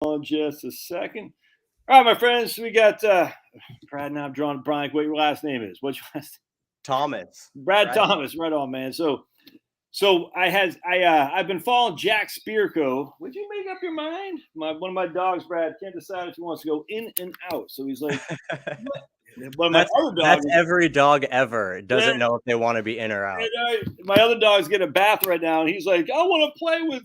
on just a second. All right, my friends, we got Brad. Now I'm drawing a blank. What your last name is? What's your last? Thomas. Brad Thomas. Right on, man. So I've been following Jack Spirko. Would you make up your mind? One of my dogs, Brad, can't decide if he wants to go in and out. So he's like, but my other dog, that's every dog ever doesn't know if they want to be in or out. My other dog's getting a bath right now, and he's like, I want to play with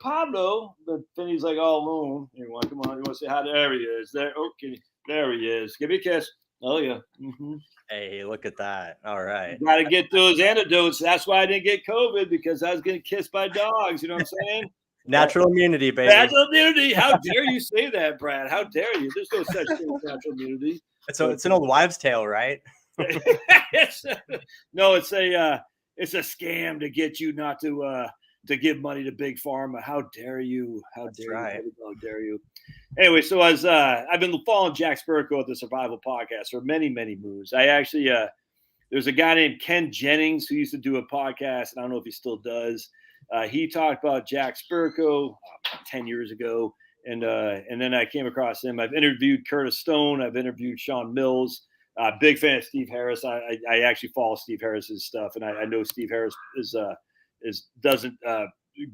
Pablo, but then he's like all alone. You want come on? You want to say hi? There he is. There he is. Give me a kiss. Oh yeah. Mm-hmm. Hey, look at that. All right. Got to get those antidotes. That's why I didn't get COVID, because I was getting kissed by dogs. You know what I'm saying? Natural immunity, baby. Natural immunity. How dare you say that, Brad? How dare you? There's no such thing as natural immunity. It's an old wives' tale, right? It's a scam to get you not to give money to big pharma. How dare you? How dare you? Anyway, so as I've been following Jack Spirko at the Survival Podcast for many, many moons. I actually there's a guy named Ken Jennings who used to do a podcast, and I don't know if he still does. He talked about Jack Spirko 10 years ago, and then I came across him. I've interviewed Curtis Stone. I've interviewed Sean Mills. Big fan of Steve Harris. I actually follow Steve Harris's stuff, and I know Steve Harris doesn't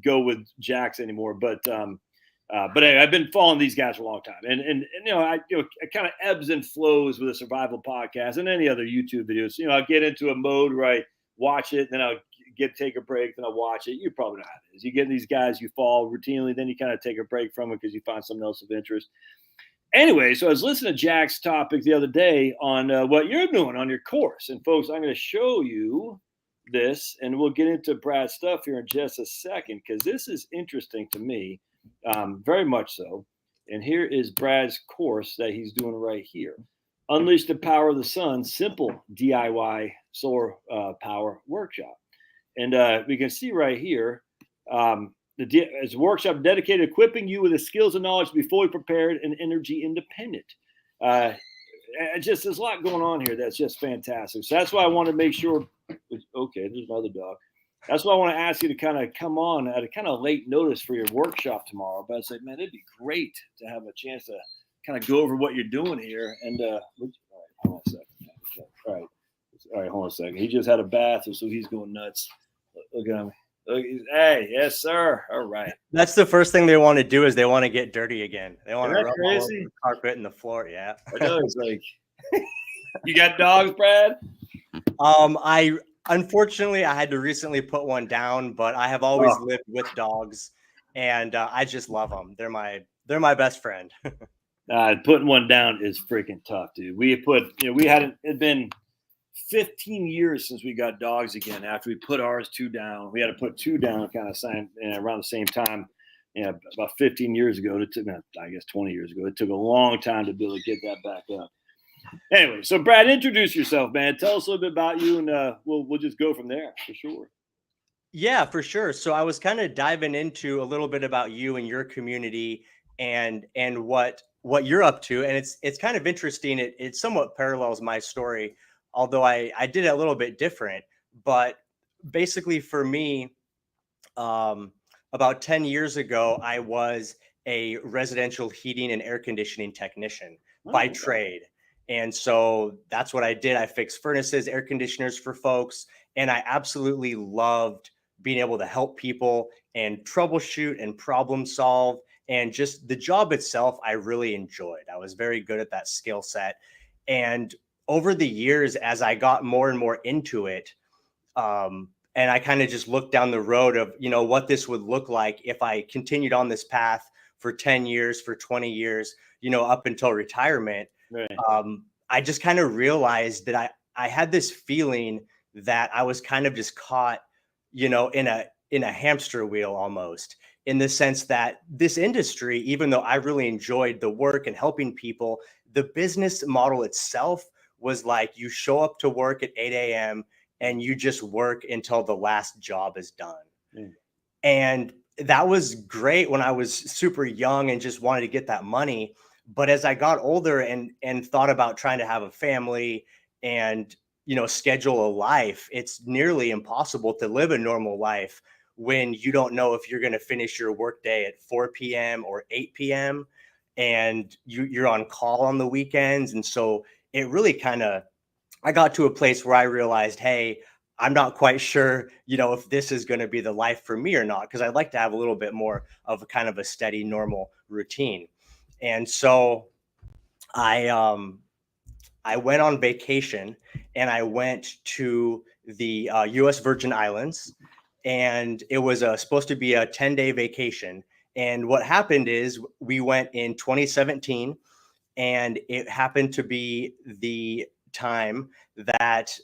go with Jack's anymore. But anyway, I've been following these guys for a long time, and it kind of ebbs and flows with a Survival Podcast and any other YouTube videos. I'll get into a mode where I watch it, then I'll take a break, then I'll watch it. You probably know how it is. You get these guys you follow routinely, then you kind of take a break from it because you find something else of interest. Anyway, so I was listening to Jack's topic the other day on what you're doing on your course. And folks, I'm going to show you this, and we'll get into Brad's stuff here in just a second, because this is interesting to me, very much so. And here is Brad's course that he's doing right here. Unleash the Power of the Sun, simple DIY solar power workshop. And we can see right here, it's a workshop dedicated to equipping you with the skills and knowledge to be fully prepared and energy independent. There's a lot going on here that's just fantastic. So that's why I want to make sure. Okay, there's another dog. That's why I want to ask you to kind of come on at a kind of late notice for your workshop tomorrow. But I said, man, it'd be great to have a chance to kind of go over what you're doing here. And all right, hold on a second. All right, hold on a second. He just had a bath, so he's going nuts. Look at him. Hey, yes, sir. All right. That's the first thing they want to do, is they want to get dirty again. They want to rub all over the carpet and the floor. Yeah. I know. It's like, you got dogs, Brad? Unfortunately, I had to recently put one down, but I have always lived with dogs, and I just love them. They're my best friend. Putting one down is freaking tough, dude. It'd been 15 years since we got dogs again. After we put ours two down, we had to put two down kind of around the same time. About 15 years ago. It took, I guess, 20 years ago. It took a long time to be able to get that back up. Anyway, so Brad, introduce yourself, man. Tell us a little bit about you, and we'll just go from there for sure. Yeah, for sure. So I was kind of diving into a little bit about you and your community and what you're up to, and it's kind of interesting. It somewhat parallels my story, although I did it a little bit different. But basically, for me, about 10 years ago, I was a residential heating and air conditioning technician by trade. And so that's what I did. I fixed furnaces, air conditioners for folks. And I absolutely loved being able to help people and troubleshoot and problem solve. And just the job itself, I really enjoyed. I was very good at that skill set. And over the years, as I got more and more into it, and I kind of just looked down the road of, what this would look like if I continued on this path for 10 years, for 20 years, up until retirement. Right. I just kind of realized that I had this feeling that I was kind of just caught, in a hamster wheel almost, in the sense that this industry, even though I really enjoyed the work and helping people, the business model itself was like, you show up to work at 8 a.m. and you just work until the last job is done. Mm. And that was great when I was super young and just wanted to get that money. But as I got older and thought about trying to have a family and, schedule a life, it's nearly impossible to live a normal life when you don't know if you're going to finish your workday at 4 p.m. or 8 p.m. and you're on call on the weekends. And so it really I got to a place where I realized, hey, I'm not quite sure, if this is going to be the life for me or not, because I'd like to have a little bit more of a kind of a steady, normal routine. And so I went on vacation, and I went to the U.S. Virgin Islands, and it was supposed to be a 10-day vacation. And what happened is we went in 2017, and it happened to be the time that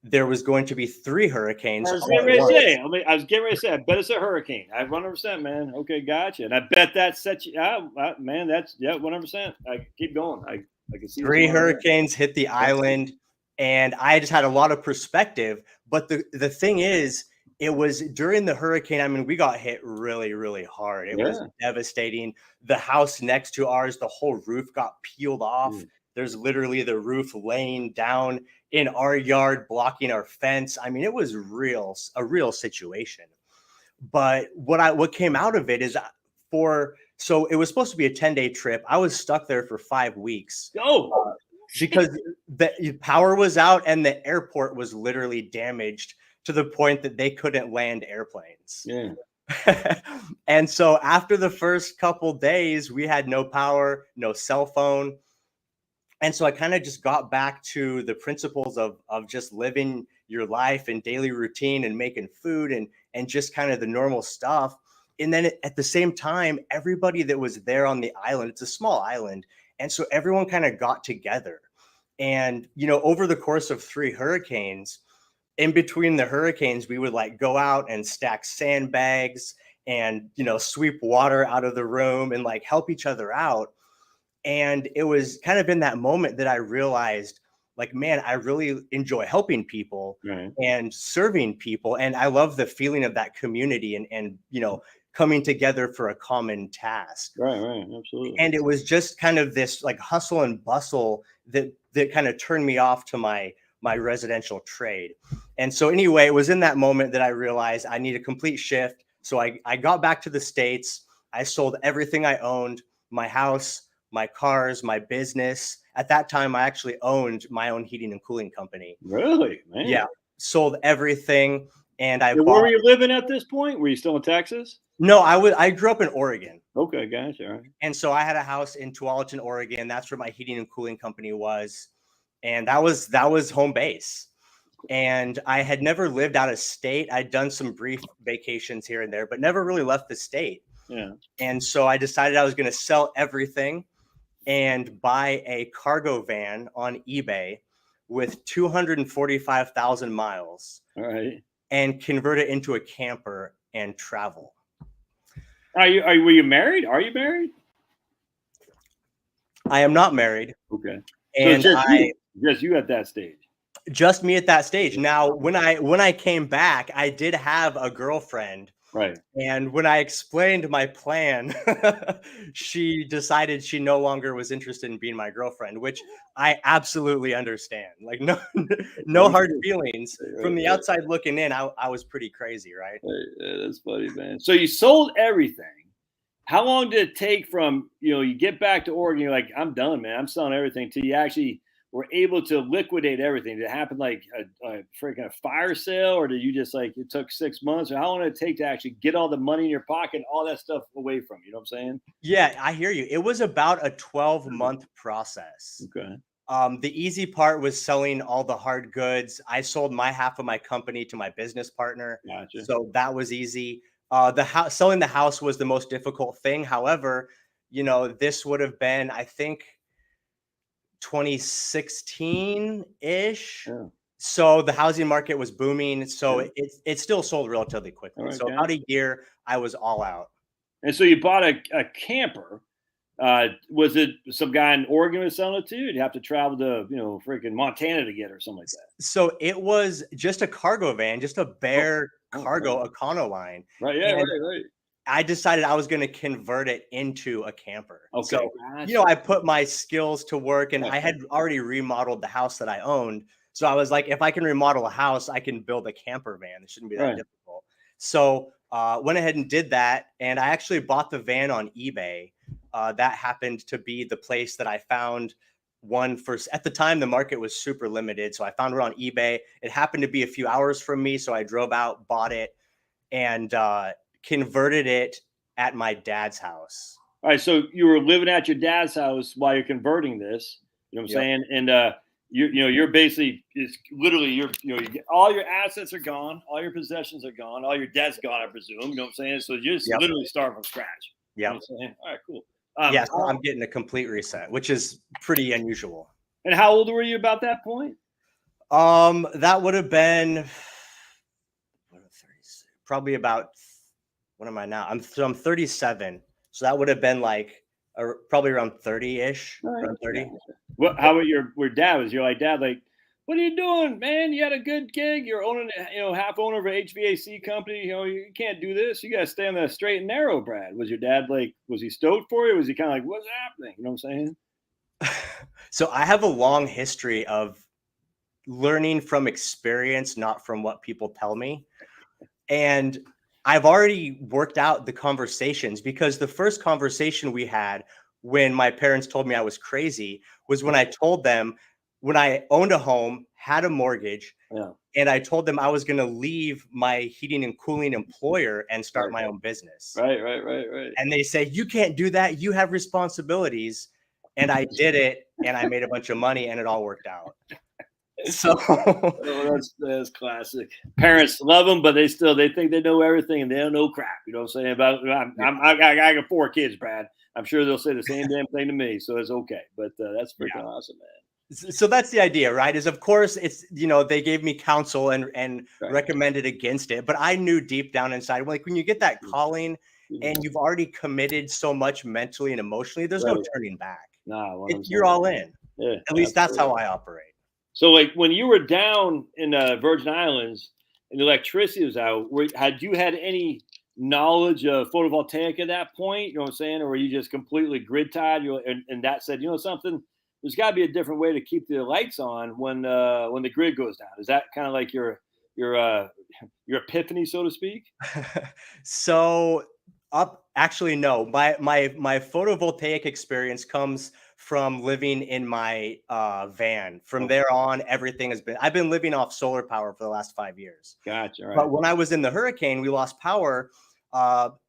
there was going to be 3 hurricanes. I was getting ready to say, I bet it's a hurricane. I 100%, man. Okay, gotcha. And I bet that set you out, man. That's 100%. I keep going. I can see 3 hurricanes hit the island, and I just had a lot of perspective. But the thing is, it was during the hurricane. I mean, we got hit really, really hard. It was devastating. The house next to ours, the whole roof got peeled off. There's literally the roof laying down in our yard, blocking our fence. I mean, it was a real situation. But what came out of it is so it was supposed to be a 10-day trip. I was stuck there for 5 weeks. Because the power was out and the airport was literally damaged to the point that they couldn't land airplanes. Yeah. And so after the first couple days, we had no power, no cell phone. And so I kind of just got back to the principles of just living your life and daily routine and making food and just kind of the normal stuff. And then at the same time, everybody that was there on the island, it's a small island. And so everyone kind of got together. And, over the course of 3 hurricanes, in between the hurricanes, we would go out and stack sandbags and, sweep water out of the room and help each other out. And it was kind of in that moment that I realized, man, I really enjoy helping people and serving people. And I love the feeling of that community and coming together for a common task. Right. Absolutely. And it was just kind of this hustle and bustle that kind of turned me off to my residential trade. And so anyway, it was in that moment that I realized I need a complete shift. So I got back to the States. I sold everything I owned, my house, my cars, my business. At that time, I actually owned my own heating and cooling company. Really, man? Yeah. Sold everything. And where were you living at this point? Were you still in Texas? No, I grew up in Oregon. Okay, gotcha. All right. And so I had a house in Tualatin, Oregon. That's where my heating and cooling company was. And that was home base. And I had never lived out of state. I'd done some brief vacations here and there, but never really left the state. Yeah. And so I decided I was going to sell everything and buy a cargo van on eBay with 245,000 miles. All right. And convert it into a camper and travel. Were you married? Are you married? I am not married. Okay. And so just you at that stage. Just me at that stage. Now, when I came back, I did have a girlfriend. Right. And when I explained my plan, she decided she no longer was interested in being my girlfriend, which I absolutely understand. No hard feelings. From the outside looking in, I was pretty crazy, right? Yeah, that's funny, man. So you sold everything. How long did it take from, you get back to Oregon, you're like, I'm done, man. I'm selling everything, till you actually were able to liquidate everything? Did it happen like a freaking fire sale, or did you just it took 6 months? Or how long did it take to actually get all the money in your pocket, all that stuff away from you? You know what I'm saying? Yeah, I hear you. It was about a 12-month process. Okay. The easy part was selling all the hard goods. I sold my half of my company to my business partner. Gotcha. So that was easy. Selling the house was the most difficult thing. However, this would have been, I think, 2016-ish. Yeah. So the housing market was booming. So it still sold relatively quickly. Right, so about a year, I was all out. And so you bought a camper. Was it some guy in Oregon was selling it to you? Did you have to travel to, freaking Montana to get it or something like that? So it was just a cargo van, just a bare cargo Econoline. Right. Yeah. Right. I decided I was going to convert it into a camper. Okay. So, I put my skills to work, and I had already remodeled the house that I owned. So I was like, if I can remodel a house, I can build a camper van. It shouldn't be that difficult. So went ahead and did that. And I actually bought the van on eBay. That happened to be the place that I found one for. At the time, the market was super limited. So I found it on eBay. It happened to be a few hours from me. So I drove out, bought it, and converted it at my dad's house. All right. So you were living at your dad's house while you're converting this. You know what I'm saying? And you're basically, it's literally all your assets are gone, all your possessions are gone, all your debt's gone, I presume. You know what I'm saying? So you just literally start from scratch. Yeah. You know what I'm saying? All right, cool. Yeah, so I'm getting a complete reset, which is pretty unusual. And how old were you about that point? That would have been probably about, what am I now? I'm 37. So that would have been like probably around 30-ish, around 30. What? How about your dad? Was your dad like, what are you doing, man? You had a good gig. You're owning, half owner of an HVAC company. You can't do this. You got to stay on the straight and narrow, Brad. Was your dad like, was he stoked for you? Was he kind of like, what's happening? You know what I'm saying? So I have a long history of learning from experience, not from what people tell me. And I've already worked out the conversations, because the first conversation we had when my parents told me I was crazy was when I told them, when I owned a home, had a mortgage, and I told them I was going to leave my heating and cooling employer and start my own business. Right. And they say, you can't do that. You have responsibilities. And I did it, and I made a bunch of money, and it all worked out. So that's classic. Parents love them, but they think they know everything, and they don't know crap. You know what I'm saying? I got 4 kids, Brad. I'm sure they'll say the same damn thing to me, so it's okay. But that's freaking awesome, man. So that's the idea, right? Is of course it's, they gave me counsel and recommended against it, but I knew deep down inside, like when you get that calling and you've already committed so much mentally and emotionally, there's no turning back. You're all in. Yeah, at least that's how I operate. So like when you were down in the Virgin Islands and the electricity was out, had you had any knowledge of photovoltaic at that point? You know what I'm saying? Or were you just completely grid tied? And that said, something, there's got to be a different way to keep the lights on when the grid goes down. Is that kind of like your epiphany, so to speak? So actually, no. My photovoltaic experience comes from living in my van. From there on, everything I've been living off solar power for the last 5 years. Gotcha. Right. But when I was in the hurricane, we lost power.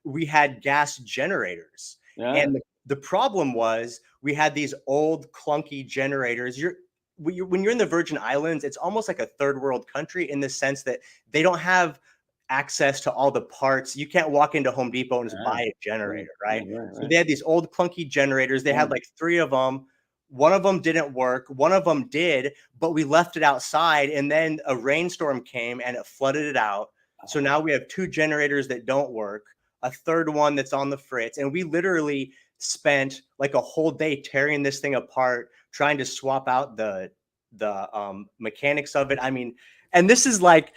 We had gas generators. And the problem was we had these old clunky generators. When you're in the Virgin Islands, it's almost like a third world country in the sense that they don't have access to all the parts. You can't walk into Home Depot and just buy a generator, right? So they had these old clunky generators. They had like 3 of them. One of them didn't work. One of them did, but we left it outside, and then a rainstorm came and it flooded it out. So now we have 2 generators that don't work, a third one that's on the fritz, and we literally spent like a whole day tearing this thing apart, trying to swap out the mechanics of it. I mean, and this is like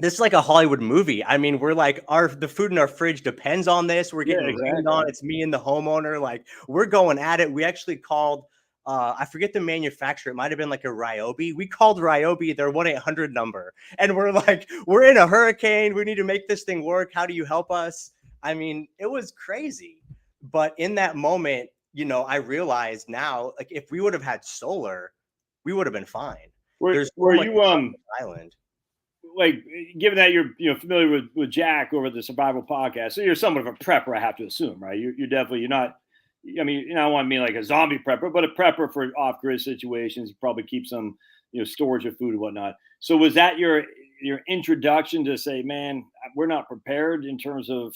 a Hollywood movie. I mean, we're like, the food in our fridge depends on this. We're getting rained on. It's me and the homeowner. Like, we're going at it. We actually called, I forget the manufacturer. It might have been like a Ryobi. We called Ryobi, their 1-800 number. And we're like, we're in a hurricane. We need to make this thing work. How do you help us? I mean, it was crazy. But in that moment, I realized now, like, if we would have had solar, we would have been fine. Were you island? Like, given that you're familiar with Jack over the Survival Podcast, so you're somewhat of a prepper, I have to assume, right? You're not. I mean, I don't want to mean like a zombie prepper, but a prepper for off-grid situations. You probably keep some, storage of food and whatnot. So was that your introduction to say, man, we're not prepared in terms of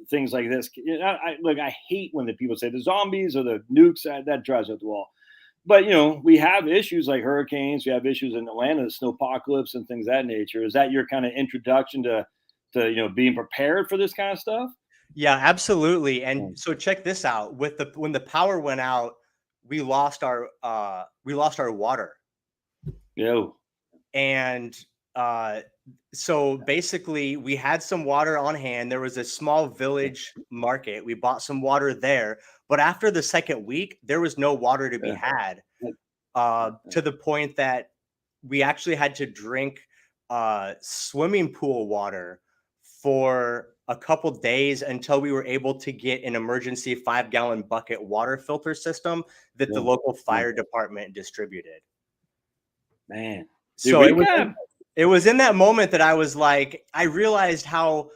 things like this? I hate when the people say the zombies or the nukes. That drives up the wall. But, we have issues like hurricanes. We have issues in Atlanta, the snowpocalypse and things of that nature. Is that your kind of introduction to being prepared for this kind of stuff? Yeah, absolutely. And so check this out. When the power went out, we lost our water. Yeah. And so basically we had some water on hand. There was a small village market. We bought some water there. But after the second week, there was no water to be had, to the point that we actually had to drink swimming pool water for a couple days until we were able to get an emergency 5-gallon bucket water filter system that the local fire department distributed. Man, dude, So it was in that moment that I was like, I realized how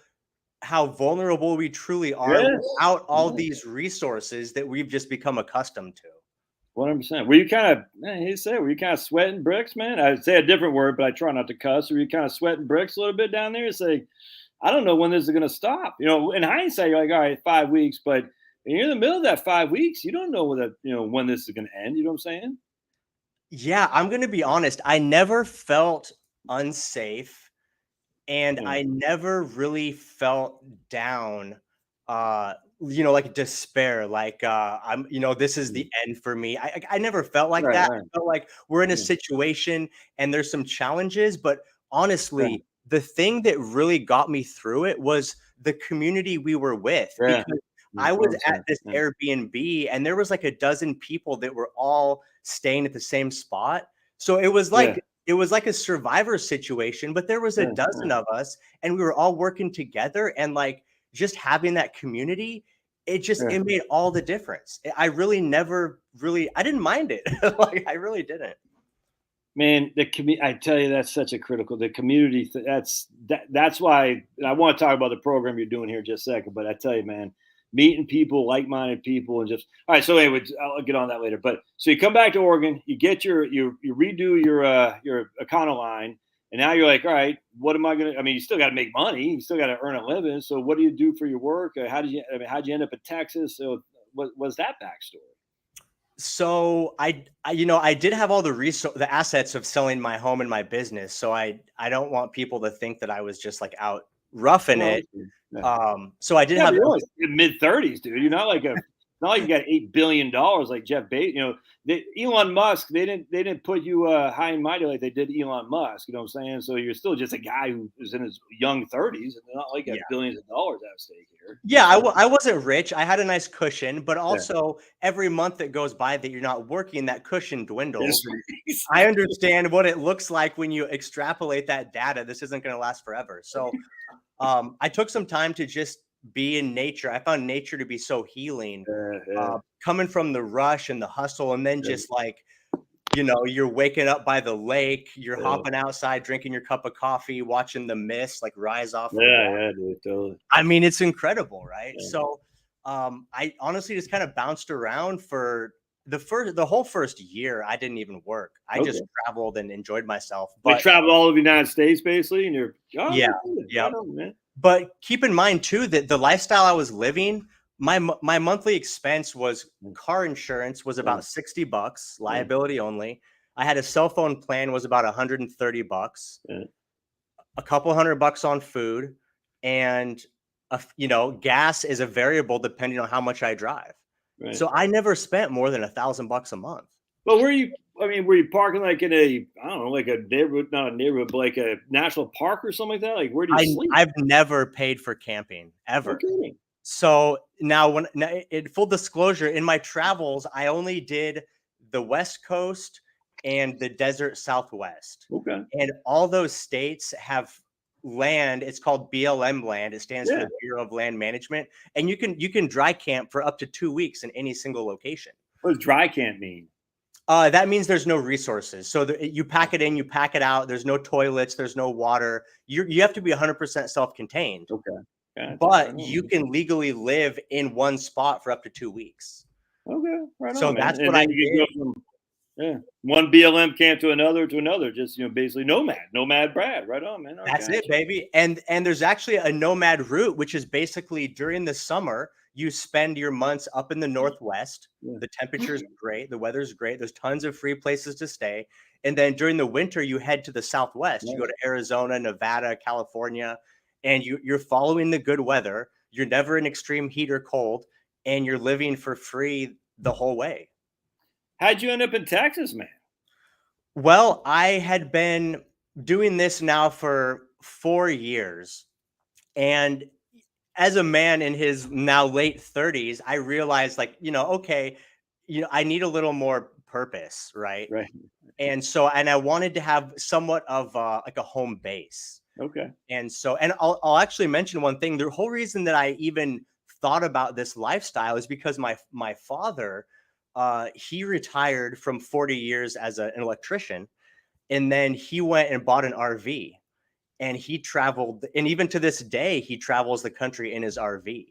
vulnerable we truly are without all these resources that we've just become accustomed to. 100%. Were you kind of, were you kind of sweating bricks, man? I'd say a different word, but I try not to cuss. Were you kind of sweating bricks a little bit down there? Say, I don't know when this is going to stop. You know, in hindsight, you're like, all right, 5 weeks, but you're in the middle of that 5 weeks. You don't know when this is going to end. You know what I'm saying? Yeah, I'm going to be honest. I never felt unsafe, and I never really felt down, like despair, like this is the end for me. I never felt like that. I felt like we're in a situation and there's some challenges, but honestly, the thing that really got me through it was the community we were with, because I was at this Airbnb and there was like a dozen people that were all staying at the same spot. So it was like a survivor situation, but there was a dozen of us and we were all working together, and like just having that community, it made all the difference. I really I didn't mind it. Like I really didn't. Man, I tell you, that's such a critical, the community. That's why I want to talk about the program you're doing here in just a second. But I tell you, man, meeting people, like-minded people, and just all right. So anyway, I'll get on that later. But so you come back to Oregon, you get you redo your Econoline, and now you're like, all right, what am I gonna? I mean, you still got to make money, you still got to earn a living. So what do you do for your work? How'd you end up in Texas? So what was that backstory? So I did have all the assets of selling my home and my business. So I don't want people to think that I was just like out roughing it. So I did have mid-30s, dude. You're not like you got $8 billion like Jeff Bezos. You know, Elon Musk. They didn't put you high and mighty like they did Elon Musk. You know what I'm saying? So you're still just a guy who is in his young 30s, and not like you got billions of dollars at stake here. Yeah, I wasn't rich. I had a nice cushion, but also every month that goes by that you're not working, that cushion dwindles. I understand what it looks like when you extrapolate that data. This isn't going to last forever. So I took some time to just be in nature. I found nature to be so healing, coming from the rush and the hustle, and then just like, you're waking up by the lake, you're hopping outside, drinking your cup of coffee, watching the mist like rise off. Dude, totally. I mean, it's incredible, right? So I honestly just kind of bounced around for the whole first year. I didn't even work. I just traveled and enjoyed myself. But traveled all over the United States, basically, and you're man. But keep in mind too that the lifestyle I was living, my monthly expense was car insurance was about $60, liability only. I had a cell phone plan was about $130, a couple $100 on food, and gas is a variable depending on how much I drive. Right. So I never spent more than $1,000 a month. But were you parking like in I don't know, like a neighborhood, not a neighborhood, but like a national park or something like that? Like where do you sleep? I've never paid for camping ever. Okay. So now in full disclosure, in my travels, I only did the West Coast and the desert Southwest. Okay. And all those states have land. It's called BLM land. It stands for the Bureau of Land Management. And you can dry camp for up to 2 weeks in any single location. What does dry camp mean? That means there's no resources. So you pack it in, you pack it out. There's no toilets. There's no water. You have to be 100% self-contained. Okay. Gotcha. But you can legally live in one spot for up to 2 weeks. Okay. Right so on, that's man. what I did. Go from, one BLM camp to another, just, basically nomad Brad. Right on, man. That's it, baby. And there's actually a nomad route, which is basically during the summer, you spend your months up in the Northwest. The temperature's great. The weather's great. There's tons of free places to stay. And then during the winter, you head to the Southwest. You go to Arizona, Nevada, California, and you're following the good weather. You're never in extreme heat or cold, and you're living for free the whole way. How'd you end up in Texas, man? Well, I had been doing this now for 4 years. And as a man in his now late 30s, I realized I need a little more purpose, right? Right. And I wanted to have somewhat of like a home base. Okay. And so, and I'll actually mention one thing. The whole reason that I even thought about this lifestyle is because my father, he retired from 40 years as an electrician, and then he went and bought an RV, and he traveled, and even to this day, he travels the country in his RV.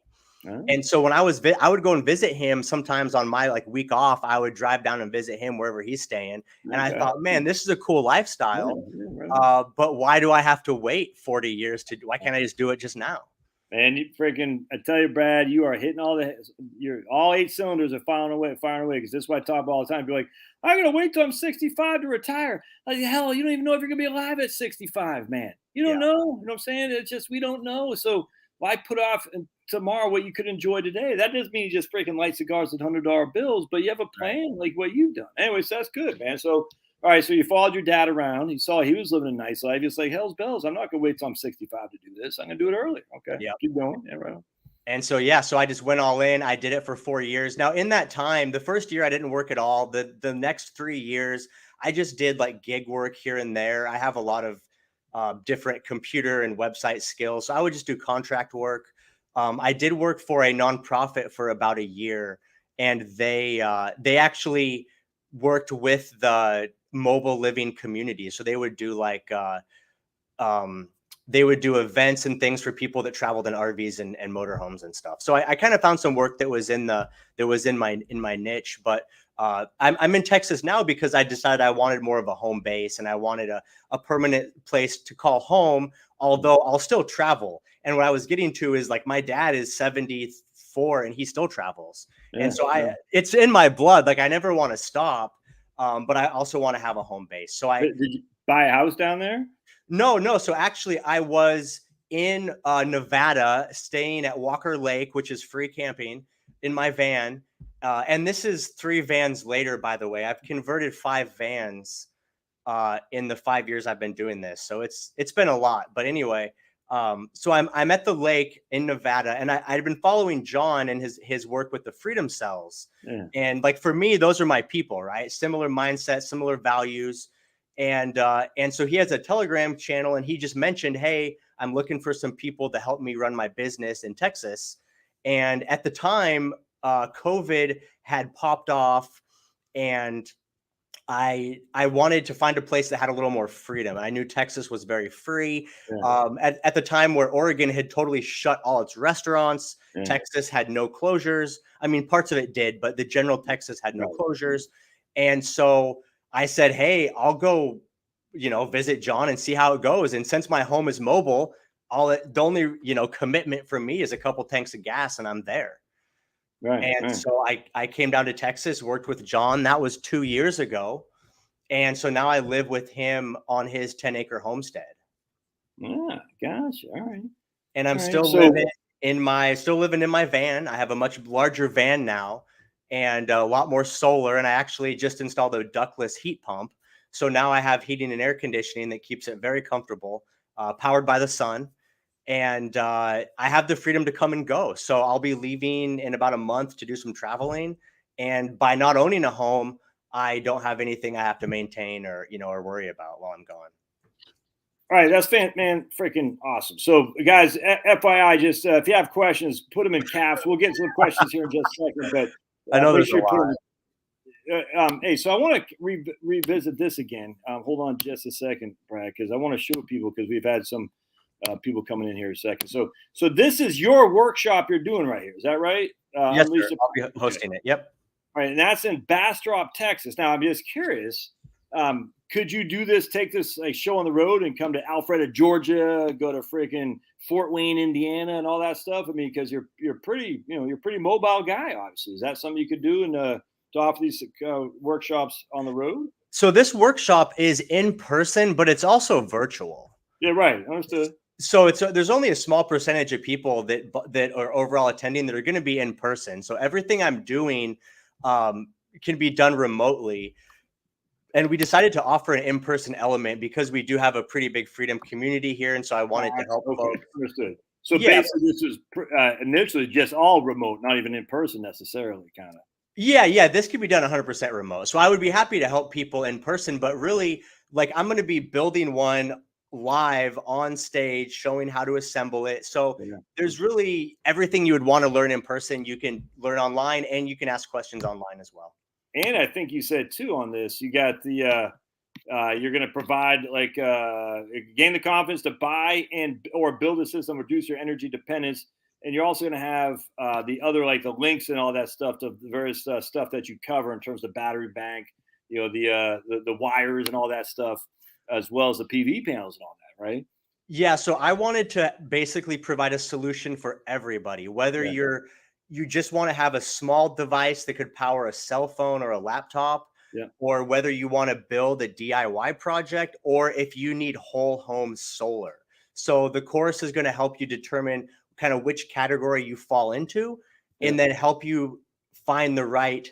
Oh. And so when I would go and visit him sometimes on my like week off. I would drive down and visit him wherever he's staying. And I thought, man, this is a cool lifestyle. Right. But why do I have to wait 40 years to do? Why can't I just do it just now? Man, you freaking! I tell you, Brad, you are hitting all 8 cylinders are firing away. Because this is what I talk about all the time. Be like, I'm gonna wait till I'm 65 to retire. Like, hell, you don't even know if you're gonna be alive at 65, man. You don't know. You know what I'm saying? It's just we don't know. So why put off tomorrow what you could enjoy today? That doesn't mean you just freaking light cigars with $100 bills, but you have a plan like what you've done. Anyways, that's good, man. So. All right, so you followed your dad around. You saw he was living a nice life. He's like, hell's bells. I'm not going to wait till I'm 65 to do this. I'm going to do it early. Okay, Yeah. keep going. Yeah, right on. And so, so I just went all in. I did it for 4 years. Now, in that time, the first year I didn't work at all. The next 3 years, I just did like gig work here and there. I have a lot of different computer and website skills. So I would just do contract work. I did work for a nonprofit for about a year, and they actually worked with the mobile living community. So they would do like they would do events and things for people that traveled in RVs and motorhomes and stuff. So I kind of found some work that was in my niche. But I'm in Texas now because I decided I wanted more of a home base, and I wanted a permanent place to call home, although I'll still travel. And what I was getting to is like my dad is 74 and he still travels. And so it's in my blood. Like I never want to stop. But I also want to have a home base. So did you buy a house down there? No. So actually, I was in Nevada, staying at Walker Lake, which is free camping, in my van. And this is 3 vans later, by the way. I've converted 5 vans in the 5 years I've been doing this. So it's been a lot. But anyway, so I'm at the lake in Nevada, and I'd been following John and his work with the Freedom Cells. Yeah. And like for me, those are my people, right? Similar mindset, similar values. And so he has a Telegram channel, and he just mentioned, hey, I'm looking for some people to help me run my business in Texas. And at the time, COVID had popped off, and I wanted to find a place that had a little more freedom. I knew Texas was very free. Yeah. At the time where Oregon had totally shut all its restaurants, Texas had no closures. I mean, parts of it did, but the general Texas had no closures. And so I said, hey, I'll go, visit John and see how it goes. And since my home is mobile, the only, commitment for me is a couple tanks of gas and I'm there. Right. So I came down to Texas, worked with John. That was 2 years ago. And so now I live with him on his 10-acre homestead. Yeah, gosh. All right. And I'm still living in my van. I have a much larger van now and a lot more solar. And I actually just installed a ductless heat pump. So now I have heating and air conditioning that keeps it very comfortable, powered by the sun. And I have the freedom to come and go. So I'll be leaving in about a month to do some traveling. And by not owning a home, I don't have anything I have to maintain or worry about while I'm gone. All right, that's freaking awesome. So, guys, FYI, just if you have questions, put them in caps. We'll get to the questions here in just a second. But I know there's a lot. Hey, so I want to revisit this again. Hold on just a second, Brad, because I want to show people because we've had some people coming in here a second. So this is your workshop you're doing right here. Is that right? Yes, sir. I'll be hosting it. Yep. All right, and that's in Bastrop, Texas. Now, I'm just curious. Could you do this, take this like show on the road and come to Alpharetta, Georgia, go to freaking Fort Wayne, Indiana, and all that stuff? I mean, because you're pretty mobile guy, obviously. Is that something you could do and to offer these workshops on the road? So this workshop is in person, but it's also virtual. Yeah, right. Understood. So there's only a small percentage of people that are overall attending that are going to be in person. So everything I'm doing can be done remotely. And we decided to offer an in-person element because we do have a pretty big freedom community here. And so I wanted to help folks. Understood. So basically this is initially just all remote, not even in person necessarily, kind of. Yeah. This could be done 100% remote. So I would be happy to help people in person, but really, like, I'm going to be building one live on stage showing how to assemble it. So Yeah. there's really everything you would want to learn in person. You can learn online, and you can ask questions online as well. And I think you said too on this, you got the you're going to provide like gain the confidence to buy and or build a system, reduce your energy dependence, and you're also going to have the other like the links and all that stuff, the various stuff that you cover in terms of battery bank, you know, the wires and all that stuff, as well as the PV panels and all that, right? Yeah, so I wanted to basically provide a solution for everybody, whether Yeah. you just want to have a small device that could power a cell phone or a laptop, Yeah. or whether you want to build a DIY project, or if you need whole home solar. So the course is going to help you determine kind of which category you fall into, and then help you find the right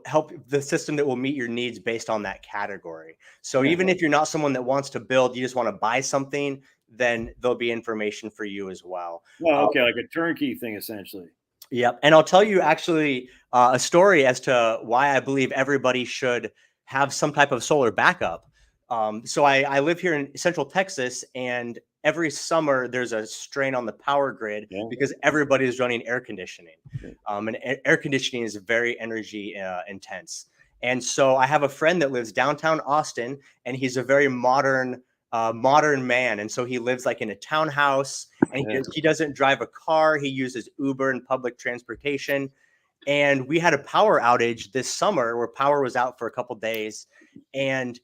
help the system that will meet your needs based on that category. So even if you're not someone that wants to build, you just want to buy something, then there'll be information for you as well. Well, okay, like a turnkey thing, essentially. Yep. And I'll tell you actually a story as to why I believe everybody should have some type of solar backup. So I live here in Central Texas, and every summer there's a strain on the power grid because everybody is running air conditioning. And air conditioning is very energy intense. And so I have a friend that lives downtown Austin, and he's a very modern man. And so he lives like in a townhouse, and he doesn't drive a car. He uses Uber and public transportation. And we had a power outage this summer where power was out for a couple days. And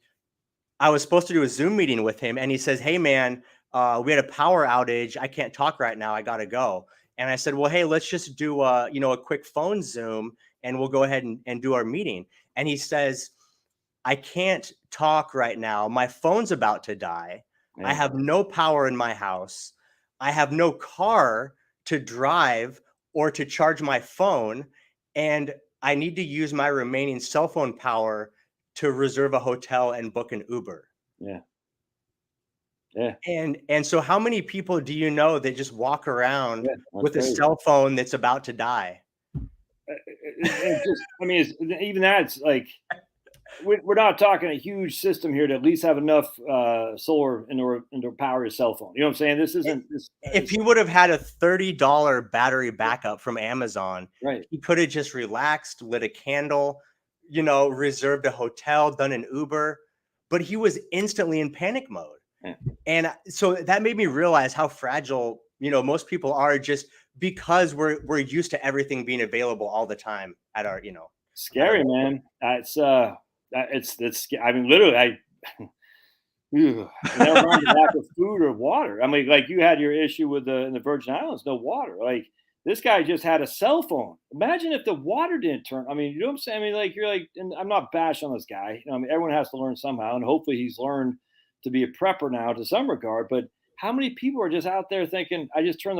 I was supposed to do a Zoom meeting with him, and he says, "Hey man, we had a power outage. I can't talk right now. I got to go." And I said, "Well, hey, let's just do a quick phone Zoom, and we'll go ahead and do our meeting." And he says, "I can't talk right now. My phone's about to die. I have no power in my house. I have no car to drive or to charge my phone. And I need to use my remaining cell phone power to reserve a hotel and book an Uber." Yeah. Yeah. And so how many people do you know that just walk around with a cell phone that's about to die? Even that's like, we're not talking a huge system here to at least have enough solar to power your cell phone. You know what I'm saying? This isn't. If he would have had a $30 battery backup from Amazon, he could have just relaxed, lit a candle, reserved a hotel, done an Uber, but he was instantly in panic mode. And so that made me realize how fragile, most people are, just because we're used to everything being available all the time at our, scary, man. It's I mean, literally, I never mind the lack of food or water. I mean, like you had your issue in the Virgin Islands, no water. Like this guy just had a cell phone. Imagine if the water didn't turn. I mean, you know what I'm saying? I mean, like you're like, and I'm not bashing on this guy. I mean, everyone has to learn somehow, and hopefully he's learned to be a prepper now to some regard. But how many people are just out there thinking, I just turn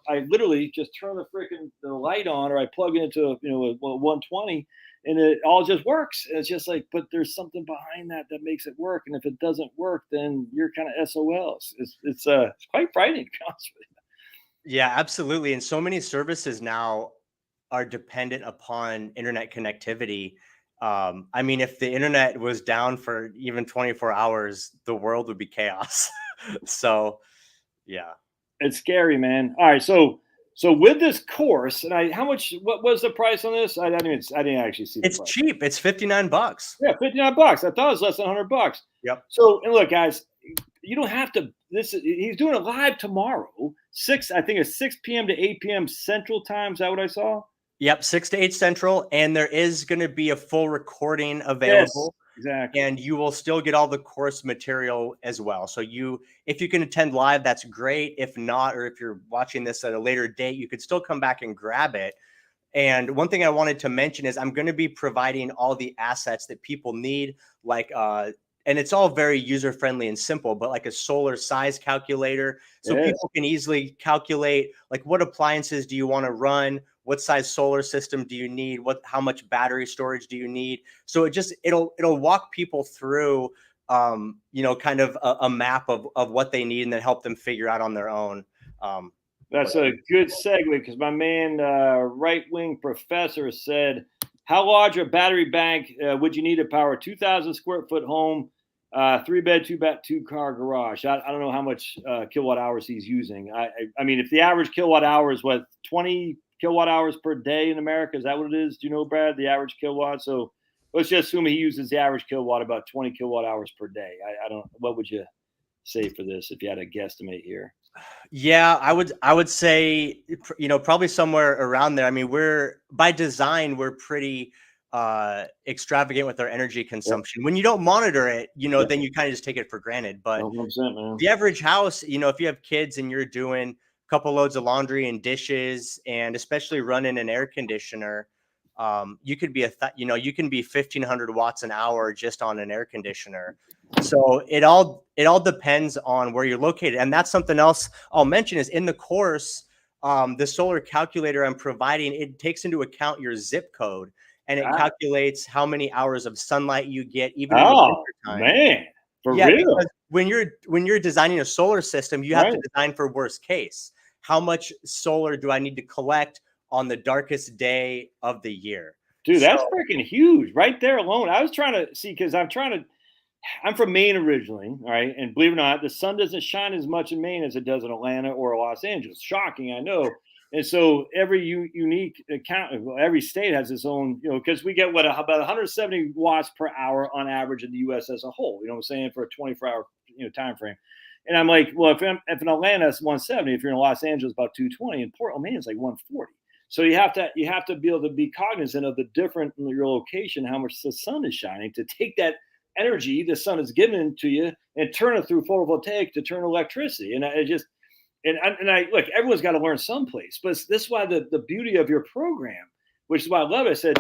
I literally just turn the light on, or I plug it into a 120, and it all just works. And it's just like, but there's something behind that makes it work. And if it doesn't work, then you're kind of SOL. It's quite frightening, to be honest with you. Yeah, absolutely. And so many services now are dependent upon internet connectivity. I mean, if the internet was down for even 24 hours, the world would be chaos. So, yeah. It's scary, man. All right. So with this course, and what was the price on this? I didn't actually see the price. It's cheap. It's $59. Yeah, $59. I thought it was less than $100. Yep. So, and look, guys, you don't have to, he's doing it live tomorrow, I think it's 6 p.m. to 8 p.m. Central Time. Is that what I saw? Yep, 6 to 8 Central, and there is going to be a full recording available. Yes, exactly. And you will still get all the course material as well. So if you can attend live, that's great. If not, or if you're watching this at a later date, you could still come back and grab it. And one thing I wanted to mention is I'm going to be providing all the assets that people need, like and it's all very user-friendly and simple, but like a solar size calculator. So people can easily calculate, like, what appliances do you want to run? What size solar system do you need? How much battery storage do you need? So it'll walk people through, kind of a map of what they need, and then help them figure out on their own. That's a good segue, because my man, right-wing professor, said, how large a battery bank would you need to power a 2,000 square foot home? 3-bed, two-car garage. I don't know how much kilowatt hours he's using. I mean, if the average kilowatt hour is 20 kilowatt hours per day in America, is that what it is? Do you know, Brad, the average kilowatt? So let's just assume he uses the average kilowatt about 20 kilowatt hours per day. I don't. What would you say for this if you had a guesstimate here? Yeah, I would say, probably somewhere around there. I mean, by design, we're pretty extravagant with our energy consumption. Yep. When you don't monitor it, then you kind of just take it for granted. But 100%, man. The average house, if you have kids and you're doing a couple loads of laundry and dishes, and especially running an air conditioner, you could be you can be 1,500 watts an hour just on an air conditioner. So it all depends on where you're located. And that's something else I'll mention is in the course, the solar calculator I'm providing, it takes into account your zip code, and it calculates how many hours of sunlight you get even in the wintertime. Man, for real. When you're designing a solar system, you have to design for worst case. How much solar do I need to collect on the darkest day of the year? Dude, that's freaking huge right there alone. I was trying to see, because I'm from Maine originally, all right? And believe it or not, the sun doesn't shine as much in Maine as it does in Atlanta or Los Angeles. Shocking, I know. And so every unique account, every state has its own, because we get about 170 watts per hour on average in the U.S. as a whole. You know what I'm saying, for a 24-hour time frame. And I'm like, well, if in Atlanta it's 170, if you're in Los Angeles about 220, and Portland, Maine, it's like 140. So you have to be able to be cognizant of the different in your location, how much the sun is shining, to take that energy the sun is giving to you and turn it through photovoltaic to turn electricity. And I look, everyone's got to learn someplace, but this is why the beauty of your program, which is why I love it. I said,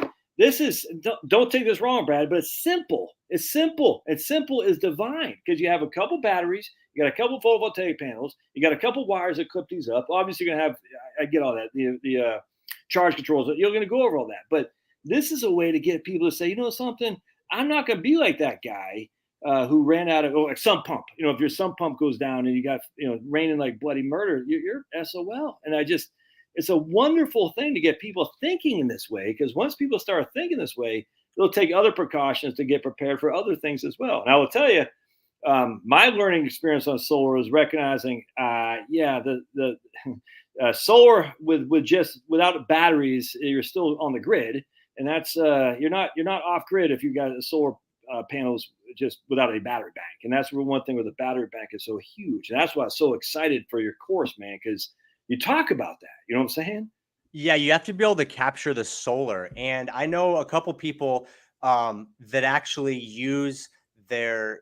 don't take this wrong, Brad, but it's simple. It's simple. And simple is divine, because you have a couple batteries, you got a couple photovoltaic panels, you got a couple wires that clip these up. Obviously, you're going to have, I get all that, the charge controls. You're going to go over all that. But this is a way to get people to say, something, I'm not going to be like that guy who ran out of like sump pump. If your sump pump goes down and you got, raining like bloody murder, you're SOL. And it's a wonderful thing to get people thinking in this way, because once people start thinking this way, they'll take other precautions to get prepared for other things as well. And I will tell you, my learning experience on solar is recognizing, the solar with just without batteries, you're still on the grid. And that's you're not off grid if you've got a solar panels just without a battery bank. And that's one thing with the battery bank is so huge. And that's why I'm so excited for your course, man, because you talk about that. You know what I'm saying? Yeah, you have to be able to capture the solar. And I know a couple people that actually use their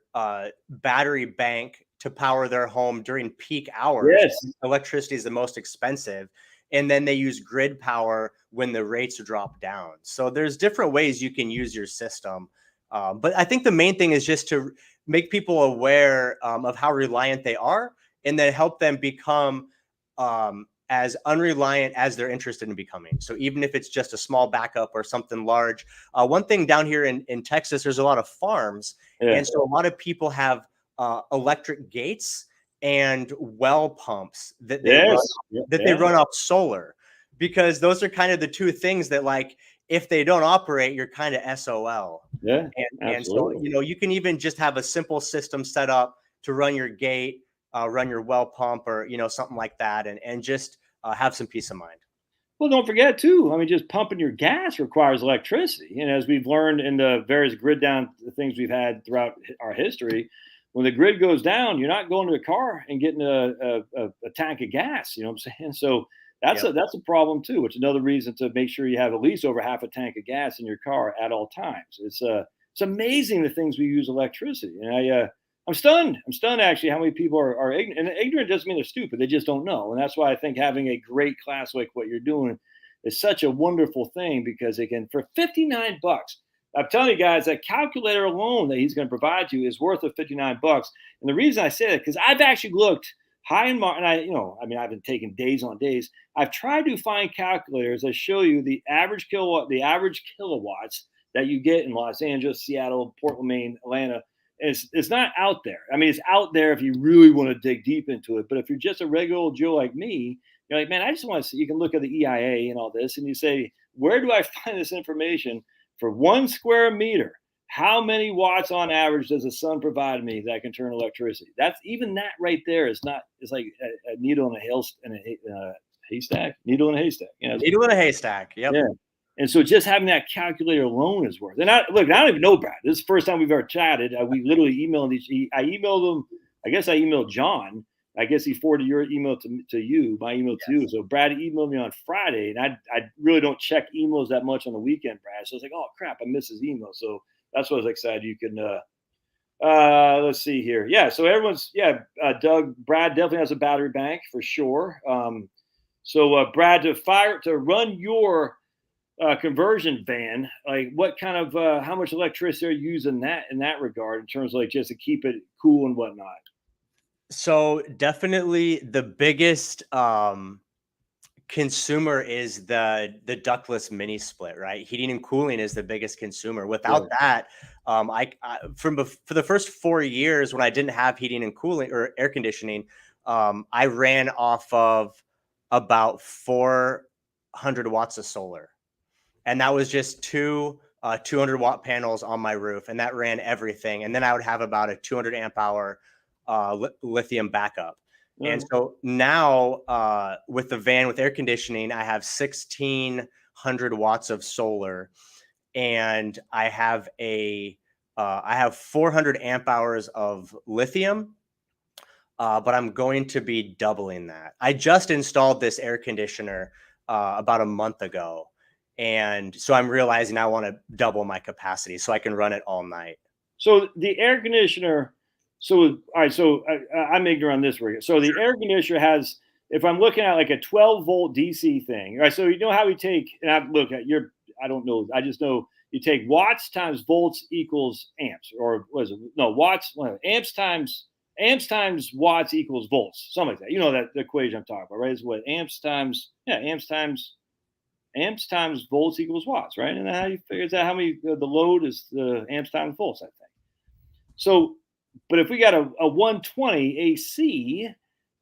battery bank to power their home during peak hours. Yes. Electricity is the most expensive. And then they use grid power when the rates drop down. So there's different ways you can use your system. But I think the main thing is just to make people aware of how reliant they are, and then help them become as unreliant as they're interested in becoming. So even if it's just a small backup or something large, one thing down here in Texas, there's a lot of farms. Yeah. And so a lot of people have electric gates and well pumps that they run off solar, because those are kind of the two things that, like, if they don't operate, you're kind of SOL. Yeah. And so, you can even just have a simple system set up to run your gate, run your well pump, or, something like that, and just have some peace of mind. Well, don't forget too, I mean, just pumping your gas requires electricity. And as we've learned in the various grid down things we've had throughout our history, when the grid goes down, you're not going to a car and getting a tank of gas. You know what I'm saying? So that's a problem too, which is another reason to make sure you have at least over half a tank of gas in your car at all times. It's amazing the things we use electricity. And I'm stunned. I'm stunned actually how many people are ignorant. And ignorant doesn't mean they're stupid. They just don't know. And that's why I think having a great class like what you're doing is such a wonderful thing, because again, for $59, I'm telling you guys, that calculator alone that he's going to provide you is worth of $59. And the reason I say that, because I've actually looked high and I've been taking days on days. I've tried to find calculators that show you the average kilowatts that you get in Los Angeles, Seattle, Portland, Maine, Atlanta. It's not out there. I mean, it's out there if you really want to dig deep into it. But if you're just a regular old Joe like me, you're like, man, I just want to see. You can look at the EIA and all this, and you say, where do I find this information for 1 square meter? how many watts on average does the sun provide me that can turn electricity? That's even that right there is not. It's like a needle in a haystack. Needle in a haystack. Needle in a haystack. Yep. Yeah. And so just having that calculator alone is worth. And I don't even know Brad. This is the first time we've ever chatted. We literally emailed each. I emailed him. I guess I emailed John. I guess he forwarded your email to you, my email to you. So Brad emailed me on Friday, and I really don't check emails that much on the weekend, Brad. So I was like, oh crap, I missed his email. So that's what I was excited. You can let's see here. Yeah, so everyone's Doug, Brad definitely has a battery bank for sure. So Brad, to run your conversion van, like what kind of how much electricity are you using in that regard in terms of like just to keep it cool and whatnot? So definitely the biggest consumer is the ductless mini split, right? Heating and cooling is the biggest consumer. Without that, for the first 4 years when I didn't have heating and cooling or air conditioning, I ran off of about 400 watts of solar, and that was just two 200-watt panels on my roof, and that ran everything. And then I would have about a 200 amp hour lithium backup. And so now with the van with air conditioning, I have 1,600 watts of solar, and I have I have 400 amp hours of lithium, but I'm going to be doubling that. I just installed this air conditioner about a month ago, and so I'm realizing I want to double my capacity so I can run it all night. So the air conditioner. So all right. So I'm ignorant on this. So the air conditioner has, if I'm looking at like a 12-volt DC thing, right? So you know how we take, and I look at your, I don't know, I just know you take watts times volts equals amps, or what is it? No, watts, amps times watts equals volts, something like that. You know that the equation I'm talking about, right? Is what amps times volts equals watts, right? And then how you figure out how many the load is the amps times volts, I think. So, but if we got a 120 AC,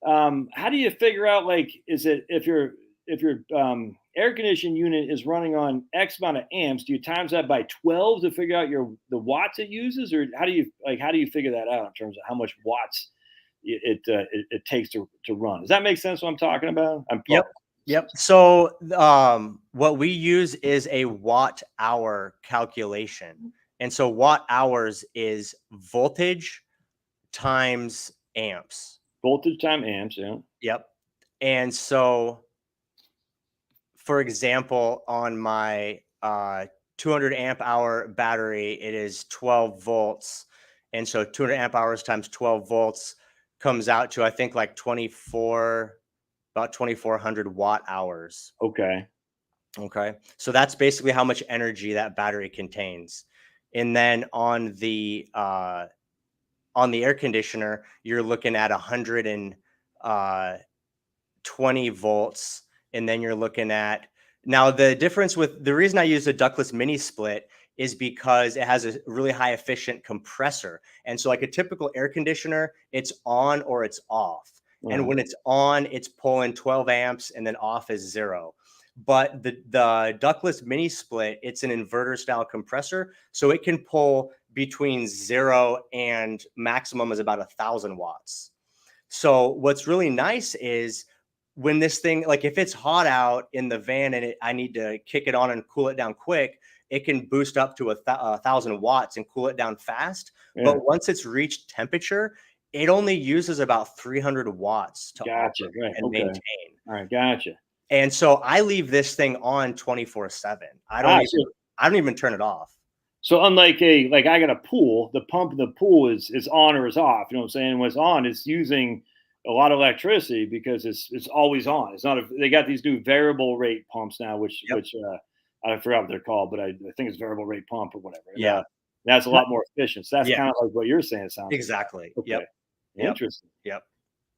how do you figure out, like, is it if your air conditioning unit is running on X amount of amps, do you times that by 12 to figure out the watts it uses, or how do you figure that out in terms of how much watts it takes to run? Does that make sense what I'm talking about? Yep. So what we use is a watt hour calculation. And so watt hours is voltage times amps. Voltage times amps, yeah. Yep. And so, for example, on my 200 amp hour battery, it is 12 volts. And so 200 amp hours times 12 volts comes out to, I think, like about 2,400 watt hours. Okay. So that's basically how much energy that battery contains. And then on the air conditioner, you're looking at 120 volts. And then you're looking at, now the difference with the reason I use a ductless mini split is because it has a really high efficient compressor. And so like a typical air conditioner, it's on or it's off. And when it's on, it's pulling 12 amps, and then off is 0. But the ductless mini split, it's an inverter style compressor. So it can pull between 0 and maximum is about 1,000 watts. So what's really nice is when this thing, like if it's hot out in the van and I need to kick it on and cool it down quick, it can boost up to 1,000 watts and cool it down fast. Yeah. But once it's reached temperature, it only uses about 300 watts to operate and maintain. All right, gotcha. And so I leave this thing on 24/7. I don't even turn it off. So unlike I got a pool, the pump in the pool is on or is off. You know what I'm saying? When it's on, it's using a lot of electricity because it's always on. It's not they got these new variable rate pumps now, which I forgot what they're called, but I think it's variable rate pump or whatever. Yeah. That's a lot more efficient. So that's kind of like what you're saying. It sounds exactly. Like. Okay. Yep. Interesting. Yep.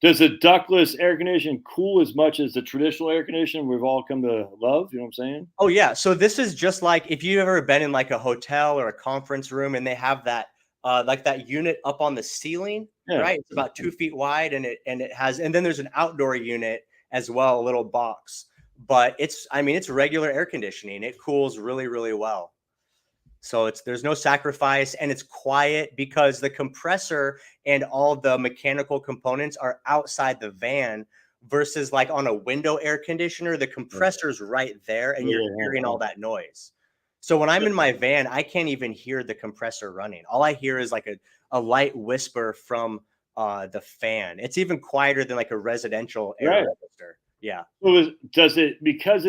Does the ductless air conditioning cool as much as the traditional air conditioning we've all come to love? You know what I'm saying? Oh, yeah. So this is just like if you've ever been in like a hotel or a conference room and they have that like that unit up on the ceiling, right? It's about 2 feet wide, and then there's an outdoor unit as well, a little box. But it's regular air conditioning. It cools really, really well. So there's no sacrifice, and it's quiet because the compressor and all the mechanical components are outside the van versus like on a window air conditioner, the compressor's right there and you're hearing all that noise. So when I'm in my van, I can't even hear the compressor running. All I hear is like a light whisper from the fan. It's even quieter than like a residential air register. Yeah. So does it, because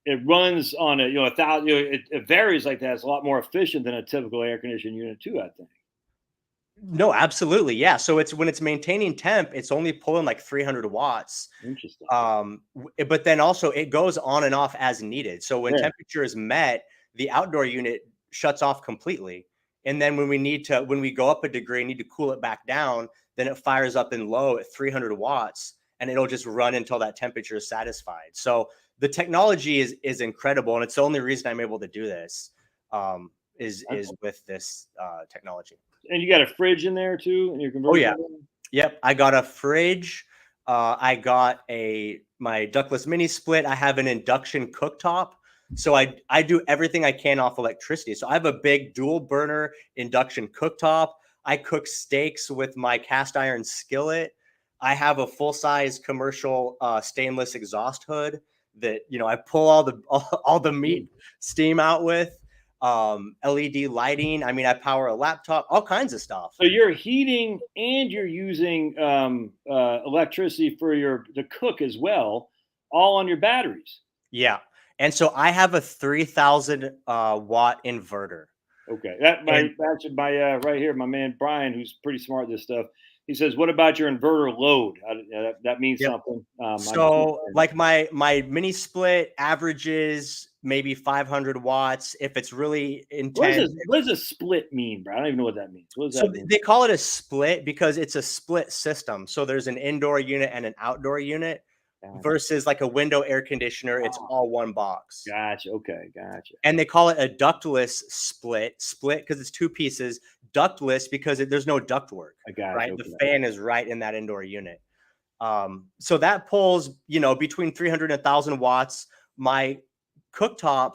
it runs on a, 1,000, it varies like that. It's a lot more efficient than a typical air conditioning unit too, I think. No, absolutely. Yeah. So when it's maintaining temp, it's only pulling like 300 watts. Interesting. But then also it goes on and off as needed. So when temperature is met, the outdoor unit shuts off completely. And then when we go up a degree and need to cool it back down, then it fires up in low at 300 watts and it'll just run until that temperature is satisfied. So the technology is incredible. And it's the only reason I'm able to do this is with this technology. And you got a fridge in there too in your conversion? Oh yeah. Yep. I got a fridge. I got my ductless mini split. I have an induction cooktop. So I do everything I can off electricity. So I have a big dual burner induction cooktop. I cook steaks with my cast iron skillet. I have a full size commercial stainless exhaust hood that, I pull all the meat steam out with. LED lighting. I mean, I power a laptop, all kinds of stuff. So you're heating and you're using electricity to cook as well, all on your batteries. Yeah. And so I have a 3,000 watt inverter. Okay. Right here, my man Brian, who's pretty smart at this stuff, he says, what about your inverter load? That means something. So like my mini split averages maybe 500 watts. If it's really intense. What does a split mean, bro? I don't even know what that means. What does that mean? They call it a split because it's a split system. So there's an indoor unit and an outdoor unit versus like a window air conditioner. It's all one box. Gotcha. Okay. Gotcha. And they call it a ductless split because it's two pieces. Ductless because there's no ductwork. I got it. Right. Okay. The fan is right in that indoor unit. So that pulls, between 300 and 1,000 watts. My cooktop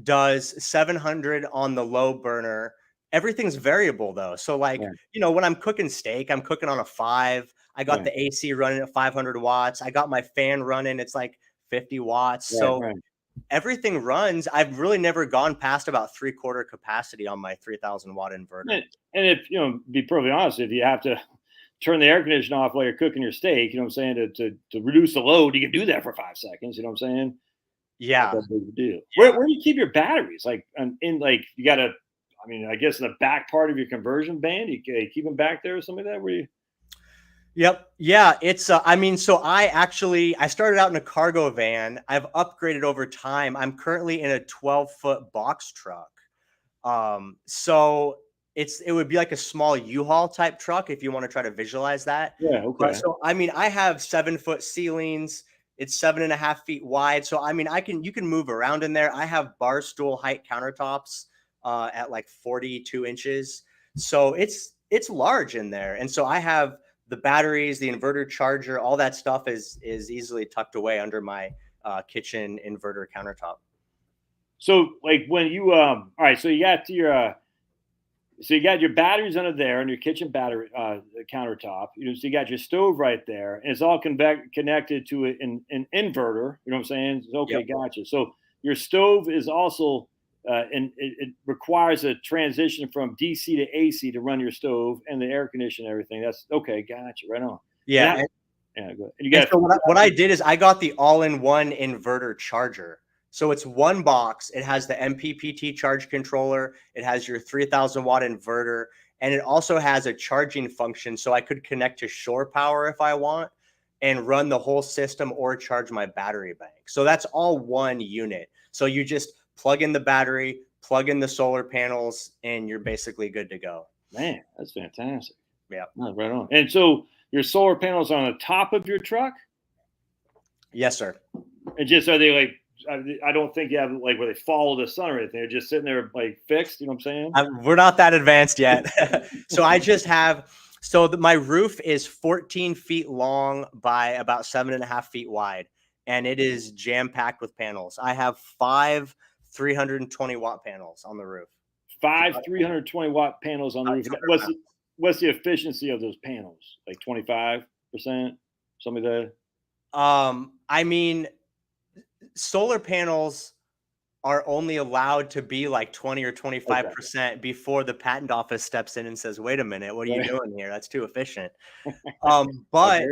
does 700 on the low burner. Everything's variable though. So like, when I'm cooking steak, I'm cooking on a 5. I got the AC running at 500 watts. I got my fan running. It's like 50 watts. Everything runs. I've really never gone past about 3/4 capacity on my 3,000 watt inverter. And if, be perfectly honest, if you have to turn the air conditioner off while you're cooking your steak, you know what I'm saying, to reduce the load, you can do that for 5 seconds. You know what I'm saying? Yeah. That's a big deal. Where do you keep your batteries? Like you got to, I guess in the back part of your conversion band, you keep them back there or something like that? Where you? Yep. Yeah. It's, so I started out in a cargo van. I've upgraded over time. I'm currently in a 12-foot box truck. So it would be like a small U-Haul type truck if you want to try to visualize that. Yeah. Okay. So, I have 7-foot ceilings. It's 7.5 feet wide. So, you can move around in there. I have bar stool height countertops at like 42 inches. So it's large in there. And so I have the batteries, the inverter charger, all that stuff is easily tucked away under my kitchen inverter countertop. So like when you, all right, so you got your batteries under there on your kitchen battery countertop. So you got your stove right there, and it's all connected to an inverter. You know what I'm saying? Okay, yep. Gotcha. So your stove is also, and it requires a transition from DC to AC to run your stove and the air conditioner and everything. That's okay. Gotcha. Right on. Yeah. So what I did is I got the all-in-one inverter charger. So it's one box. It has the MPPT charge controller. It has your 3,000 watt inverter, and it also has a charging function. So I could connect to shore power if I want and run the whole system or charge my battery bank. So that's all one unit. So you just plug in the battery, plug in the solar panels, and you're basically good to go. Man, that's fantastic. Yeah. Oh, right on. And so your solar panels are on the top of your truck? Yes, sir. And just, are they like, I don't think you have like where they follow the sun or anything. They're just sitting there like fixed. You know what I'm saying? We're not that advanced yet. So I just have, my roof is 14 feet long by about 7.5 feet wide. And it is jam packed with panels. I have 5 320 watt panels on the roof. 5 320-watt panels on the roof. What's the efficiency of those panels? Like 25%, something like that? I mean, solar panels are only allowed to be like 20 or 25% before the patent office steps in and says, wait a minute, what are you doing here? That's too efficient. But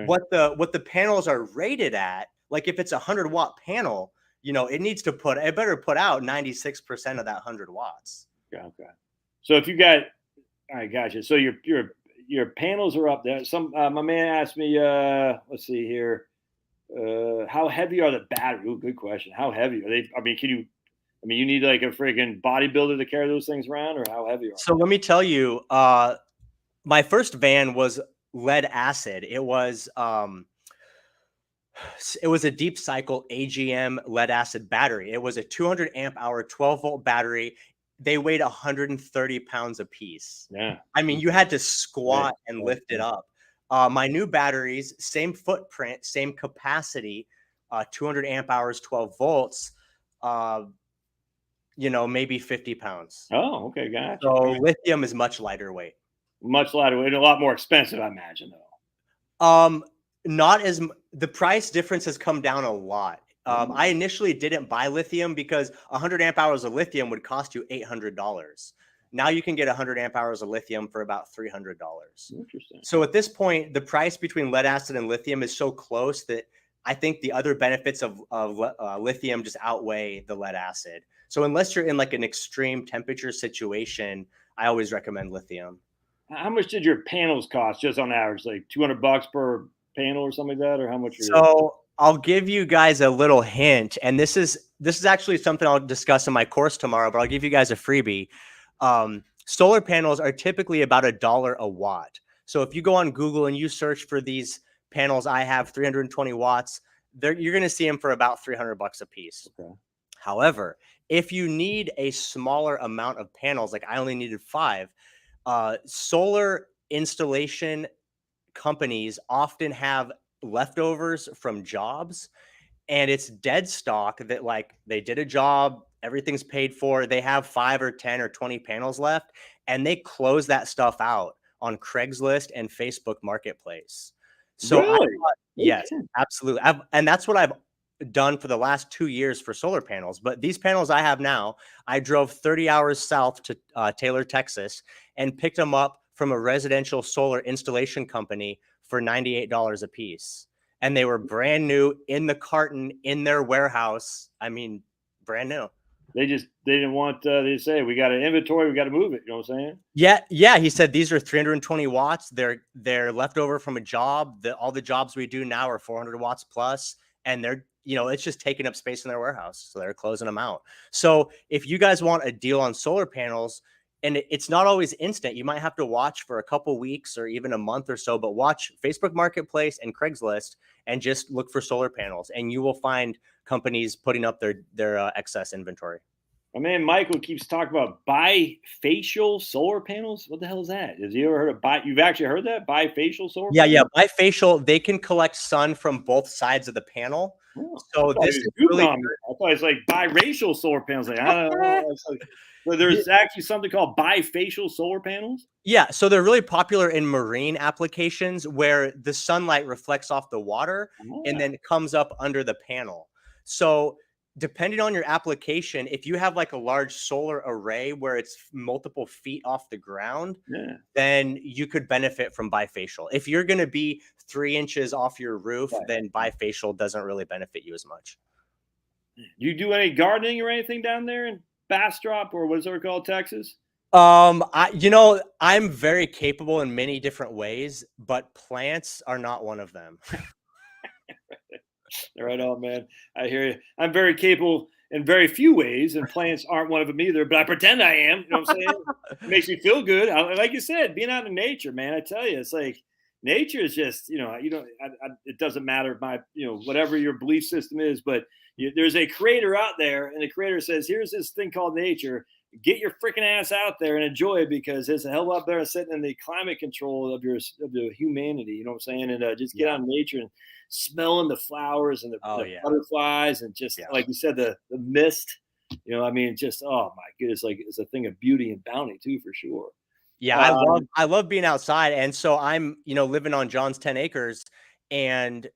what the panels are rated at, like if it's a 100-watt panel, it better put out 96% of that 100 watts. Okay. So if you got, all right, gotcha. So your panels are up there. My man asked me, let's see here. How heavy are the batteries? Ooh, good question. How heavy are they? I mean, you need like a freaking bodybuilder to carry those things around, or how heavy are they? So let me tell you, my first van was lead acid. It was a deep cycle AGM lead acid battery. It was a 200 amp hour, 12-volt battery. They weighed 130 pounds a piece. Yeah. I mean, you had to squat and lift it up. My new batteries, same footprint, same capacity, 200 amp hours, 12 volts, maybe 50 pounds. Oh, okay. Gotcha. So lithium is much lighter weight. Much lighter weight, and a lot more expensive, I imagine, though. The price difference has come down a lot. I initially didn't buy lithium because 100 amp hours of lithium would cost you $800. Now you can get 100 amp hours of lithium for about $300. Interesting. So at this point, the price between lead acid and lithium is so close that I think the other benefits of lithium just outweigh the lead acid. So unless you're in like an extreme temperature situation, I always recommend lithium. How much did your panels cost, just on average, like $200 per panel or something like that, or how much? So I'll give you guys a little hint, and this is actually something I'll discuss in my course tomorrow, but I'll give you guys a freebie. Solar panels are typically about $1 a watt. So if you go on Google and you search for these panels, I have 320 watts, you're going to see them for about $300 a piece. Okay. However, if you need a smaller amount of panels, like I only needed 5, solar installation companies often have leftovers from jobs, and it's dead stock that like they did a job, everything's paid for, they have 5 or 10 or 20 panels left, and they close that stuff out on Craigslist and Facebook Marketplace. So really? Yes, absolutely. And that's what I've done for the last 2 years for solar panels. But these panels I have now, I drove 30 hours south to Taylor, Texas, and picked them up from a residential solar installation company for $98 a piece. And they were brand new in the carton in their warehouse. I mean, brand new. They didn't want, they say, we got an inventory, we got to move it. You know what I'm saying? Yeah. He said, these are 320 watts. They're left over from a job. All the jobs we do now are 400 watts plus. And they're, it's just taking up space in their warehouse. So they're closing them out. So if you guys want a deal on solar panels, and it's not always instant, you might have to watch for a couple weeks or even a month or so, but watch Facebook Marketplace and Craigslist and just look for solar panels, and you will find companies putting up their excess inventory. My man Michael keeps talking about bifacial solar panels. What the hell is that? Have you ever heard of you've actually heard that? Bifacial solar panels? Yeah. Bifacial, they can collect sun from both sides of the panel. Oh, so this is really, I thought it's like biracial solar panels. Like, I don't know. So there's actually something called bifacial solar panels? Yeah, so they're really popular in marine applications where the sunlight reflects off the water and then comes up under the panel. So depending on your application, if you have like a large solar array where it's multiple feet off the ground, then you could benefit from bifacial. If you're going to be 3 inches off your roof, then bifacial doesn't really benefit you as much. Do you do any gardening or anything down there in Bastrop, or what's it called, Texas? I'm very capable in many different ways, but plants are not one of them. Right on, man. I hear you. I'm very capable in very few ways, and plants aren't one of them either, but I pretend I am. You know what I'm saying? It makes me feel good. Like you said, being out in nature, man, I tell you, it's like nature is just, it doesn't matter whatever your belief system is, but there's a creator out there, and the creator says, here's this thing called nature. Get your freaking ass out there and enjoy it, because there's a hell up there sitting in the climate control of the humanity. You know what I'm saying? And just get out in nature and smelling the flowers and the butterflies, and just like you said, the mist. You know, I mean, just oh my goodness, like it's a thing of beauty and bounty too, for sure. Yeah, I love being outside, and so I'm, living on John's 10 acres, and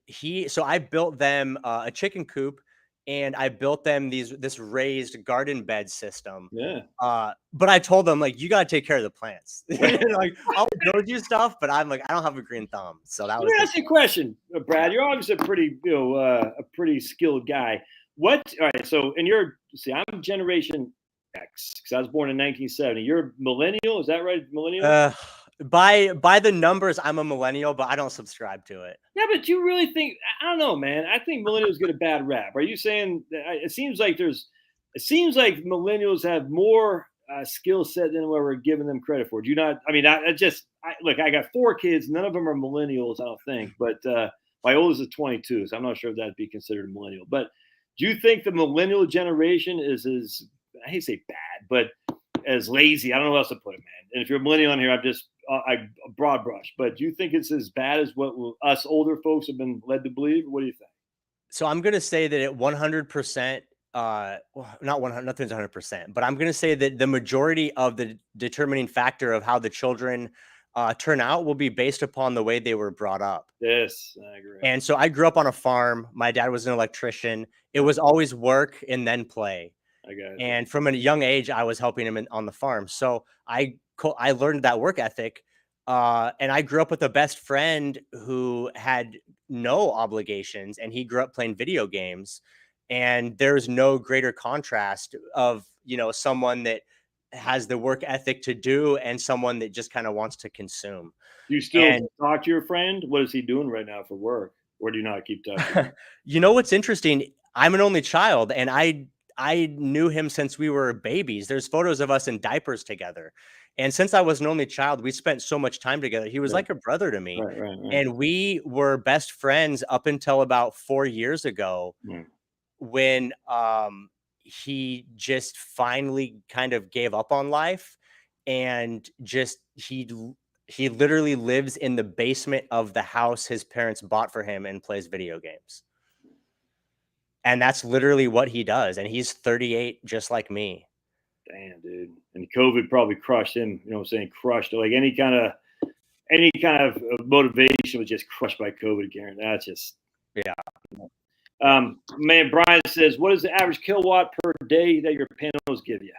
so I built them a chicken coop, and I built them this raised garden bed system. Yeah. But I told them, like, you gotta take care of the plants. Like, I'll build you stuff, but I'm like, I don't have a green thumb, so that Let was me ask you a question, Brad. You're obviously a pretty, a pretty skilled guy. All right. So, I'm Generation X because I was born in 1970. You're millennial, is that right? Millennial? By the numbers, I'm a millennial, but I don't subscribe to it. Yeah, but you really think? I don't know, man. I think millennials get a bad rap. Are you saying it seems like millennials have more skill set than what we're giving them credit for? Do you not? I mean, look. I got 4 kids. None of them are millennials, I don't think. But my oldest is 22, so I'm not sure if that'd be considered a millennial. But do you think the millennial generation is as, I hate to say bad, but as lazy? I don't know what else to put it, man. And if you're a millennial on here, I broad brush. But do you think it's as bad as what us older folks have been led to believe? What do you think? So I'm gonna say that it 100%. Not 100, nothing's 100%, but I'm going to say that the majority of the determining factor of how the children turn out will be based upon the way they were brought up. Yes, I agree. And so I grew up on a farm. My dad was an electrician. It was always work and then play. I got it. And from a young age, I was helping him on the farm. So I learned that work ethic. And I grew up with a best friend who had no obligations, and he grew up playing video games. And there's no greater contrast of, someone that has the work ethic to do and someone that just kind of wants to consume. Do you still talk to your friend? What is he doing right now for work? Or do you not keep touch? What's interesting? I'm an only child, and I knew him since we were babies. There's photos of us in diapers together. And since I was an only child, we spent so much time together. He was like a brother to me. Right. And we were best friends up until about 4 years ago. When he just finally kind of gave up on life, and just he literally lives in the basement of the house his parents bought for him and plays video games. And that's literally what he does. And he's 38, just like me. Damn, dude. And COVID probably crushed him. You know what I'm saying? Crushed. Like any kind of motivation was just crushed by COVID, Garen. That's just, yeah. Man, Brian says, what is the average kilowatt per day that your panels give you?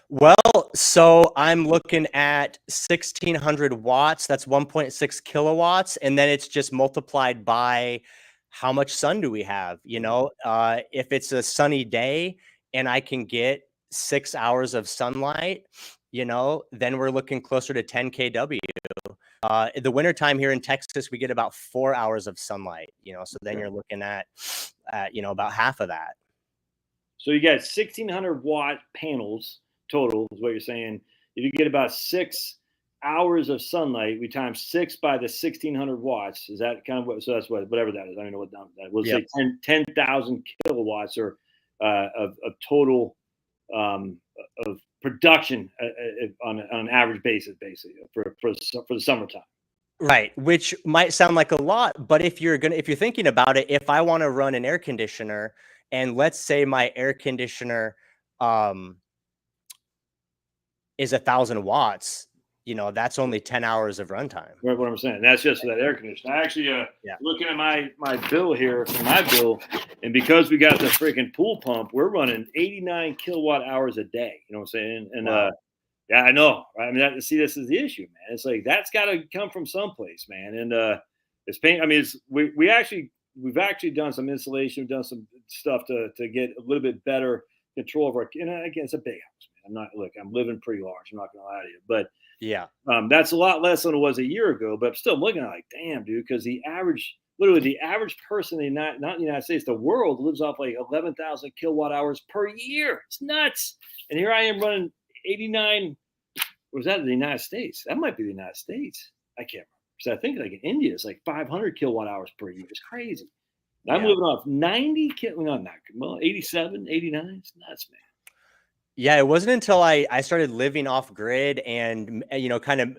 Well, so I'm looking at 1,600 watts. That's 1.6 kilowatts. And then it's just multiplied by how much sun do we have? If it's a sunny day and I can get 6 hours of sunlight, then we're looking closer to 10 kW. The wintertime here in Texas, we get about 4 hours of sunlight, so then you're looking at about half of that. So you got 1,600 watt panels total is what you're saying. If you get about 6 hours of sunlight, we times 6 by the 1,600 watts. Is that kind of what? So that's whatever that is. I don't know what that is. We'll say 10,000 kilowatts or of total of production on an average basis, basically for the summertime. Right, which might sound like a lot, but if you're thinking about it, if I want to run an air conditioner, and let's say my air conditioner is 1,000 watts, that's only 10 hours of runtime. Right, what I'm saying. That's just for that air conditioner. I actually looking at my bill here, and because we got the freaking pool pump, we're running 89 kilowatt hours a day. You know what I'm saying? And wow. Yeah, I know. Right? I mean, this is the issue, man. It's like that's got to come from someplace, man. And it's pain. I mean, we've actually done some insulation, done some stuff to get a little bit better control of our. And again, it's a big house, man. I'm living pretty large. I'm not gonna lie to you, but yeah, that's a lot less than it was a year ago. But I'm still looking at it like, damn, dude, because the average person not in the United States, the world lives off like 11,000 kilowatt hours per year. It's nuts. And here I am running 89. Was that in the United States? That might be the United States. I can't remember. So I think like in India, it's like 500 kilowatt hours per year. It's crazy. I'm living off 90, 87, 89. It's nuts, man. Yeah, it wasn't until I started living off grid and, kind of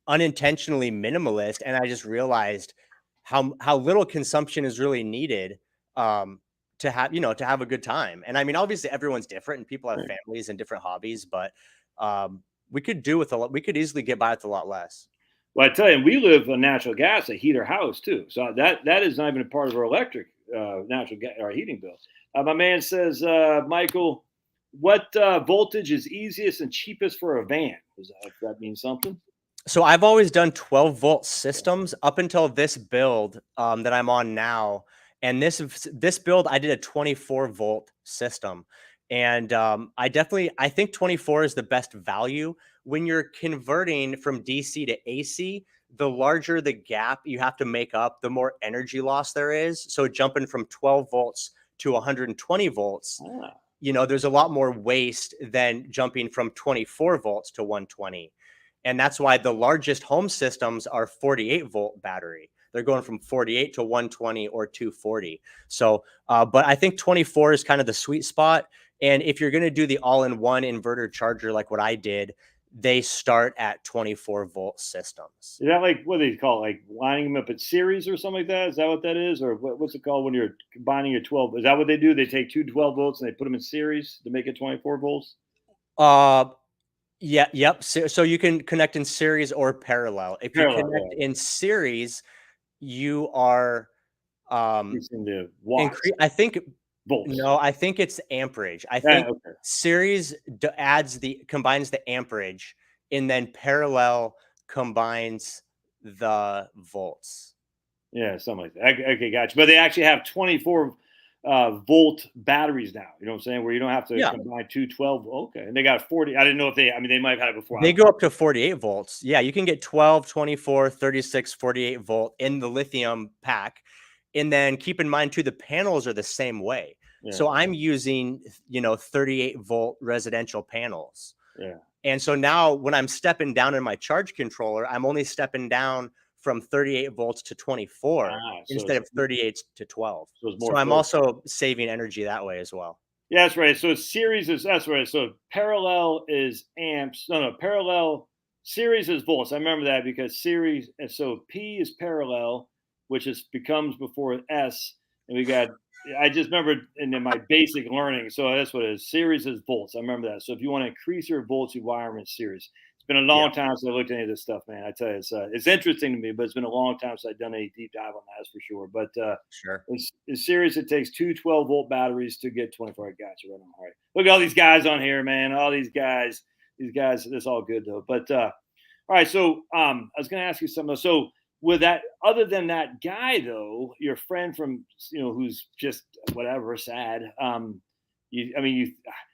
unintentionally minimalist, and I just realized how little consumption is really needed to have, to have a good time. And I mean, obviously everyone's different and people have families and different hobbies, but we could do with a lot. We could easily get by with a lot less. Well, I tell you, we live on natural gas, a heater house too. So that is not even a part of our electric natural gas, our heating bill. My man says, Michael, what voltage is easiest and cheapest for a van? Does that mean something? So I've always done 12-volt systems up until this build that I'm on now. And this build, I did a 24-volt system. And I think 24 is the best value. When you're converting from DC to AC, the larger the gap you have to make up, the more energy loss there is. So jumping from 12 volts to 120 volts, there's a lot more waste than jumping from 24 volts to 120. And that's why the largest home systems are 48-volt battery. They're going from 48 to 120 or 240. So, but I think 24 is kind of the sweet spot. And if you're going to do the all-in-one inverter charger like what I did, they start at 24-volt systems. Is that like, what do they call it? Like lining them up at series or something like that? Is that what that is? Or what's it called when you're combining your 12? Is that what they do? They take two 12 volts and they put them in series to make it 24 volts? Yeah, yep. So you can connect in series or parallel. If you connect in series, you are increasing the watts. I think volts. No, I think it's amperage. I think series combines the amperage, and then parallel combines the volts. Yeah, something like that. Okay, gotcha. But they actually have 24 volt batteries now. You know what I'm saying? Where you don't have to combine two 12. Okay, and they got 40. I didn't know if they might have had it before. They go up to 48 volts. Yeah, you can get 12, 24, 36, 48 volt in the lithium pack. And then keep in mind too, the panels are the same way. Yeah. So I'm using, 38 volt residential panels. Yeah. And so now when I'm stepping down in my charge controller, I'm only stepping down from 38 volts to 24 instead of 38 to 12. So I'm also saving energy that way as well. Yeah, that's right. So series that's right. So parallel is amps. No, parallel series is volts. I remember that because series. So P is parallel, which becomes before S, and we got. I just remember in my basic learning. So that's what it is. Series is volts. I remember that. So if you want to increase your volts, you wire them in series. It's been a long time since I looked at any of this stuff, man. I tell you, it's interesting to me, but it's been a long time since I've done any deep dive on that, that's for sure. But sure, in series, it takes two 12-volt batteries to get 24. I got you right on. All right, look at all these guys on here, man. All these guys. It's all good though. But all right, so I was going to ask you something. So with that, other than that guy though, your friend from who's just whatever sad.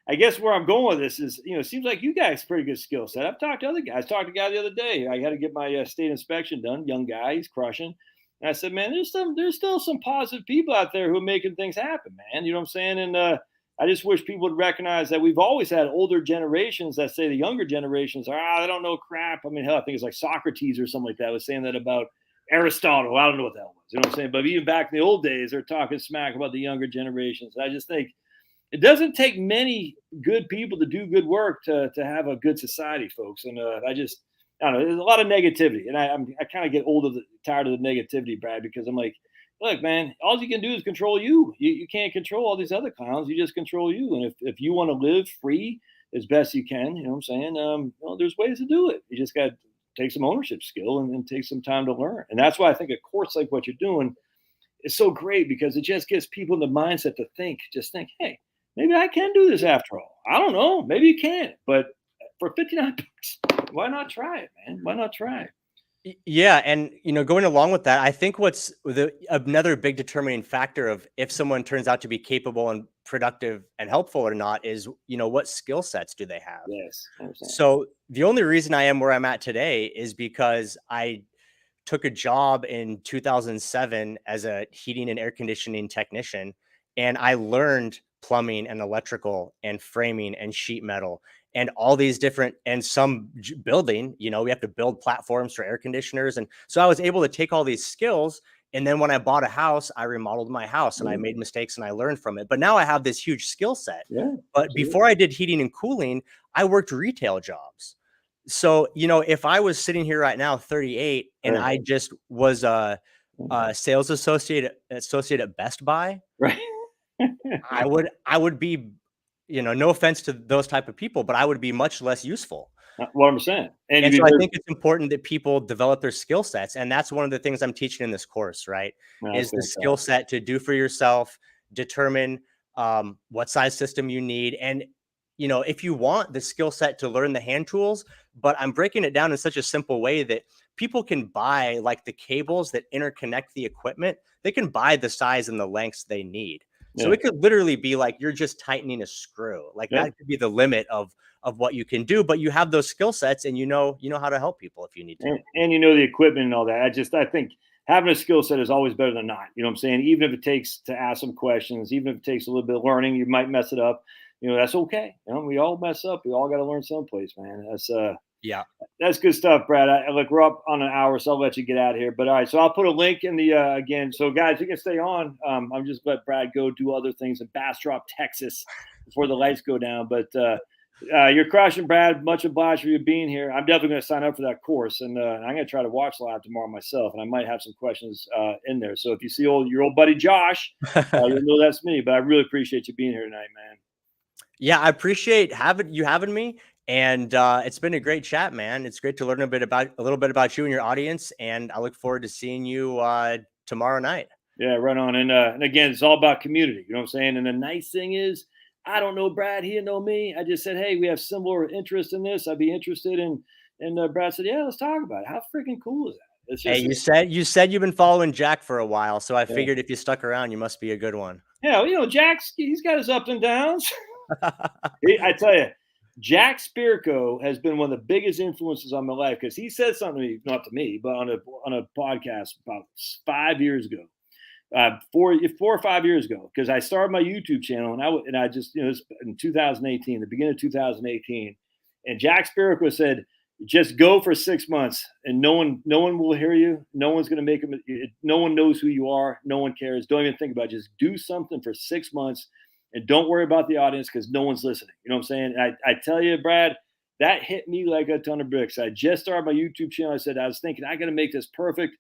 I guess where I'm going with this is, it seems like you guys pretty good skill set. I've talked to other guys. I talked to a guy the other day. I got to get my state inspection done. Young guy, he's crushing. And I said, man, there's still some positive people out there who are making things happen, man. You know what I'm saying? And I just wish people would recognize that we've always had older generations that say the younger generations are, they don't know crap. I mean, hell, I think it's like Socrates or something like that was saying that about Aristotle. I don't know what that was. You know what I'm saying? But even back in the old days, they're talking smack about the younger generations. I just think it doesn't take many good people to do good work to have a good society, folks. And I don't know. There's a lot of negativity, and I kind of get tired of the negativity, Brad, because I'm like, look, man, all you can do is control you. You can't control all these other clowns. You just control you. And if you want to live free as best you can, you know what I'm saying? There's ways to do it. You just got to take some ownership skill and take some time to learn. And that's why I think a course like what you're doing is so great, because it just gets people in the mindset to think, hey, maybe I can do this after all. I don't know. Maybe you can't. But for $59, why not try it, man? Why not try it? Yeah. And, going along with that, I think what's another big determining factor of if someone turns out to be capable and productive and helpful or not is, what skill sets do they have? Yes. So the only reason I am where I'm at today is because I took a job in 2007 as a heating and air conditioning technician, and I learned plumbing and electrical and framing and sheet metal and all these different, and some building, we have to build platforms for air conditioners. And so I was able to take all these skills. And then when I bought a house, I remodeled my house and I made mistakes and I learned from it. But now I have this huge skill set. Yeah, but before I did heating and cooling, I worked retail jobs. So, if I was sitting here right now, 38, and I just was a sales associate at Best Buy, right? I would be, no offense to those type of people, but I would be much less useful. 100%. And so I think it's important that people develop their skill sets. And that's one of the things I'm teaching in this course, right? Is the skill set to do for yourself, determine what size system you need. And, if you want the skill set to learn the hand tools, but I'm breaking it down in such a simple way that people can buy like the cables that interconnect the equipment. They can buy the size and the lengths they need. So it could literally be like you're just tightening a screw. Like that could be the limit of what you can do, but you have those skill sets and you know how to help people if you need to. And the equipment and all that. I think having a skill set is always better than not. You know what I'm saying? Even if it takes to ask some questions, even if it takes a little bit of learning, you might mess it up. That's okay. We all mess up. We all got to learn someplace, man. That's good stuff, Brad. Look, we're up on an hour, so I'll let you get out of here. But all right, so I'll put a link in the again. So guys, you can stay on. I'm just let Brad go do other things in Bastrop, Texas, before the lights go down. But you're crushing, Brad. Much obliged for you being here. I'm definitely going to sign up for that course, and I'm going to try to watch live tomorrow myself. And I might have some questions in there. So if you see your old buddy Josh, you'll know that's me. But I really appreciate you being here tonight, man. Yeah, I appreciate having me. And it's been a great chat, man. It's great to learn a little bit about you and your audience. And I look forward to seeing you tomorrow night. Yeah, right on. And again, it's all about community. You know what I'm saying? And the nice thing is, I don't know Brad. He didn't know me. I just said, hey, we have similar interest in this. I'd be interested in. And Brad said, yeah, let's talk about it. How freaking cool is that? It's just, hey, you said you've been following Jack for a while, so I figured if you stuck around, you must be a good one. Yeah, Jack's he's got his ups and downs. I tell you, Jack Spirko has been one of the biggest influences on my life because he said something to me, not to me, but on a podcast about 5 years ago. 4 or 5 years ago, because I started my YouTube channel and I just in 2018, the beginning of 2018, and Jack Spirko said, just go for 6 months and no one will hear you. No one's going to make them. No one knows who you are. No one cares. Don't even think about it. Just do something for 6 months and don't worry about the audience because no one's listening. You know what I'm saying? And I tell you, Brad, that hit me like a ton of bricks. I just started my YouTube channel. I was thinking, I got to make this perfect.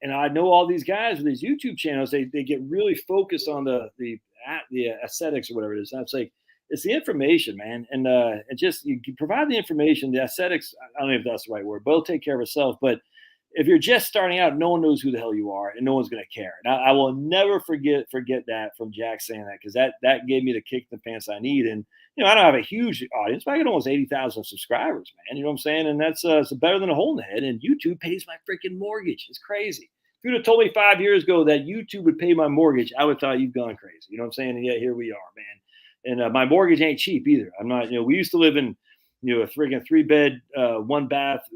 And I know all these guys with these YouTube channels, they get really focused on the aesthetics or whatever it is. And it's like, it's the information, man. And just you provide the information, the aesthetics, I don't know if that's the right word, but it'll take care of itself. But if you're just starting out, no one knows who the hell you are and no one's going to care. And I will never forget that from Jack saying that, because that gave me the kick in the pants I need. And, I don't have a huge audience, but I got almost 80,000 subscribers, man. You know what I'm saying? And that's it's better than a hole in the head. And YouTube pays my freaking mortgage. It's crazy. If you'd have told me 5 years ago that YouTube would pay my mortgage, I would have thought you've gone crazy. You know what I'm saying? And yet here we are, man. And my mortgage ain't cheap either. I'm not, we used to live in, a freaking 3-bed, 1-bath,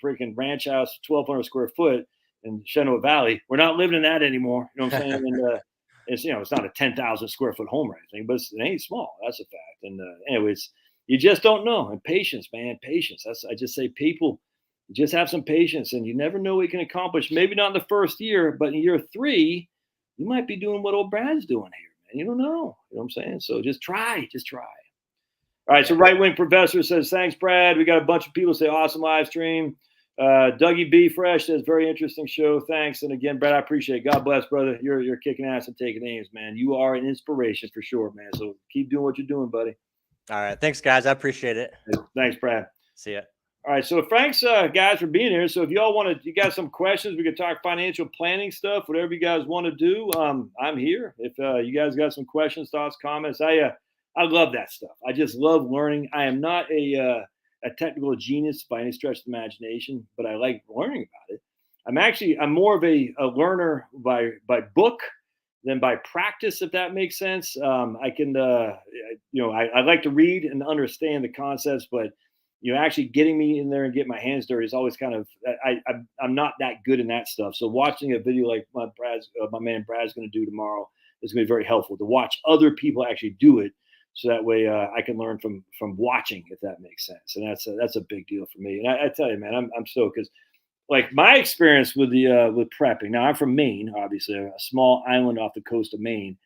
freaking ranch house, 1,200 square foot in Shenandoah Valley. We're not living in that anymore. You know what I'm saying? And it's, it's not a 10,000 square foot home or anything, but it ain't small. That's a fact. And anyways, you just don't know. And patience, man, patience. I just say people just have some patience, and you never know what you can accomplish. Maybe not in the first year, but in year 3, you might be doing what old Brad's doing here, man. You don't know. You know what I'm saying? So just try. All right, so Right Wing Professor says, thanks, Brad. We got a bunch of people say awesome live stream. Dougie B. Fresh says, very interesting show. Thanks. And again, Brad, I appreciate it. God bless, brother. You're kicking ass and taking names, man. You are an inspiration for sure, man. So keep doing what you're doing, buddy. All right. Thanks, guys. I appreciate it. Thanks, Brad. See ya. All right. So thanks, guys, for being here. So if y'all you got some questions, we could talk financial planning stuff, whatever you guys want to do. I'm here. If you guys got some questions, thoughts, comments, I love that stuff. I just love learning. I am not a technical genius by any stretch of the imagination, but I like learning about it. I'm more of a learner by book than by practice, if that makes sense. I can, I like to read and understand the concepts, but actually getting me in there and get my hands dirty is always kind of, I'm not that good in that stuff. So watching a video like my man Brad's going to do tomorrow is going to be very helpful to watch other people actually do it. So that way I can learn from watching, if that makes sense. And that's a big deal for me. And I tell you, man, I'm stoked because like my experience with prepping. Now I'm from Maine, obviously a small island off the coast of Maine.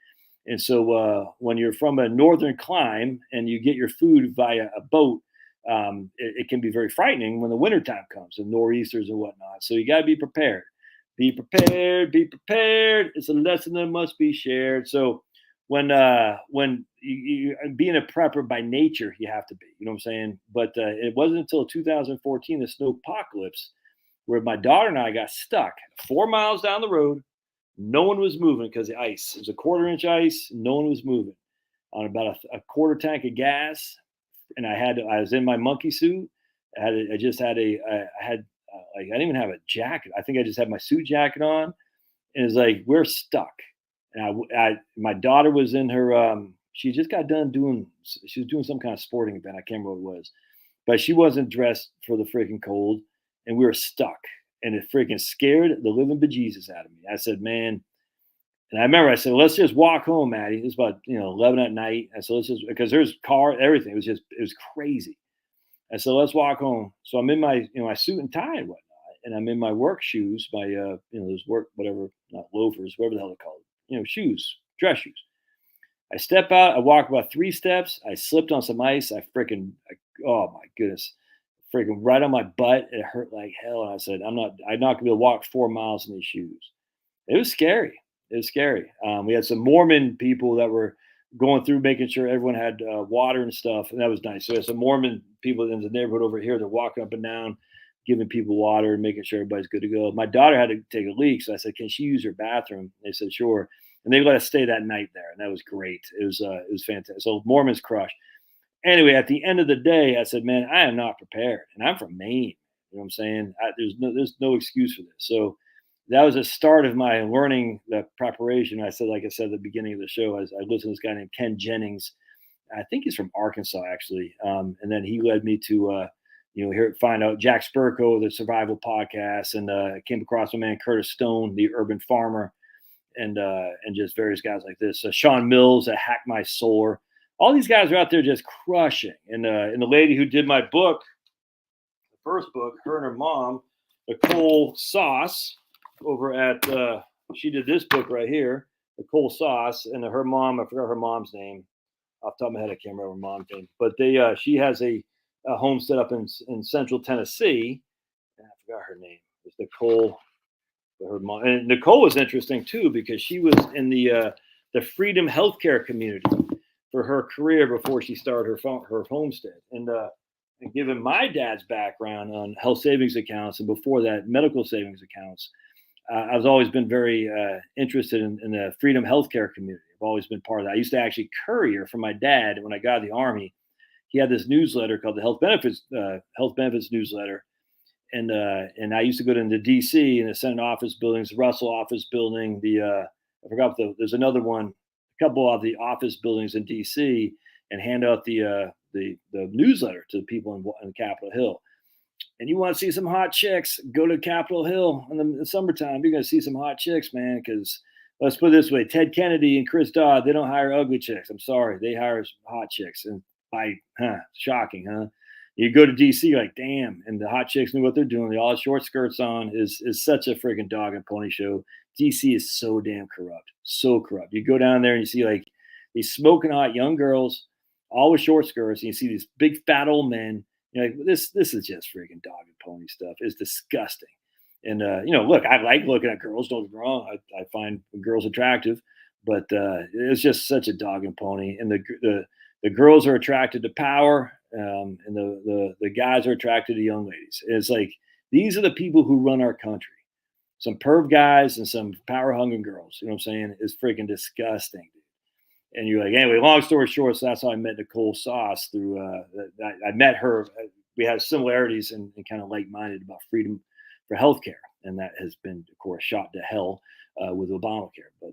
And so when you're from a northern clime and you get your food via a boat, it can be very frightening when the wintertime comes and nor'easters and whatnot. So you got to be prepared. Be prepared. Be prepared. It's a lesson that must be shared. So when you being a prepper by nature, you have to be, you know what I'm saying? But it wasn't until 2014, the snow apocalypse, where my daughter and I got stuck 4 miles down the road. No one was moving because the ice. It was a quarter-inch ice. No one was moving on about a quarter tank of gas, and I was in my monkey suit. I just had I didn't even have a jacket. I think I just had my suit jacket on, and it's like we're stuck. And my daughter was in her. She just got done doing. She was doing some kind of sporting event. I can't remember what it was, but she wasn't dressed for the freaking cold, and we were stuck. And it freaking scared the living bejesus out of me. I said, man. And I remember I said, let's just walk home, Maddie. It was about 11 at night. I said, let's just, because there's car, everything. It was crazy. I said, let's walk home. So I'm in my my suit and tie and whatnot, and I'm in my work shoes, my those work whatever, not loafers, whatever the hell they're called, shoes, dress shoes. I step out. I walk about 3 steps. I slipped on some ice. Oh my goodness, freaking right on my butt. It hurt like hell. And I said, I'm not gonna be able to walk 4 miles in these shoes. It was scary. It was scary. We had some Mormon people that were going through making sure everyone had water and stuff, and that was nice. So there's some Mormon people in the neighborhood over here. They're walking up and down, giving people water and making sure everybody's good to go. My daughter had to take a leak, so I said, "Can she use your bathroom?" They said, "Sure," and they let us stay that night there, and that was great. It was fantastic. So Mormons crushed. Anyway, at the end of the day, I said, "Man, I am not prepared, and I'm from Maine. You know what I'm saying? There's no excuse for this." So that was the start of my learning the preparation. Like I said at the beginning of the show, I listened to this guy named Ken Jennings. I think he's from Arkansas, actually. And then he led me to, find out Jack Spurko, the survival podcast, and came across my man Curtis Stone, the urban farmer, and just various guys like this. Sean Mills, Hack My Solar. All these guys are out there just crushing. And the lady who did my book, the first book, her and her mom, Nicole Sauce, over at she did this book right here, Nicole Sauce, and her mom, I forgot her mom's name off the top of my head. I can't remember her mom's name, but she has a homestead up in central Tennessee. I forgot her name. It's Nicole. Her mom, and Nicole was interesting too because she was in the Freedom Healthcare community for her career before she started her homestead. And given my dad's background on health savings accounts and before that medical savings accounts, I've always been very interested in the Freedom Healthcare community. I've always been part of that. I used to actually courier for my dad when I got out of the Army. He had this newsletter called the Health Benefits newsletter, and I used to go into DC in the Senate office buildings, the Russell office building, I forgot there's another one, a couple of the office buildings in DC, and hand out the newsletter to the people in Capitol Hill. And you want to see some hot chicks, go to Capitol Hill in the summertime. You're going to see some hot chicks, man, because let's put it this way. Ted Kennedy and Chris Dodd, they don't hire ugly chicks. I'm sorry. They hire hot chicks. And shocking, huh? You go to D.C., you're like, damn. And the hot chicks knew what they're doing. They all had short skirts on. Is such a friggin' dog and pony show. D.C. is so damn corrupt. So corrupt. You go down there and you see like these smoking hot young girls, all with short skirts. And you see these big fat old men. You're like, this is just freaking dog and pony stuff. It's disgusting. And, look, I like looking at girls. Don't get me wrong. I find girls attractive. But it's just such a dog and pony. And the girls are attracted to power. And the guys are attracted to young ladies. It's like, these are the people who run our country. Some perv guys and some power-hungry girls. You know what I'm saying? It's freaking disgusting. And you're like, anyway, long story short, so that's how I met Nicole Sauce through, I met her. We had similarities and kind of like-minded about freedom for healthcare. And that has been, of course, shot to hell with Obamacare. But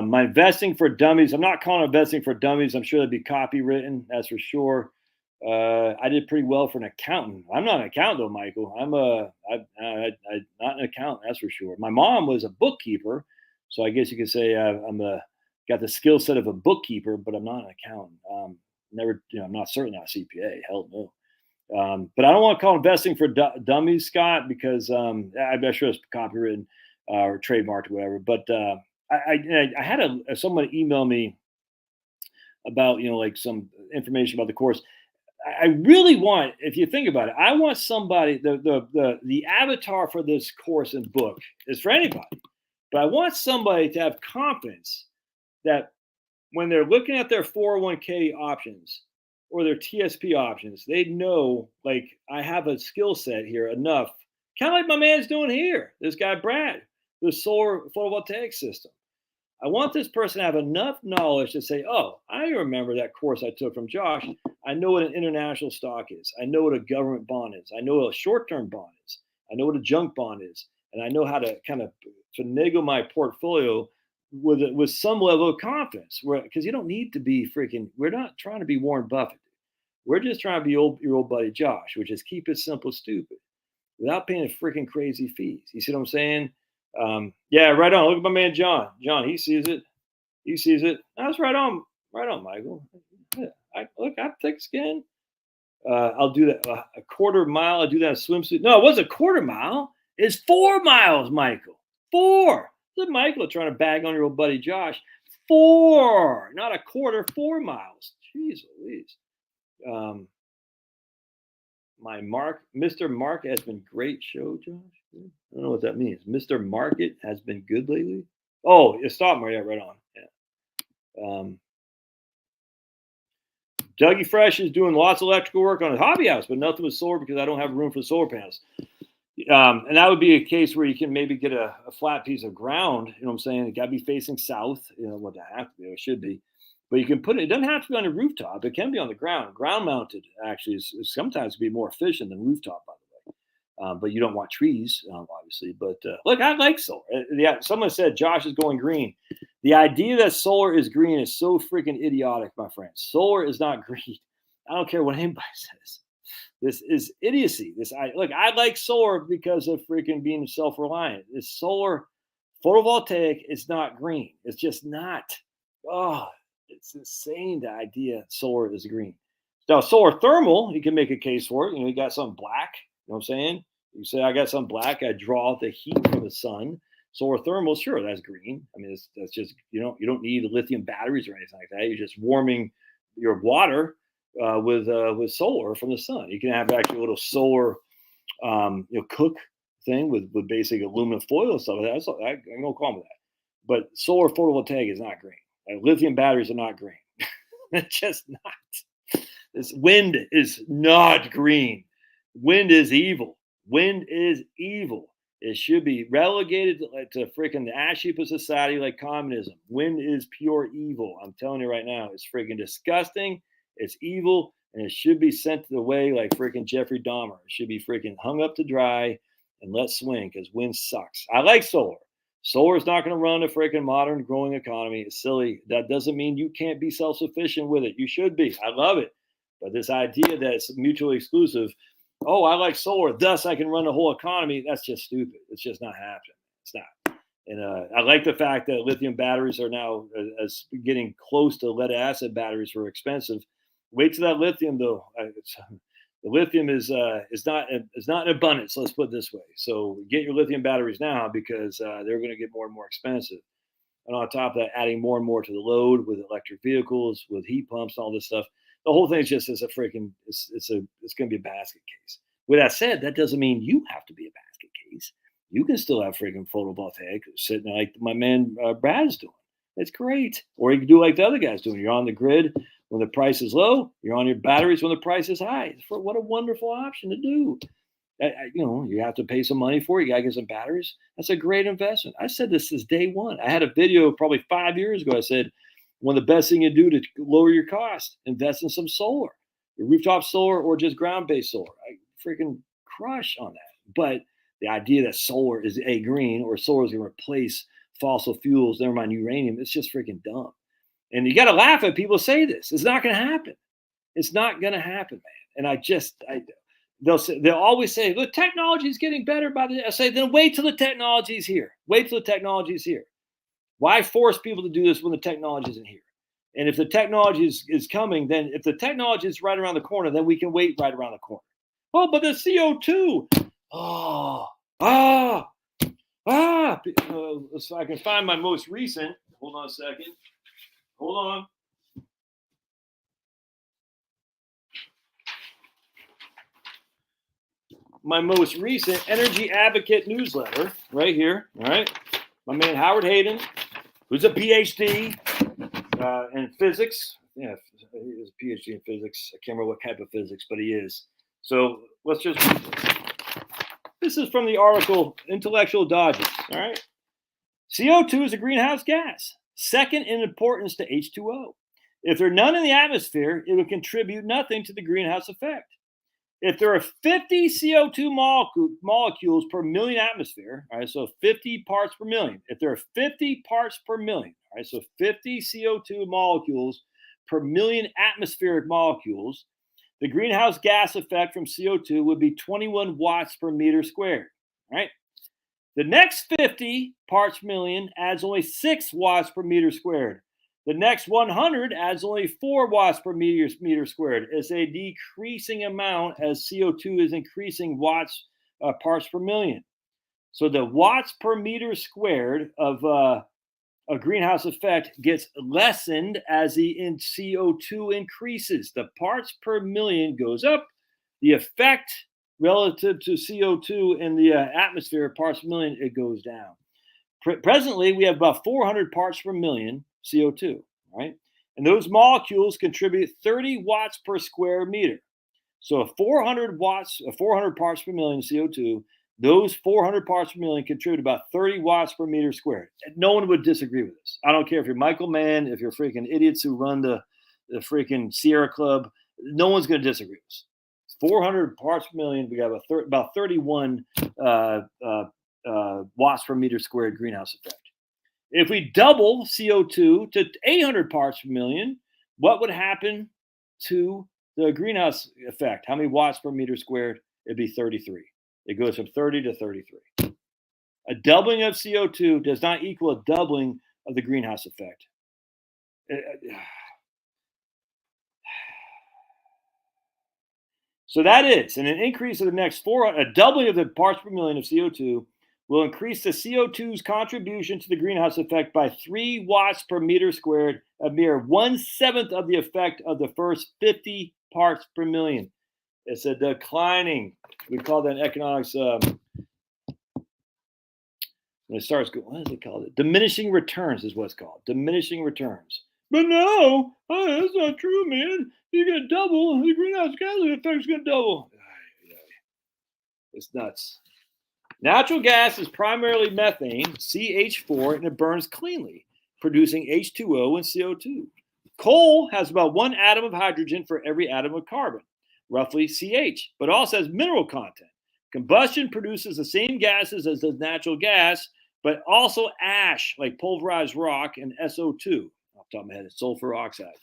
my investing for dummies, I'm not calling it investing for dummies. I'm sure that'd be copywritten. That's for sure. I did pretty well for an accountant. I'm not an accountant though, Michael. I'm not an accountant. That's for sure. My mom was a bookkeeper. So I guess you could say got the skill set of a bookkeeper, but I'm not an accountant. I'm not certainly not a CPA. Hell no. But I don't want to call investing for dummies, Scott, because I'm sure it's copywritten or trademarked or whatever. But I had someone email me about like some information about the course. I really want, if you think about it, I want somebody. The avatar for this course and book is for anybody, but I want somebody to have confidence that when they're looking at their 401k options or their TSP options, they know, like, I have a skill set here enough, kind of like my man's doing here, this guy Brad, the solar photovoltaic system. I want this person to have enough knowledge to say, oh, I remember that course I took from Josh. I know what an international stock is. I know what a government bond is. I know what a short-term bond is. I know what a junk bond is. And I know how to kind of finagle my portfolio with some level of confidence. Because you don't need to be freaking, we're not trying to be Warren Buffett. We're just trying to be your old buddy Josh, which is keep it simple, stupid, without paying freaking crazy fees. You see what I'm saying? Yeah, right on. Look at my man John. John, he sees it. He sees it. That's right on. Right on, Michael. Look, I have thick skin. I'll do that a quarter mile. I'll do that in a swimsuit. No, it wasn't a quarter mile. It's 4 miles, Michael. 4. Look, Michael trying to bag on your old buddy Josh. 4, not a quarter. 4 miles. Jeez Louise. Mr. Mark has been great show, Josh. I don't know what that means. Mr. Market has been good lately. Oh, yeah, stop, Maria. Right on. Yeah. Dougie Fresh is doing lots of electrical work on his hobby house, but nothing with solar because I don't have room for solar panels. And that would be a case where you can maybe get a flat piece of ground. You know what I'm saying? It got to be facing south. You know what that have to be? It should be. But you can put it. It doesn't have to be on a rooftop. It can be on the ground. Ground mounted actually is sometimes be more efficient than rooftop, by the way. But you don't want trees, obviously. But look, I like solar. Yeah, someone said Josh is going green. The idea that solar is green is so freaking idiotic, my friend. Solar is not green. I don't care what anybody says. This is idiocy. I like solar because of freaking being self-reliant. This solar photovoltaic is not green. It's just not. Oh, it's insane, the idea solar is green. Now, solar thermal, you can make a case for it. You got something black. You know what I'm saying? You say, I got something black. I draw the heat from the sun. Solar thermal, sure, that's green. I mean, that's just, you don't need lithium batteries or anything like that. You're just warming your water with solar from the sun. You can have actually a little solar, cook thing with basically aluminum foil and stuff. That's I don't call them that. But solar photovoltaic is not green. Lithium batteries are not green. It's just not. This wind is not green. Wind is evil. Wind is evil. It should be relegated to freaking the ash heap of society like communism. Wind is pure evil. I'm telling you right now, it's freaking disgusting. It's evil, and it should be sent to the way like freaking Jeffrey Dahmer. It should be freaking hung up to dry and let swing because wind sucks. I like solar. Solar is not going to run a freaking modern growing economy. It's silly. That doesn't mean you can't be self-sufficient with it. You should be. I love it. But this idea that it's mutually exclusive, oh, I like solar, thus I can run the whole economy, that's just stupid. It's just not happening. It's not. And I like the fact that lithium batteries are now as getting close to lead acid batteries are expensive. Wait till that lithium, though. The lithium is not in abundance. Let's put it this way. So get your lithium batteries now because they're going to get more and more expensive. And on top of that, adding more and more to the load with electric vehicles, with heat pumps, and all this stuff. The whole thing is just it's going to be a basket case. With that said, that doesn't mean you have to be a basket case. You can still have freaking photovoltaic sitting like my man Brad's doing. It's great. Or you can do like the other guys doing. You're on the grid when the price is low. You're on your batteries when the price is high. What a wonderful option to do. You have to pay some money for it. You got to get some batteries. That's a great investment. I said this is day one. I had a video probably 5 years ago. I said, one of the best thing you do to lower your cost, invest in some solar, your rooftop solar or just ground-based solar. I freaking crush on that. But the idea that solar is a green or solar is going to replace fossil fuels, never mind uranium, it's just freaking dumb. And you got to laugh at people say this. It's not going to happen. It's not going to happen, man. And they'll always say, the technology is getting better I say, then wait till the technology is here. Wait till the technology is here. Why force people to do this when the technology isn't here? And if the technology is coming, then if the technology is right around the corner, then we can wait right around the corner. Oh, but the CO2. So I can find my most recent. Hold on a second. Hold on. My most recent Energy Advocate newsletter right here. All right. My man Howard Hayden, who's a PhD, in physics. Yeah, he has a PhD in physics. I can't remember what type of physics, but he is. So let's just read this. This is from the article Intellectual Dodges. All right. CO2 is a greenhouse gas, second in importance to H2O. If there are none in the atmosphere, it would contribute nothing to the greenhouse effect. If there are 50 CO2 molecules per million atmosphere, all right, so 50 parts per million. If there are 50 parts per million, all right, so 50 CO2 molecules per million atmospheric molecules, the greenhouse gas effect from CO2 would be 21 watts per meter squared, right? The next 50 parts per million adds only 6 watts per meter squared. The next 100 adds only 4 watts per meter squared. It's a decreasing amount as CO2 is increasing watts parts per million. So the watts per meter squared of a greenhouse effect gets lessened as the CO2 increases. The parts per million goes up. The effect relative to CO2 in the atmosphere, parts per million, it goes down. Presently, we have about 400 parts per million CO2, right? And those molecules contribute 30 watts per square meter. So 400 parts per million CO2, those 400 parts per million contribute about 30 watts per meter squared. No one would disagree with this. I don't care if you're Michael Mann, if you're freaking idiots who run the freaking Sierra Club, no one's going to disagree with this. 400 parts per million, we got about 31 watts per meter squared greenhouse effect. If we double CO2 to 800 parts per million, what would happen to the greenhouse effect? How many watts per meter squared? It'd be 33. It goes from 30 to 33. A doubling of CO2 does not equal a doubling of the greenhouse effect. So that is, and an increase of the next a doubling of the parts per million of CO2 will increase the CO2's contribution to the greenhouse effect by 3 watts per meter squared, a mere 1/7 of the effect of the first 50 parts per million. It's a declining, we call that in economics, when it starts, what is it called? Diminishing returns is what it's called, diminishing returns. But no, that's not true, man. You're going to double, the greenhouse gas effect is going to double. It's nuts. Natural gas is primarily methane, CH4, and it burns cleanly, producing H2O and CO2. Coal has about 1 atom of hydrogen for every atom of carbon, roughly CH, but also has mineral content. Combustion produces the same gases as does natural gas, but also ash, like pulverized rock, and SO2. Off the top of my head, it's sulfur oxide.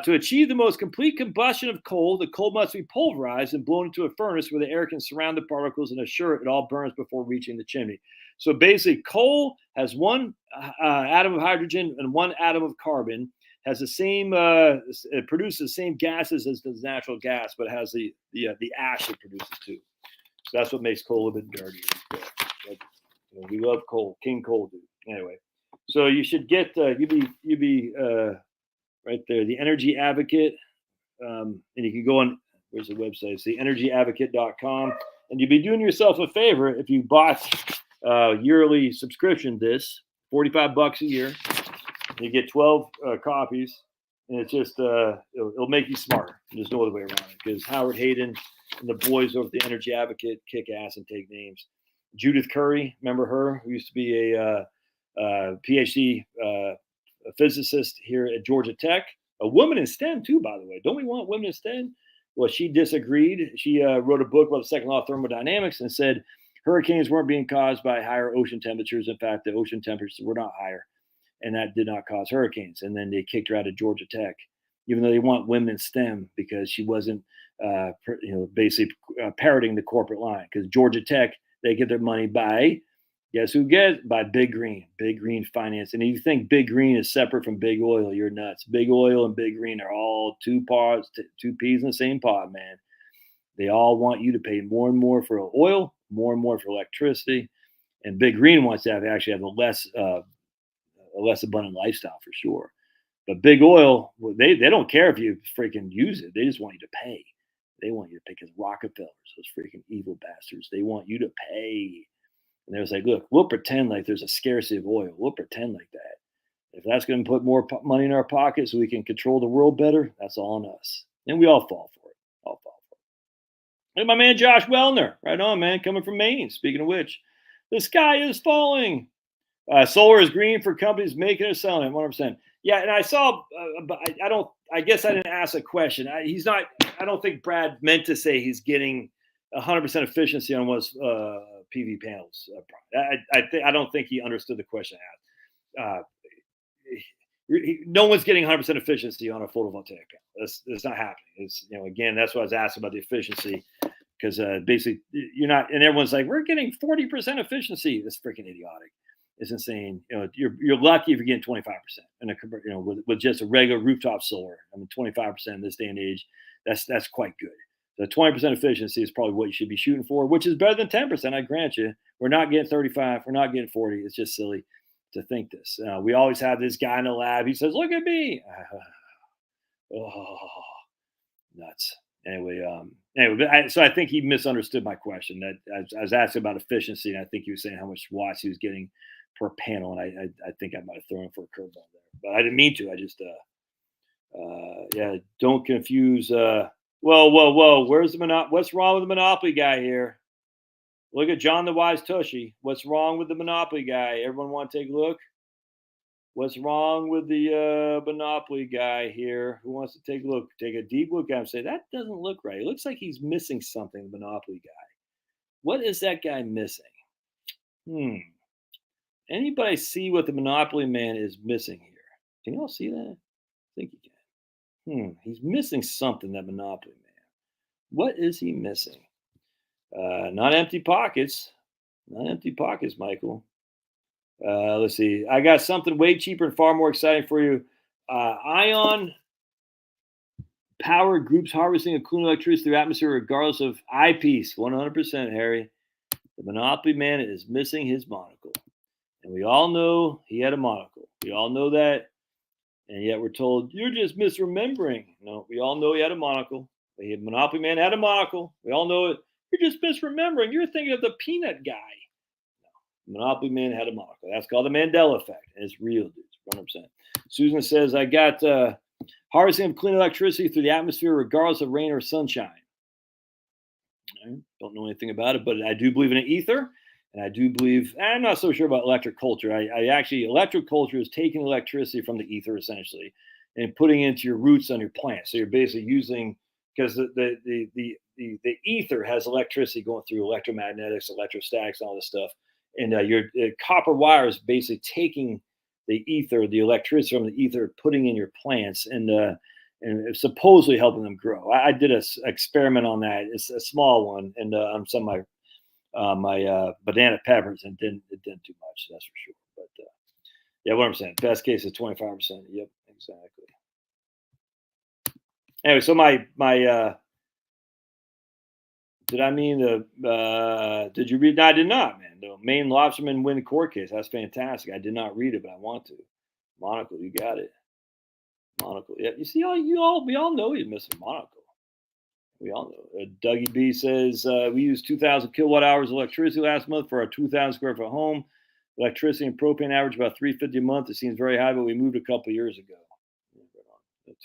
To achieve the most complete combustion of coal, the coal must be pulverized and blown into a furnace where the air can surround the particles and assure it all burns before reaching the chimney. So basically, coal has 1 atom of hydrogen and 1 atom of carbon, has the same, it produces the same gases as does natural gas, but has the ash it produces too. So that's what makes coal a bit dirty. We love coal, King Coal, dude. Anyway, so you should get you'd be right there, the Energy Advocate, and you can go on, where's the website? It's theenergyadvocate.com, and you'd be doing yourself a favor if you bought yearly subscription. This $45 a year, you get 12 copies, and it's just it'll make you smarter. There's no other way around it, because Howard Hayden and the boys over at the Energy Advocate kick ass and take names. Judith Curry, remember her, who used to be a PhD a physicist here at Georgia Tech, a woman in STEM too, by the way. Don't we want women in STEM? Well, she disagreed. She wrote a book about the second law of thermodynamics and said hurricanes weren't being caused by higher ocean temperatures. In fact, the ocean temperatures were not higher, and that did not cause hurricanes. And then they kicked her out of Georgia Tech, even though they want women in STEM, because she wasn't, basically parroting the corporate line. Because Georgia Tech, they get their money by, guess who gets? By Big Green Finance. And if you think Big Green is separate from Big Oil, you're nuts. Big Oil and Big Green are all two peas in the same pod, man. They all want you to pay more and more for oil, more and more for electricity. And Big Green wants to actually have a less abundant lifestyle for sure. But Big Oil, they don't care if you freaking use it. They just want you to pay. They want you to pay, because Rockefellers, those freaking evil bastards, they want you to pay. And they was like, look, we'll pretend like there's a scarcity of oil. We'll pretend like that. If that's going to put more money in our pocket so we can control the world better, that's all on us. And we all fall for it. All fall for it. And my man Josh Wellner, right on, man, coming from Maine. Speaking of which, the sky is falling. Solar is green for companies making or selling it. 100%. Yeah, and I saw, but I don't. I guess I didn't ask a question. He's not. I don't think Brad meant to say he's getting 100% efficiency on what's PV panels. I don't think he understood the question I asked. No one's getting 100% efficiency on a photovoltaic panel. That's not happening. It's, again, that's what I was asking about the efficiency, because basically you're not, and everyone's like, we're getting 40% efficiency. That's freaking idiotic. It's insane. You're lucky if you're getting 25% in a, with just a regular rooftop solar. I mean, 25% in this day and age, that's quite good. The 20% efficiency is probably what you should be shooting for, which is better than 10%. I grant you. We're not getting 35. We're not getting 40. It's just silly to think this. We always have this guy in the lab. He says, "Look at me." Oh, nuts. Anyway, so I think he misunderstood my question. That I was asking about efficiency, and I think he was saying how much watts he was getting per panel, and I think I might have thrown him for a curveball there, but I didn't mean to. I just don't confuse. Whoa! Where's the what's wrong with the Monopoly guy here? Look at John the Wise Tushy. What's wrong with the Monopoly guy? Everyone want to take a look? What's wrong with the Monopoly guy here? Who wants to take a look? Take a deep look at him and say, that doesn't look right. It looks like he's missing something, the Monopoly guy. What is that guy missing? Anybody see what the Monopoly man is missing here? Can you all see that? I think you can. He's missing something, that Monopoly man. What is he missing? Not empty pockets. Not empty pockets, Michael. Let's see. I got something way cheaper and far more exciting for you. Ion power groups harvesting a clean electricity through atmosphere regardless of eyepiece. 100%, Harry. The Monopoly man is missing his monocle. And we all know he had a monocle. We all know that. And yet we're told, you're just misremembering. No, we all know he had a monocle. The Monopoly man had a monocle. We all know it. You're just misremembering. You're thinking of the peanut guy. No, Monopoly man had a monocle. That's called the Mandela effect. And it's real, dudes. 100%. Susan says, I got harvesting of clean electricity through the atmosphere regardless of rain or sunshine. Right. Don't know anything about it, but I do believe in an ether. And I do believe, I'm not so sure about electric culture. Electric culture is taking electricity from the ether essentially and putting it into your roots on your plant. So you're basically using, because the ether has electricity going through electromagnetics, electrostatics, and all this stuff. And your copper wire is basically taking the ether, the electricity from the ether, putting in your plants and supposedly helping them grow. I did an experiment on that. It's a small one, and on some of my banana peppers, and it didn't do much. That's for sure. But yeah, what I'm saying, best case is 25%. Yep, exactly. Anyway, so my did I mean did you read? No, I did not, man. The Maine lobsterman win court case. That's fantastic. I did not read it, but I want to. Monocle, you got it. Monocle. Yeah, you see, we all know he's missing monocle. We all know. Dougie B says, we used 2,000 kilowatt hours of electricity last month for our 2,000 square foot home. Electricity and propane average about $350 a month. It seems very high, but we moved a couple of years ago.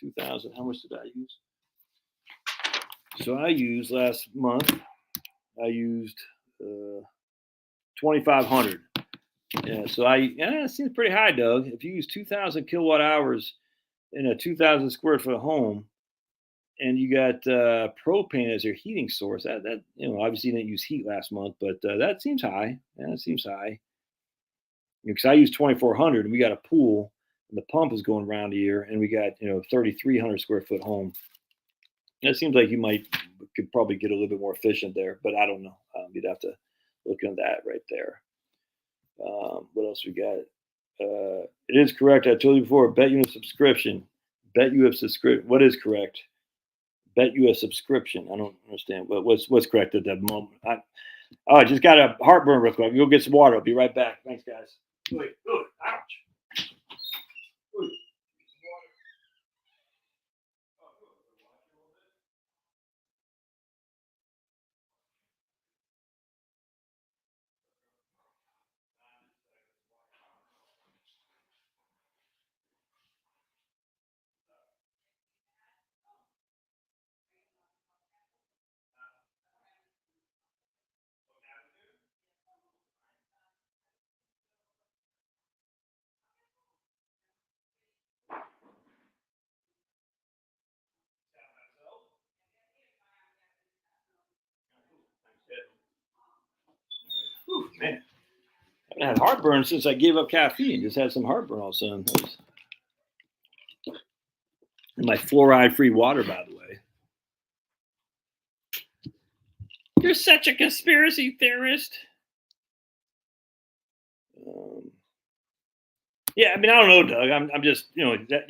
2,000, how much did I use? So I used last month, I used 2,500. Yeah, so it seems pretty high, Doug. If you use 2,000 kilowatt hours in a 2,000 square foot home, and you got propane as your heating source, that obviously you didn't use heat last month, but that seems high. Yeah, that seems high. Because I use 2,400, and we got a pool, and the pump is going around here, and we got 3,300 square foot home. It seems like you could probably get a little bit more efficient there, but I don't know. You'd have to look into that right there. What else we got? It is correct. I told you before. Bet you have subscription. Bet you have subscription. What is correct? Bet you a subscription. I don't understand. What's correct at that moment? I just got a heartburn real quick. Go get some water. I'll be right back. Thanks, guys. Wait, ouch. I had heartburn since I gave up caffeine. Just had some heartburn all of a sudden. And my fluoride-free water, by the way. You're such a conspiracy theorist. Yeah, I mean, I don't know, Doug. I'm just, you know, that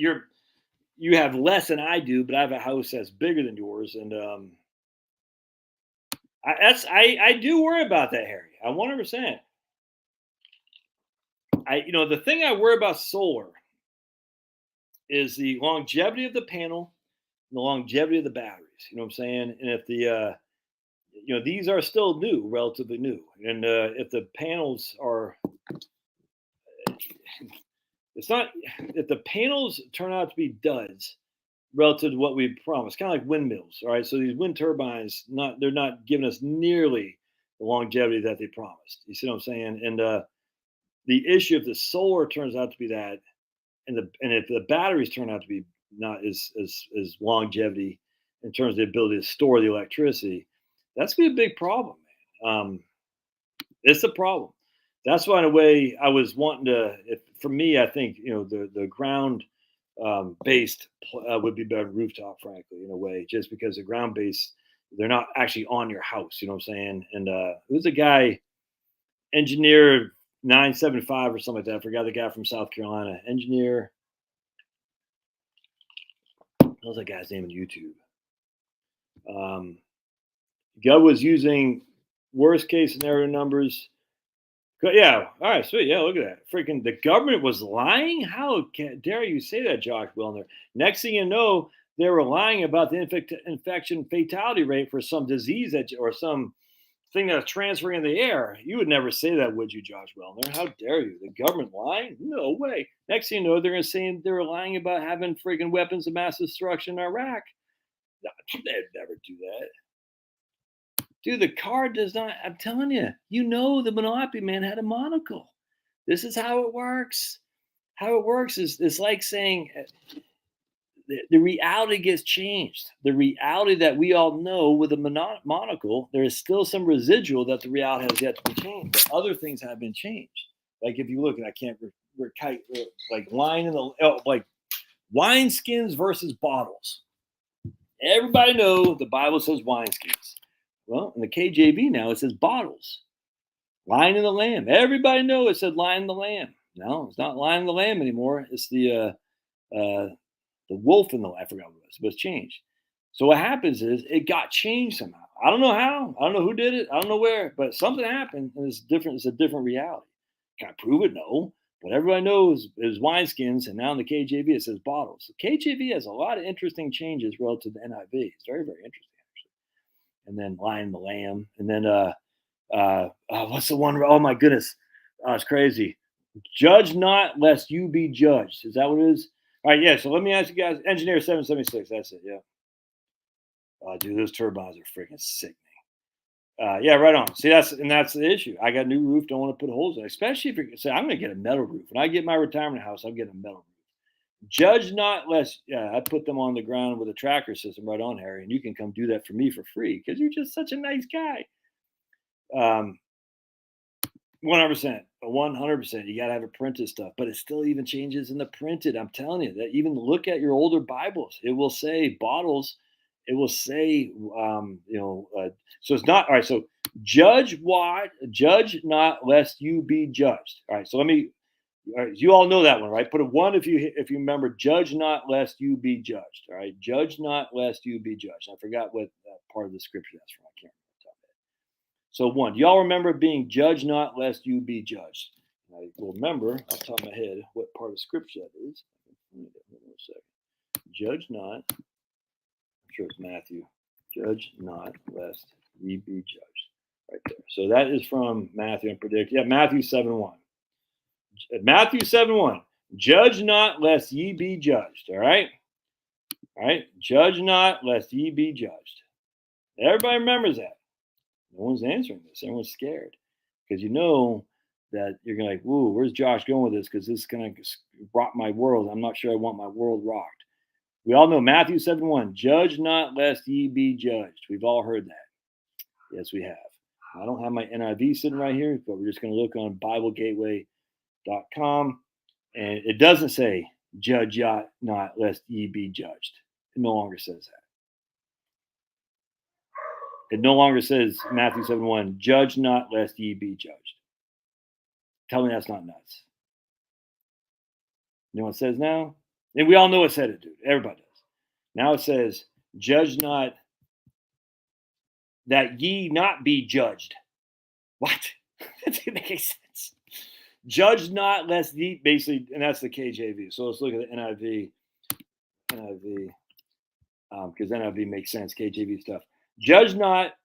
you have less than I do, but I have a house that's bigger than yours, and I do worry about that, Harry. I 100%. The thing I worry about solar is the longevity of the panel and the longevity of the batteries. You know what I'm saying? And if the these are still new, relatively new, and if the panels are, it's not, if the panels turn out to be duds relative to what we promised, kind of like windmills. All right, so these wind turbines, they're not giving us nearly the longevity that they promised. You see what I'm saying? And the issue, if the solar turns out to be that, and if the batteries turn out to be not as longevity in terms of the ability to store the electricity, that's gonna be a big problem, man. It's a problem. That's why, in a way, I was wanting to. For me, I think the ground based would be better than rooftop, frankly, in a way, just because the ground based, they're not actually on your house. You know what I'm saying? And who's a guy, engineer 975 or something like that? I forgot the guy from South Carolina, engineer. What was that guy's name on YouTube? Guy was using worst case scenario numbers. Yeah. All right. Sweet. Yeah. Look at that. Freaking the government was lying. How dare you say that, Josh Wellner? Next thing you know, they were lying about the infection fatality rate for some disease or some thing that's transferring in the air. You would never say that, would you, Josh Wellner? How dare you? The government lying? No way. Next thing you know, they're going to say they were lying about having freaking weapons of mass destruction in Iraq. No, they'd never do that. Dude, the card does not. I'm telling you, the Monopoly man had a monocle. This is how it works. How it works is it's like saying the reality gets changed. The reality that we all know with a monocle, there is still some residual that the reality has yet to be changed. But other things have been changed. Like if you look, and I can't like line in the like wineskins versus bottles. Everybody know the Bible says wineskins. Well, in the KJV now it says bottles. Lion and the Lamb. Everybody know it said Lion and the Lamb. No, it's not Lion and the Lamb anymore. It's the wolf and the lamb. I forgot what it was, but it's changed. So what happens is it got changed somehow. I don't know how. I don't know who did it. I don't know where, but something happened, and it's different. It's a different reality. Can I prove it? No. But everybody knows is wineskins, and now in the KJV it says bottles. The KJV has a lot of interesting changes relative to the NIV. It's very, very interesting. And then Lion and the Lamb, and then what's the one? Oh my goodness, it's crazy. Judge not, lest you be judged. Is that what it is? All right, yeah. So let me ask you guys. Engineer 776. That's it. Yeah. Dude, those turbines are freaking sickening. Yeah, right on. See, that's the issue. I got a new roof. Don't want to put holes in it. Especially if you say I'm going to get a metal roof. When I get my retirement house, I'm getting a metal roof. Judge not, lest I put them on the ground with a tracker system right on, Harry, and you can come do that for me for free because you're just such a nice guy. 100%, 100%. You got to have it printed stuff, but it still even changes in the printed. I'm telling you that. Even look at your older Bibles; it will say bottles. It will say, so it's not all right. So judge not, lest you be judged. All right. So all right, you all know that one, right? Put a 1 if you remember. Judge not, lest you be judged. All right. Judge not, lest you be judged. I forgot what part of the scripture that's from. I can't remember. So 1. Do y'all remember being judge not, lest you be judged? I will remember off the top of my head what part of scripture that is. Hold on a second. Judge not. I'm sure it's Matthew. Judge not, lest ye be judged. Right there. So that is from Matthew. I'm predicting. Yeah, Matthew 7:1. Matthew 7:1. Judge not, lest ye be judged. All right. All right. Judge not, lest ye be judged. Everybody remembers that. No one's answering this. Everyone's scared because that you're going to like, whoa, where's Josh going with this? Because this is going to rock my world. I'm not sure I want my world rocked. We all know Matthew 7:1. Judge not, lest ye be judged. We've all heard that. Yes, we have. I don't have my NIV sitting right here, but we're just going to look on BibleGateway.com, and it doesn't say, "Judge not, lest ye be judged." It no longer says that. It no longer says Matthew 7:1, "Judge not, lest ye be judged." Tell me that's not nuts. You know what it says now? And we all know it said it, dude. Everybody does. Now it says, "Judge not, that ye not be judged." What? That doesn't make any sense. Judge not, lest ye, basically, and that's the KJV. So let's look at the NIV, because NIV makes sense. KJV stuff. Judge not,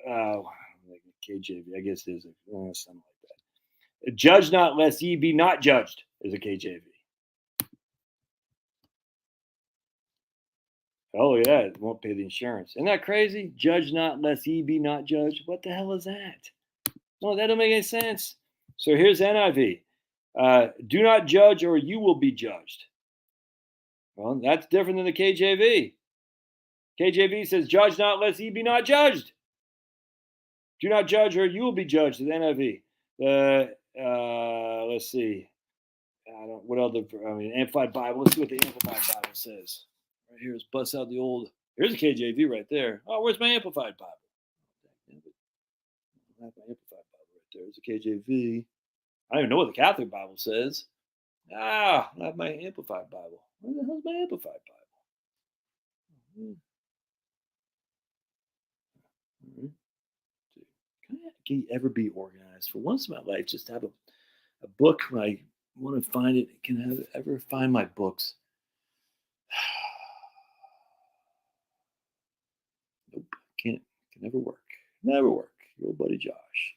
KJV, I guess it is something like that. Judge not, lest ye be not judged, is a KJV. Oh, yeah, it won't pay the insurance. Isn't that crazy? Judge not, lest ye be not judged. What the hell is that? No, that don't make any sense. So here's NIV. Do not judge, or you will be judged. Well, that's different than the KJV. KJV says, "Judge not, lest ye be not judged." Do not judge, or you will be judged. The NIV. Let's see. What other? Amplified Bible. Let's see what the Amplified Bible says. Right here is bust out the old. Here's a KJV right there. Oh, where's my Amplified Bible? I have my Amplified Bible right there. There's a KJV. I don't even know what the Catholic Bible says. I have my Amplified Bible. Where the hell's my Amplified Bible? Can you ever be organized? For once in my life, just have a book when I want to find it. Can I ever find my books? Nope, can't. Can never work. Never work. Your old buddy Josh.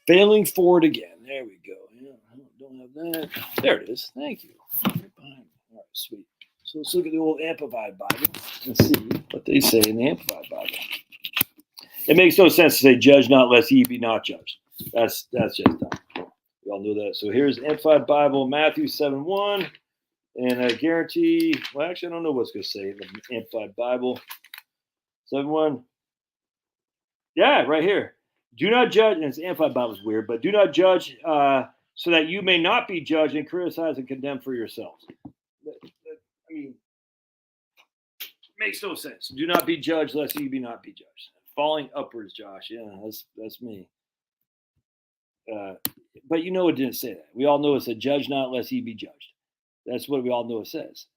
Failing forward again. There we go. Yeah, I don't have that. There it is. Thank you. Right behind me. All right, sweet. So let's look at the old Amplified Bible and see what they say in the Amplified Bible. It makes no sense to say, "Judge not, lest ye be not judged." That's just dumb. We all know that. So here's Amplified Bible, Matthew 7:1. And I guarantee, well, actually, I don't know what's going to say in the Amplified Bible. 7:1. Yeah, right here. Do not judge, and the Amplified Bible is weird, but do not judge so that you may not be judged and criticized and condemned for yourselves. I mean, it makes no sense. Do not be judged, lest you be not be judged. Falling upwards, Josh. Yeah, that's me. But you know it didn't say that. We all know it said, "Judge not, lest ye be judged." That's what we all know it says.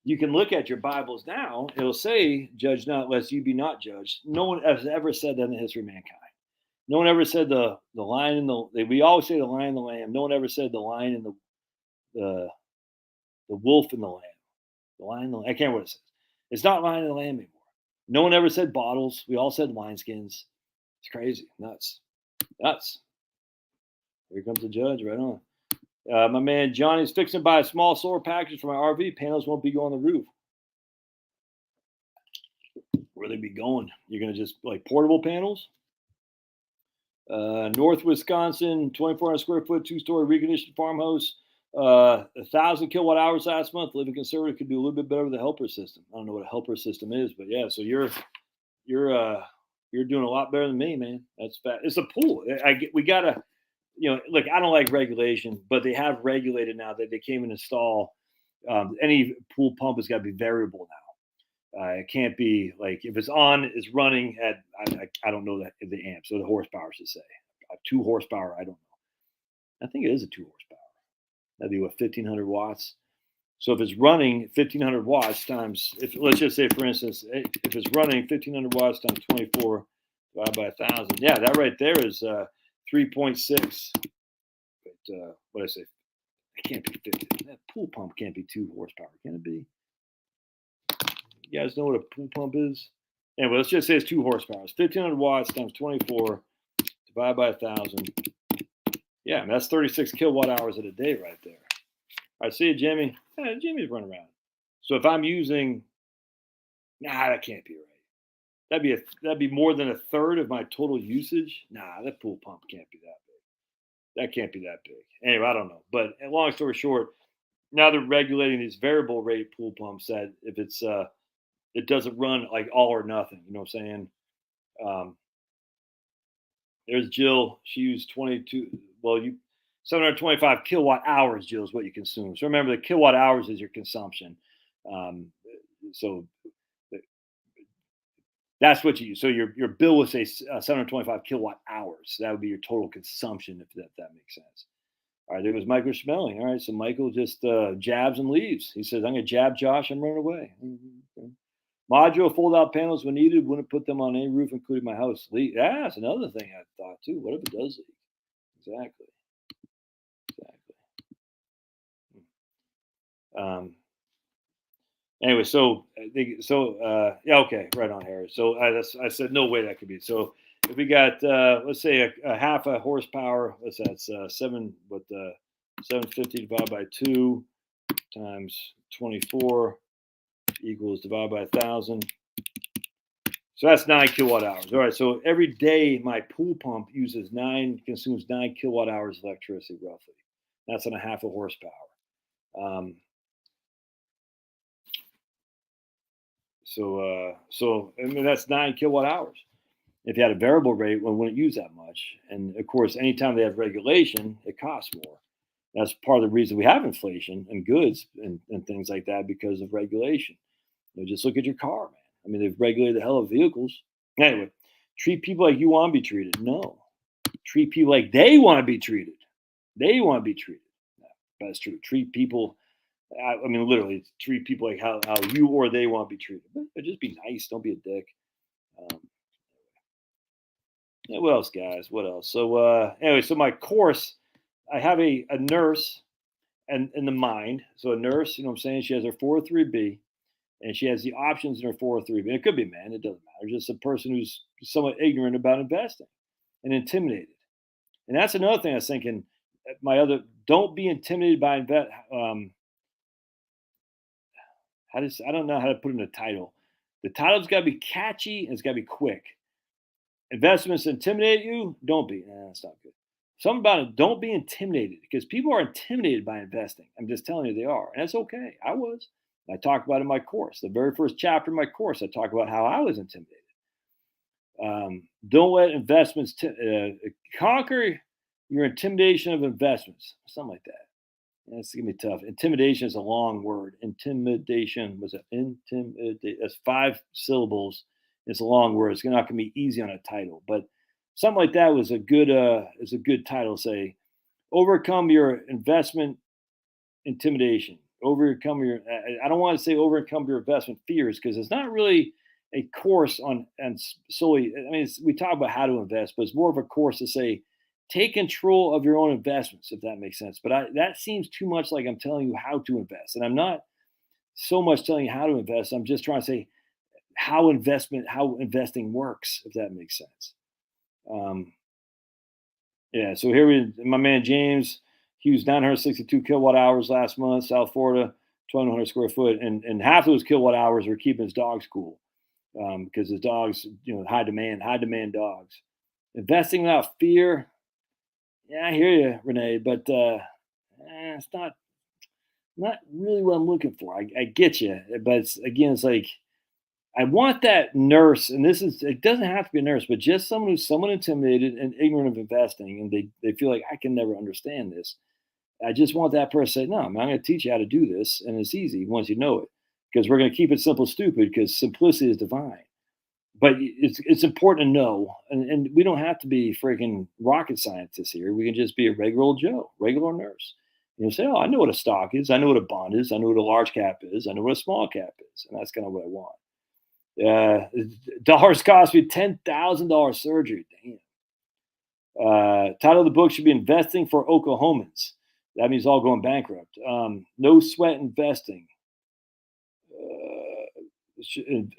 You can look at your Bibles now. It'll say, "Judge not, lest you be not judged." No one has ever said that in the history of mankind. No one ever said the lion and the. We always say the lion and the lamb. No one ever said the lion and the wolf and the lamb. The lion and the lamb. I can't remember what it says. It's not lion and the lamb anymore. No one ever said bottles. We all said wineskins. It's crazy. Nuts. Here comes the judge right on. My man Johnny's fixing to buy a small solar package for my RV. Panels won't be going on the roof. Where they be going? You're going to just like portable panels? North Wisconsin, 2,400 square foot, 2-story reconditioned farmhouse. 1,000 kilowatt hours last month. Living conservative could do a little bit better with a helper system. I don't know what a helper system is, but yeah. So you're doing a lot better than me, man. That's bad. It's a pool. We gotta, look. I don't like regulation, but they have regulated now that they can't even install. Any pool pump has got to be variable now. It can't be like if it's on, it's running at I don't know the amps or the horsepower to say. 2 horsepower. I don't know. I think it is a 2 horsepower. That'd be 1,500 watts. So if it's running 1,500 watts times, let's just say, for instance, if it's running 1,500 watts times 24 divided by 1,000, yeah, that right there is 3.6. But what I say, it can't be 50. That pool pump can't be 2 horsepower, can it be? You guys know what a pool pump is? Anyway, let's just say it's 2 horsepower. It's 1,500 watts times 24 divided by 1,000. Yeah, that's 36 kilowatt hours in a day right there. I see it, Jimmy. Yeah, Jimmy's running around. So if I'm using, that can't be right. That'd be more than a third of my total usage. That pool pump can't be that big. That can't be that big. Anyway, I don't know. But long story short, now they're regulating these variable rate pool pumps that if it's it doesn't run like all or nothing. You know what I'm saying? There's Jill. She used 22. Well, 725 kilowatt hours, Jill, is what you consume. So remember, the kilowatt hours is your consumption. So that's what you use. So your bill would say 725 kilowatt hours. That would be your total consumption, if that makes sense. All right, there was Michael Schmeling. All right, so Michael just jabs and leaves. He says, I'm going to jab Josh and run away. Modular fold-out panels when needed. Wouldn't put them on any roof, including my house. Leak. Yeah, that's another thing I thought, too. What if it does leak? Exactly. Anyway, yeah, okay, right on, Harry. So I said no way that could be. So if we got let's say a half a horsepower, that's 750 divided by 2 times 24 equals divided by 1,000. So that's 9 kilowatt hours. All right. So every day my pool pump consumes 9 kilowatt hours of electricity roughly. That's on a half a horsepower. So I mean that's 9 kilowatt hours. If you had a variable rate, one wouldn't use that much. And of course, anytime they have regulation, it costs more. That's part of the reason we have inflation in goods and things like that, because of regulation. Just look at your car, man. I mean, they've regulated the hell of vehicles. Anyway, treat people like you want to be treated. No, treat people like they want to be treated. They want to be treated. No, that's true. Treat people. I mean, literally, treat people like how you or they want to be treated. But just be nice. Don't be a dick. What else, guys? What else? So anyway, so my course, I have a nurse and in the mind. So a nurse, you know what I'm saying? She has her 403B, and she has the options in her 403B. And it could be a man. It doesn't matter. Just a person who's somewhat ignorant about investing and intimidated. And that's another thing I was thinking. Don't be intimidated by I don't know how to put in a title. The title's got to be catchy and it's got to be quick. Investments intimidate you? Don't be. That's not good. Something about it, don't be intimidated, because people are intimidated by investing. I'm just telling you they are. And that's okay. I was. I talk about it in my course. The very first chapter of my course, I talk about how I was intimidated. Don't let investments conquer your intimidation of investments. Something like that. That's going to be tough. Intimidation is a long word. Intimidation was that's 5 syllables. It's a long word. It's not going to be easy on a title, but something like that was a good title. Say, overcome your investment intimidation. I don't want to say overcome your investment fears, because it's not really a course on and solely. I mean, we talk about how to invest, but it's more of a course to say, take control of your own investments, if that makes sense. But that seems too much like I'm telling you how to invest, and I'm not so much telling you how to invest. I'm just trying to say how investing works, if that makes sense. Yeah. So here my man James, he used 962 kilowatt hours last month, South Florida, 2,100 square foot, and half of those kilowatt hours were keeping his dogs cool, because his dogs, high demand dogs. Investing without fear. Yeah, I hear you, Renee, but it's not really what I'm looking for. I get you, but it's like I want that nurse, and it doesn't have to be a nurse, but just someone who's somewhat intimidated and ignorant of investing, and they feel like I can never understand this. I just want that person to say, no, man, I'm going to teach you how to do this, and it's easy once you know it, because we're going to keep it simple, stupid, because simplicity is divine. But it's important to know, and we don't have to be freaking rocket scientists here. We can just be a regular old Joe, regular nurse. Say, oh, I know what a stock is. I know what a bond is. I know what a large cap is. I know what a small cap is. And that's kind of what I want. Dollars cost me $10,000 surgery. Damn. Title of the book should be Investing for Oklahomans. That means all going bankrupt. No sweat investing.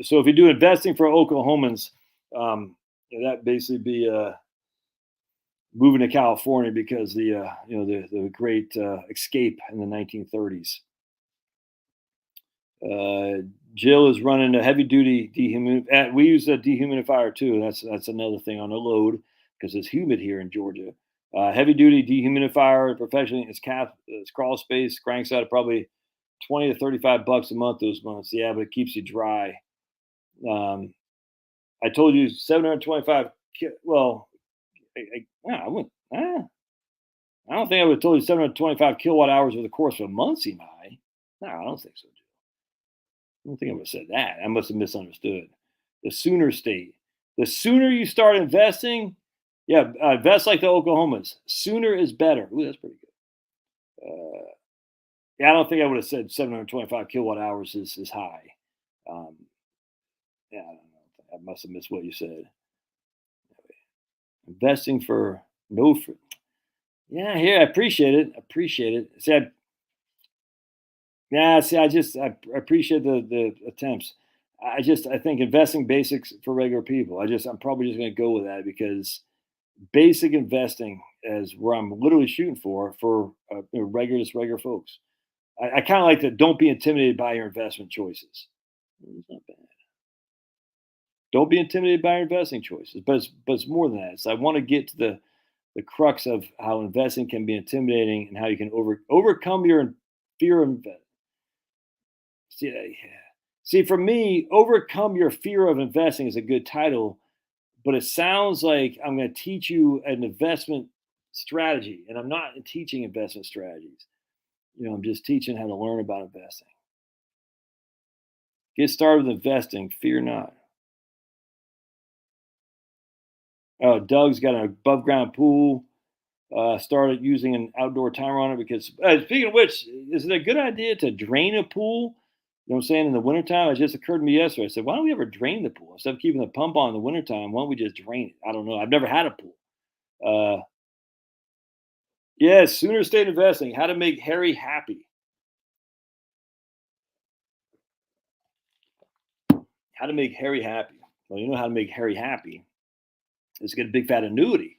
So if you do investing for Oklahomans, that basically be moving to California, because the great escape in the 1930s. Jill is running a heavy duty dehumidifier. We use a dehumidifier too. That's another thing on the load, because it's humid here in Georgia. Heavy duty dehumidifier, professionally, it's crawl space, cranks out at probably $20 to $35 a month those months. Yeah, but it keeps you dry. I told you 725. Well, I wouldn't. I don't think I would have told you 725 kilowatt hours over the course of a month seem high. No, I don't think so, Joe. I don't think I would have said that. I must have misunderstood. The sooner state. The sooner you start investing, invest like the Oklahomas. Sooner is better. Ooh, that's pretty good. I don't think I would have said 725 kilowatt hours is high. I don't know. I must have missed what you said. Investing for no. Yeah, here I appreciate it. See, I appreciate the attempts. I think investing basics for regular people. I'm probably just going to go with that because basic investing is where I'm literally shooting for regular folks. I kind of like to don't be intimidated by your investment choices. It's not bad. Don't be intimidated by your investing choices, but it's more than that. So I want to get to the crux of how investing can be intimidating and how you can overcome your fear of investing. See, for me, overcome your fear of investing is a good title, but it sounds like I'm going to teach you an investment strategy, and I'm not teaching investment strategies. I'm just teaching how to learn about investing. Get started with investing. Fear not. Oh, Doug's got an above ground pool. Started using an outdoor timer on it because, speaking of which, is it a good idea to drain a pool? You know what I'm saying? In the wintertime, it just occurred to me yesterday. I said, why don't we ever drain the pool? Instead of keeping the pump on in the wintertime, why don't we just drain it? I don't know. I've never had a pool. Yes, sooner state investing. How to make Harry happy. How to make Harry happy. Well, you know how to make Harry happy is get a big fat annuity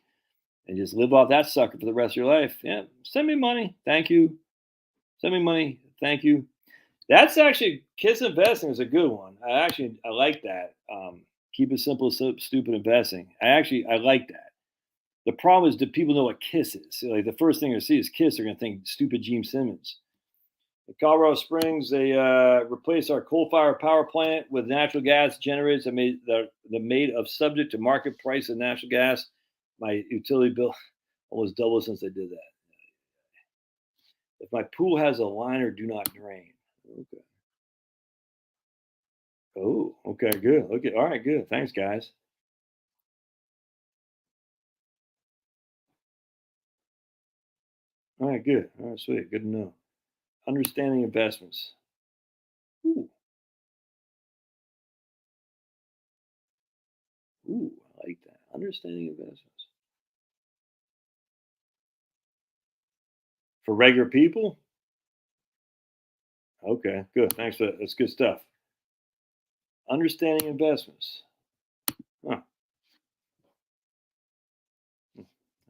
and just live off that sucker for the rest of your life. Yeah, send me money. Thank you. Send me money. Thank you. That's actually Kiss investing is a good one. I like that. Keep it simple, stupid investing. I like that. The problem is, do people know what Kiss is? So, like the first thing they see is Kiss, they're gonna think stupid Gene Simmons. In Colorado Springs, they replaced our coal-fired power plant with natural gas generators that made of subject to market price of natural gas. My utility bill almost doubled since they did that. If my pool has a liner, do not drain. Okay. Oh, okay, good. Okay, all right, good. Thanks, guys. All right, good. All right, sweet. Good to know. Understanding investments. Ooh, I like that. Understanding investments. For regular people? Okay, good. Thanks for that. That's good stuff. Understanding investments. Huh. I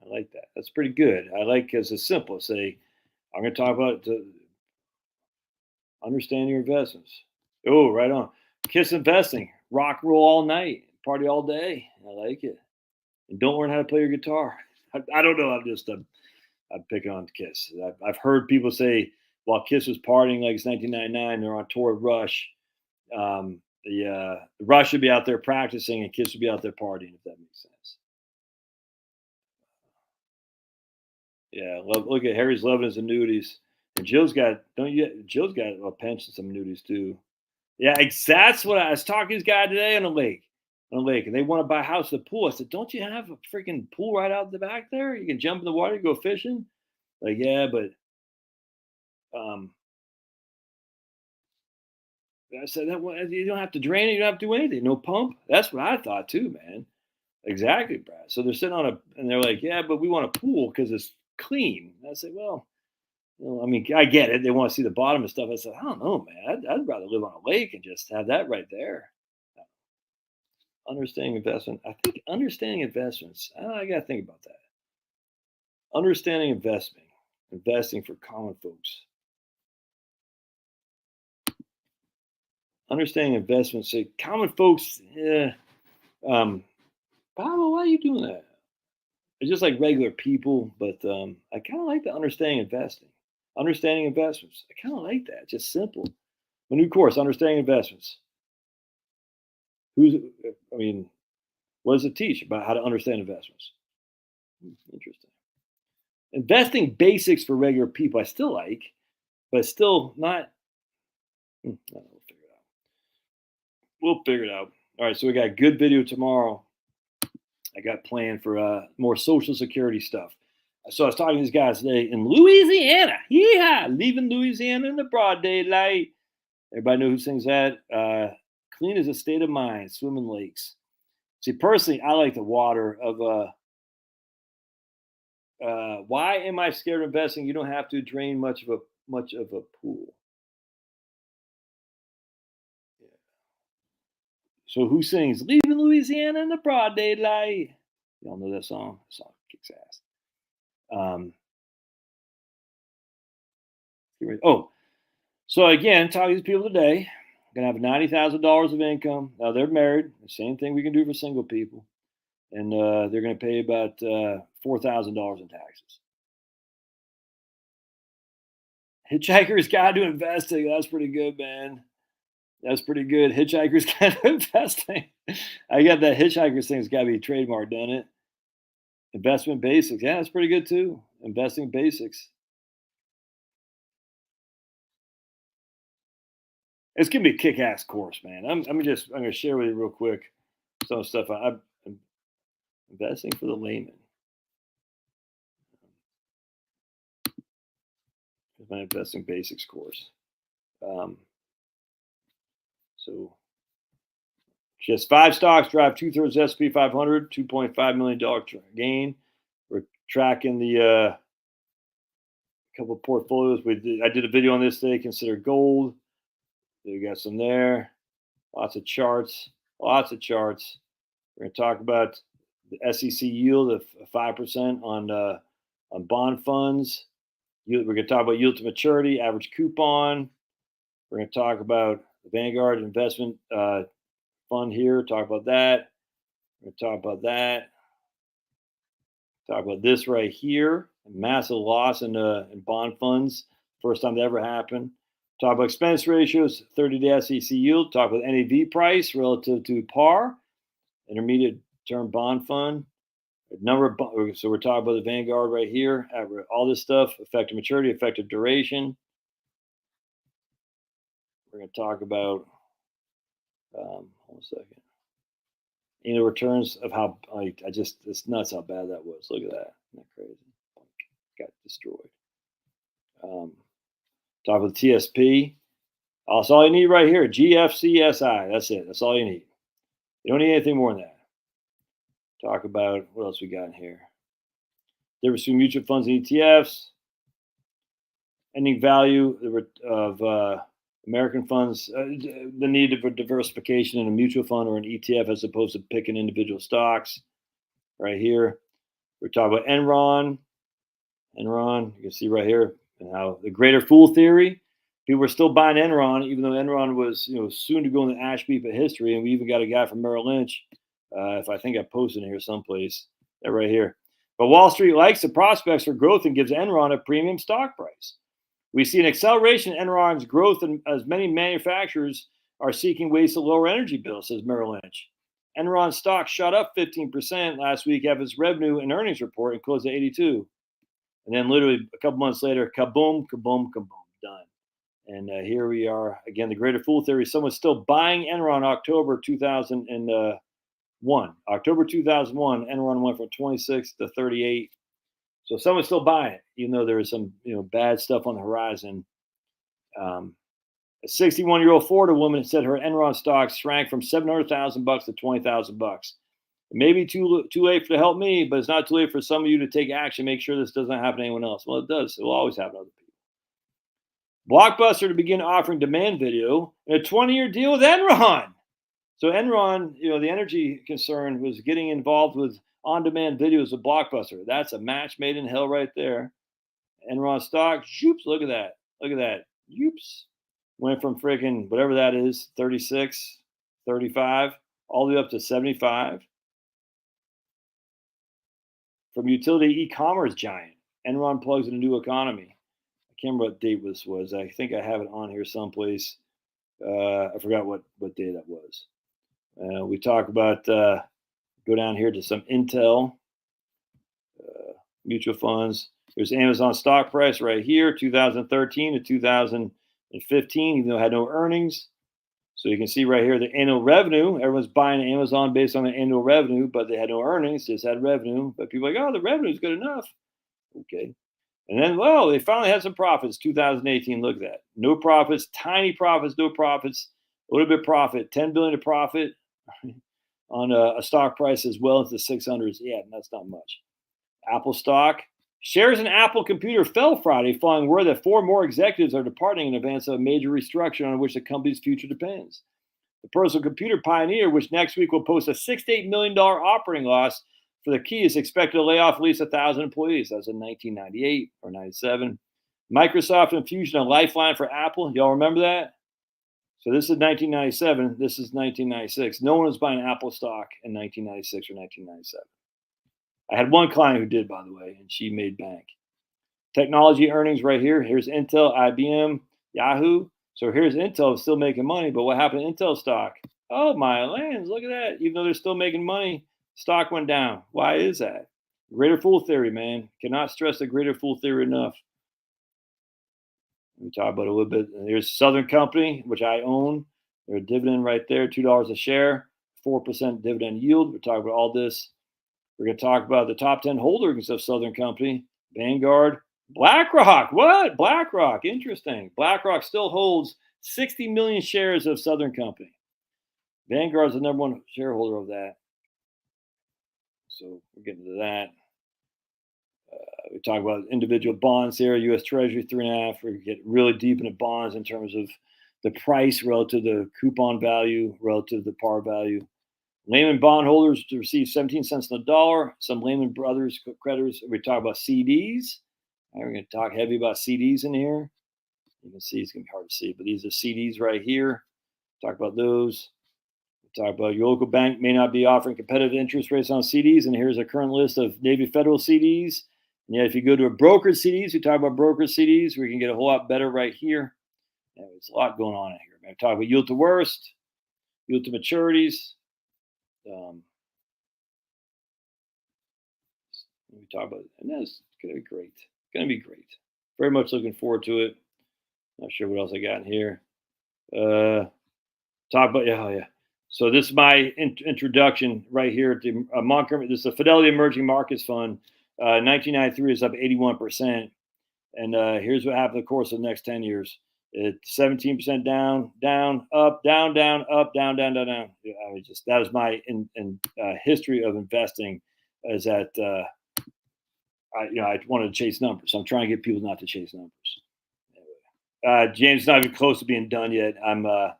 like that. That's pretty good. I like because it's simple. Say, I'm going to talk about understand your investments. Oh, right on. Kiss investing. Rock roll all night. Party all day. I like it. And don't learn how to play your guitar. I don't know. I'm picking on Kiss. I've heard people say while Kiss was partying like it's 1999, they're on tour with Rush. The Rush should be out there practicing and Kiss should be out there partying, if that makes sense. Yeah, look at Harry's loving his annuities. And Jill's got a pension, some annuities too. Yeah, that's what I was talking to this guy today on a lake. And they want to buy a house with a pool. I said, don't you have a freaking pool right out the back there? You can jump in the water, go fishing. Like, yeah, but I said that you don't have to drain it, you don't have to do anything. No pump. That's what I thought too, man. Exactly, Brad. So they're sitting and they're like, yeah, but we want a pool because it's clean. And I said, well, I mean, I get it. They want to see the bottom and stuff. I said, I don't know, man. I'd rather live on a lake and just have that right there. Understanding investment. I think understanding investments. I got to think about that. Understanding investing for common folks. Understanding investments. Say common folks. Yeah. Pablo, why are you doing that? It's just like regular people, but I kind of like the understanding investing. Understanding investments. I kind of like that. Just simple. My new course, understanding investments. What does it teach about how to understand investments? Interesting. Investing basics for regular people, I still like, but still not. We'll figure it out. We'll figure it out. All right, so we got a good video tomorrow. I got planned for more Social Security stuff. So I was talking to these guys today in Louisiana. Yeah, leaving Louisiana in the broad daylight. Everybody know who sings that? Clean as a state of mind, swim in lakes. See, personally, I like the water of why am I scared of investing? You don't have to drain much of a pool. Yeah. So who sings "Leaving Louisiana in the broad daylight"? Y'all know that song? The song kicks ass. So again, talking to these people today, gonna have $90,000 of income. Now they're married. The same thing we can do for single people, and they're gonna pay about $4,000 in taxes. Hitchhiker's Guide to Investing. That's pretty good, man. That's pretty good. Hitchhiker's Guide to Investing. I got that Hitchhiker's thing's got to be trademarked, doesn't it? Investment basics. Yeah, that's pretty good too. Investing basics. It's gonna be a kick-ass course, man. I'm gonna share with you real quick some stuff I'm investing for the layman. It's my investing basics course. So just 5 stocks drive 2/3 S&P 500, $2.5 million gain. We're tracking the couple of portfolios. I did a video on this today. Consider gold. We got some there. Lots of charts. Lots of charts. We're going to talk about the SEC yield of 5% on bond funds. We're going to talk about yield to maturity, average coupon. We're going to talk about the Vanguard investment fund here. Talk about that. We're going to talk about that. Talk about this right here. A massive loss in bond funds. First time that ever happened. Talk about expense ratios, 30-day SEC yield. Talk about NAV price relative to par. Intermediate term bond fund. So we're talking about the Vanguard right here. All this stuff, effective maturity, effective duration. We're going to talk about, hold on a second. Returns of how, it's nuts how bad that was. Look at that. Isn't that crazy? Got destroyed. Talk about TSP. That's all you need right here. GFCSI. That's it. That's all you need. You don't need anything more than that. Talk about what else we got in here. Difference between mutual funds and ETFs. Ending value of American funds. The need for diversification in a mutual fund or an ETF as opposed to picking individual stocks. Right here. We're talking about Enron. Enron, you can see right here, and how the greater fool theory. People were still buying Enron, even though Enron was, soon to go in the ash heap of history. And we even got a guy from Merrill Lynch, if I think I posted in here someplace, that right here. But Wall Street likes the prospects for growth and gives Enron a premium stock price. We see an acceleration in Enron's growth, and as many manufacturers are seeking ways to lower energy bills, says Merrill Lynch. Enron stock shot up 15% last week after its revenue and earnings report and closed at 82. And then literally a couple months later, kaboom, kaboom, kaboom, done. And here we are again. The greater fool theory. Someone's still buying Enron. October 2001. October 2001. Enron went from 26 to 38. So someone's still buying it, even though there is some bad stuff on the horizon. A 61-year-old Florida woman said her Enron stock shrank from $700,000 to $20,000. It may be too late to help me, but it's not too late for some of you to take action. Make sure this doesn't happen to anyone else. Well, it does. It will always happen to other people. Blockbuster to begin offering demand video in a 20-year deal with Enron. So Enron, the energy concern, was getting involved with on-demand videos with Blockbuster. That's a match made in hell right there. Enron stock, shoops, look at that. Look at that. Oops. Went from freaking whatever that is, 36, 35, all the way up to 75. From utility e-commerce giant, Enron plugs in a new economy. I can't remember what date this was. I think I have it on here someplace. I forgot what day that was. We talk about, go down here to some Intel. mutual funds. There's Amazon stock price right here, 2013 to 2015, even though it had no earnings. So you can see right here the annual revenue. Everyone's buying Amazon based on the annual revenue, but they had no earnings, just had revenue. But people are like, oh, the revenue is good enough. Okay. And then, well, they finally had some profits, 2018. Look at that. No profits, tiny profits, no profits, a little bit profit, 10 billion of profit on a stock price as well into the 600s. Yeah, that's not much. Apple stock. Shares in Apple Computer fell Friday following word that 4 more executives are departing in advance of a major restructuring on which the company's future depends. The personal computer pioneer, which next week will post a $6 to $8 million operating loss for the key, is expected to lay off at least 1,000 employees. That was in 1998 or 97. Microsoft infusion a lifeline for Apple. Y'all remember that? So this is 1997. This is 1996. No one was buying Apple stock in 1996 or 1997. I had one client who did, by the way, and she made bank. Technology earnings right here. Here's Intel, IBM, Yahoo. So here's Intel still making money, but what happened to Intel stock? Oh, my lands, look at that. Even though they're still making money, stock went down. Why is that? Greater fool theory, man. Cannot stress the greater fool theory enough. Let me talk about it a little bit. Here's Southern Company, which I own. There's a dividend right there, $2 a share, 4% dividend yield. We're talking about all this. We're going to talk about the top 10 holders of Southern Company, Vanguard, BlackRock. What? BlackRock. Interesting. BlackRock still holds 60 million shares of Southern Company. Vanguard's the number one shareholder of that. So we're getting to that. We talk about individual bonds here, U.S. Treasury 3.5. We get really deep into bonds in terms of the price relative to the coupon value, relative to the par value. Lehman bondholders to receive 17 cents on the dollar. Some Lehman Brothers creditors. We talk about CDs. We're going to talk heavy about CDs in here. You can see it's going to be hard to see, but these are CDs right here. Talk about those. We talk about your local bank may not be offering competitive interest rates on CDs, and here's a current list of Navy Federal CDs. And yet, if you go to a brokered CDs, we talk about brokered CDs. We can get a whole lot better right here. Yeah, there's a lot going on in here. We talk about yield to worst, yield to maturities. We talk about it, and that's going to be great. Going to be great. Very much looking forward to it. Not sure what else I got in here. Talk about yeah. So this is my introduction right here to Montgomery. This is the Fidelity Emerging Markets Fund. 1993 is up 81%, and here's what happened in the course of the next 10 years. It's 17% down, down, up, down, down, up, down, down, down, down. I mean, just that was my history of investing. Is that I wanted to chase numbers. So I'm trying to get people not to chase numbers. Anyway, James is not even close to being done yet. I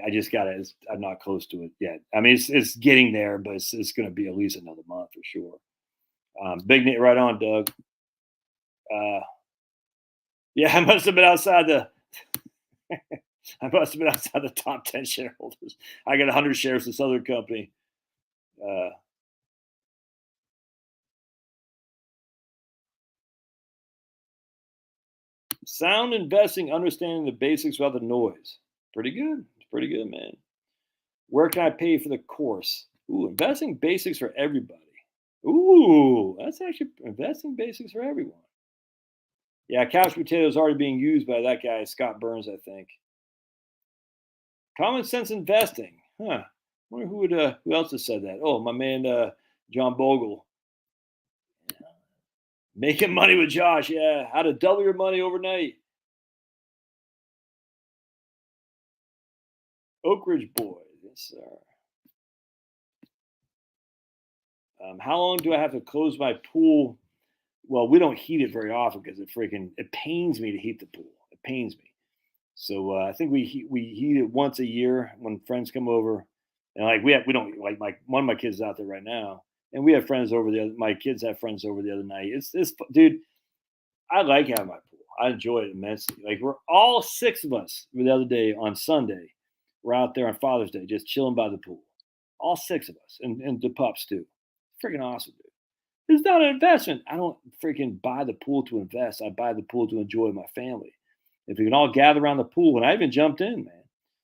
just got it. I'm not close to it yet. I mean, it's getting there, but it's going to be at least another month for sure. Big Nate, right on, Doug. Yeah, I must have been outside the. I must have been outside the top 10 shareholders. I got 100 shares in Southern Company. Sound investing, understanding the basics without the noise. Pretty good. It's pretty good, man. Where can I pay for the course? Ooh, investing basics for everybody. Ooh, that's actually investing basics for everyone. Yeah, couch potato is already being used by that guy, Scott Burns, I think. Common sense investing. Huh. I wonder who else has said that. Oh, my man John Bogle. Yeah. Making money with Josh, yeah. How to double your money overnight. Oak Ridge Boys, yes, sir. How long do I have to close my pool? Well, we don't heat it very often because it pains me to heat the pool. It pains me. So I think we heat it once a year when friends come over, and like we don't like one of my kids is out there right now, and we have friends over there. My kids have friends over the other night. It's dude. I like having my pool. I enjoy it immensely. Like we're all 6 of us the other day on Sunday. We're out there on Father's Day, just chilling by the pool. All 6 of us, and the pups too. Freaking awesome, dude. It's not an investment. I don't freaking buy the pool to invest. I buy the pool to enjoy my family. If we can all gather around the pool, and I even jumped in, man,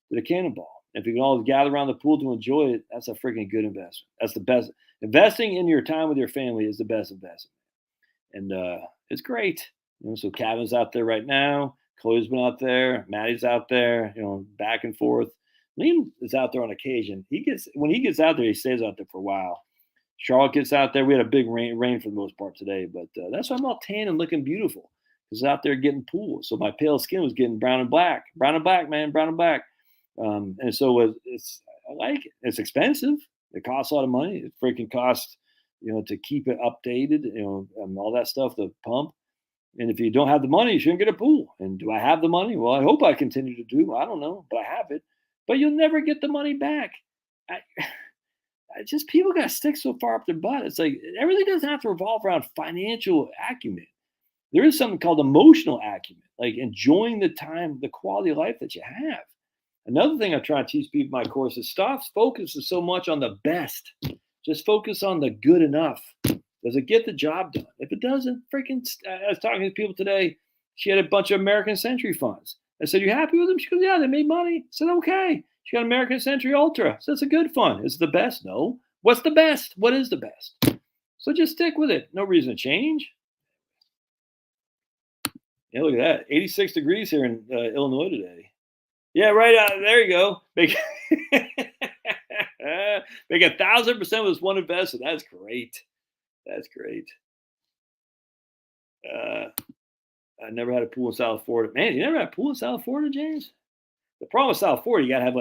to the cannonball. If we can all gather around the pool to enjoy it, that's a freaking good investment. That's the best. Investing in your time with your family is the best investment. and it's great. So Kevin's out there right now. Chloe's been out there. Maddie's out there. Back and forth. Liam is out there on occasion. When he gets out there, he stays out there for a while. Charlotte gets out there. We had a big rain for the most part today, but that's why I'm all tan and looking beautiful. Because out there getting pools, so my pale skin was getting brown and black, man, brown and black. And so I like it. It's expensive. It costs a lot of money. It freaking costs, to keep it updated, and all that stuff, the pump. And if you don't have the money, you shouldn't get a pool. And do I have the money? Well, I hope I continue to do. I don't know, but I have it. But you'll never get the money back. I just people got to stick so far up their butt. It's like everything doesn't have to revolve around financial acumen. There is something called emotional acumen, like enjoying the time, the quality of life that you have. Another thing I try to teach people in my course is stop focusing so much on the best. Just focus on the good enough. Does it get the job done? If it doesn't, I was talking to people today. She had a bunch of American Century funds. I said, "You happy with them?" She goes, "Yeah, they made money." I said, "Okay." She got American Century Ultra. So it's a good fund. Is it the best? No. What's the best? What is the best? So just stick with it. No reason to change. Yeah, look at that. 86 degrees here in Illinois today. Yeah, right. There you go. Make 1,000% with this one investment. That's great. That's great. I never had a pool in South Florida. Man, you never had a pool in South Florida, James? The problem with South Florida, you got to have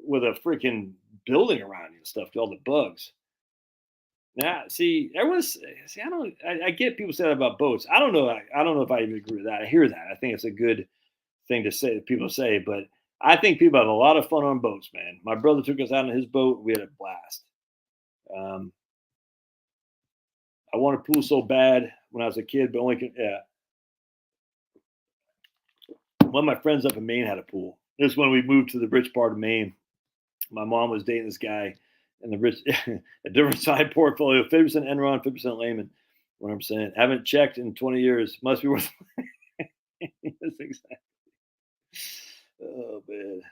with a freaking building around you and stuff, all the bugs. Now, I get people say that about boats. I don't know if I even agree with that. I hear that. I think it's a good thing to say that people say, but I think people have a lot of fun on boats, man. My brother took us out on his boat. We had a blast. I wanted a pool so bad when I was a kid, but one of my friends up in Maine had a pool. This is when we moved to the rich part of Maine. My mom was dating this guy in the rich, a different side portfolio, 50% Enron, 50% Lehman. 100%. Haven't checked in 20 years. Must be worth. That's exactly. Oh man.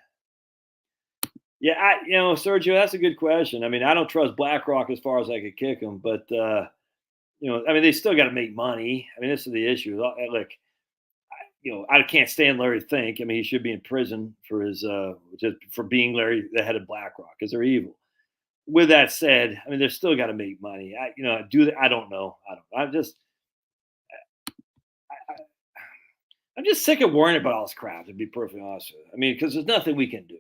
Yeah, Sergio, that's a good question. I mean, I don't trust BlackRock as far as I could kick them, but they still got to make money. I mean, this is the issue. Look, I can't stand Larry Fink. I mean, he should be in prison for his for being Larry, the head of BlackRock, because they're evil. With that said, I mean, they're still got to make money. I don't know. I'm just sick of worrying about all this crap, to be perfectly honest with you. I mean, because there's nothing we can do.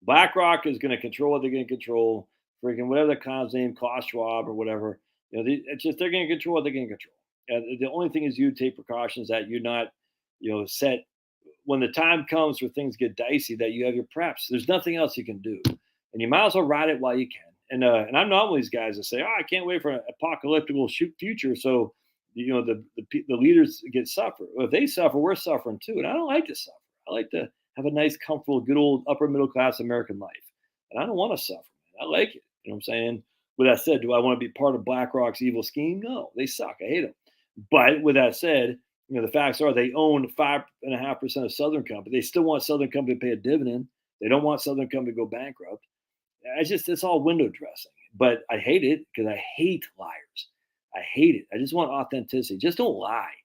BlackRock is going to control what they're going to control. Freaking whatever the clown's name, Klaus Schwab or whatever. It's just they're going to control what they're going to control. The only thing is you take precautions that you're not, set when the time comes where things get dicey, that you have your preps. There's nothing else you can do, and you might as well ride it while you can. And I'm not one of these guys that say, "Oh, I can't wait for an apocalyptic future." So the leaders get suffer. Well, if they suffer, we're suffering too. And I don't like to suffer. I like to have a nice, comfortable, good old upper middle class American life. And I don't want to suffer. Man. I like it. You know what I'm saying? With that said, do I want to be part of BlackRock's evil scheme? No, they suck. I hate them. But with that said, the facts are they own 5.5% of Southern Company. They still want Southern Company to pay a dividend. They don't want Southern Company to go bankrupt. It's all window dressing. But I hate it because I hate liars. I hate it. I just want authenticity. Just don't lie.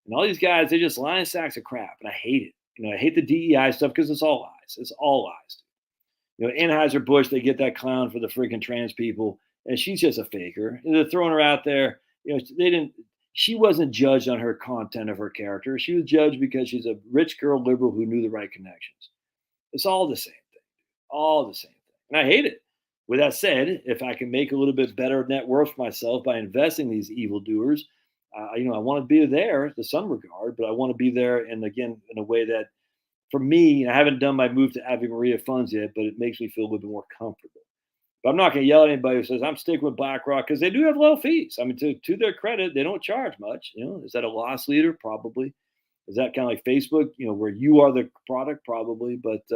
And all these guys, they just lying sacks of crap. And I hate it. I hate the DEI stuff because it's all lies. It's all lies. Anheuser-Busch, they get that clown for the freaking trans people. And she's just a faker. And they're throwing her out there. She wasn't judged on her content of her character. She was judged because she's a rich girl liberal who knew the right connections. It's all the same thing. All the same thing. And I hate it. With that said, if I can make a little bit better net worth for myself by investing these evildoers, I want to be there to some regard, but I want to be there, and again, in a way that, for me, I haven't done my move to Ave Maria funds yet, but it makes me feel a little bit more comfortable. But I'm not going to yell at anybody who says I'm sticking with BlackRock because they do have low fees. I mean, to their credit, they don't charge much. Is that a loss leader? Probably. Is that kind of like Facebook? Where you are the product? Probably, but.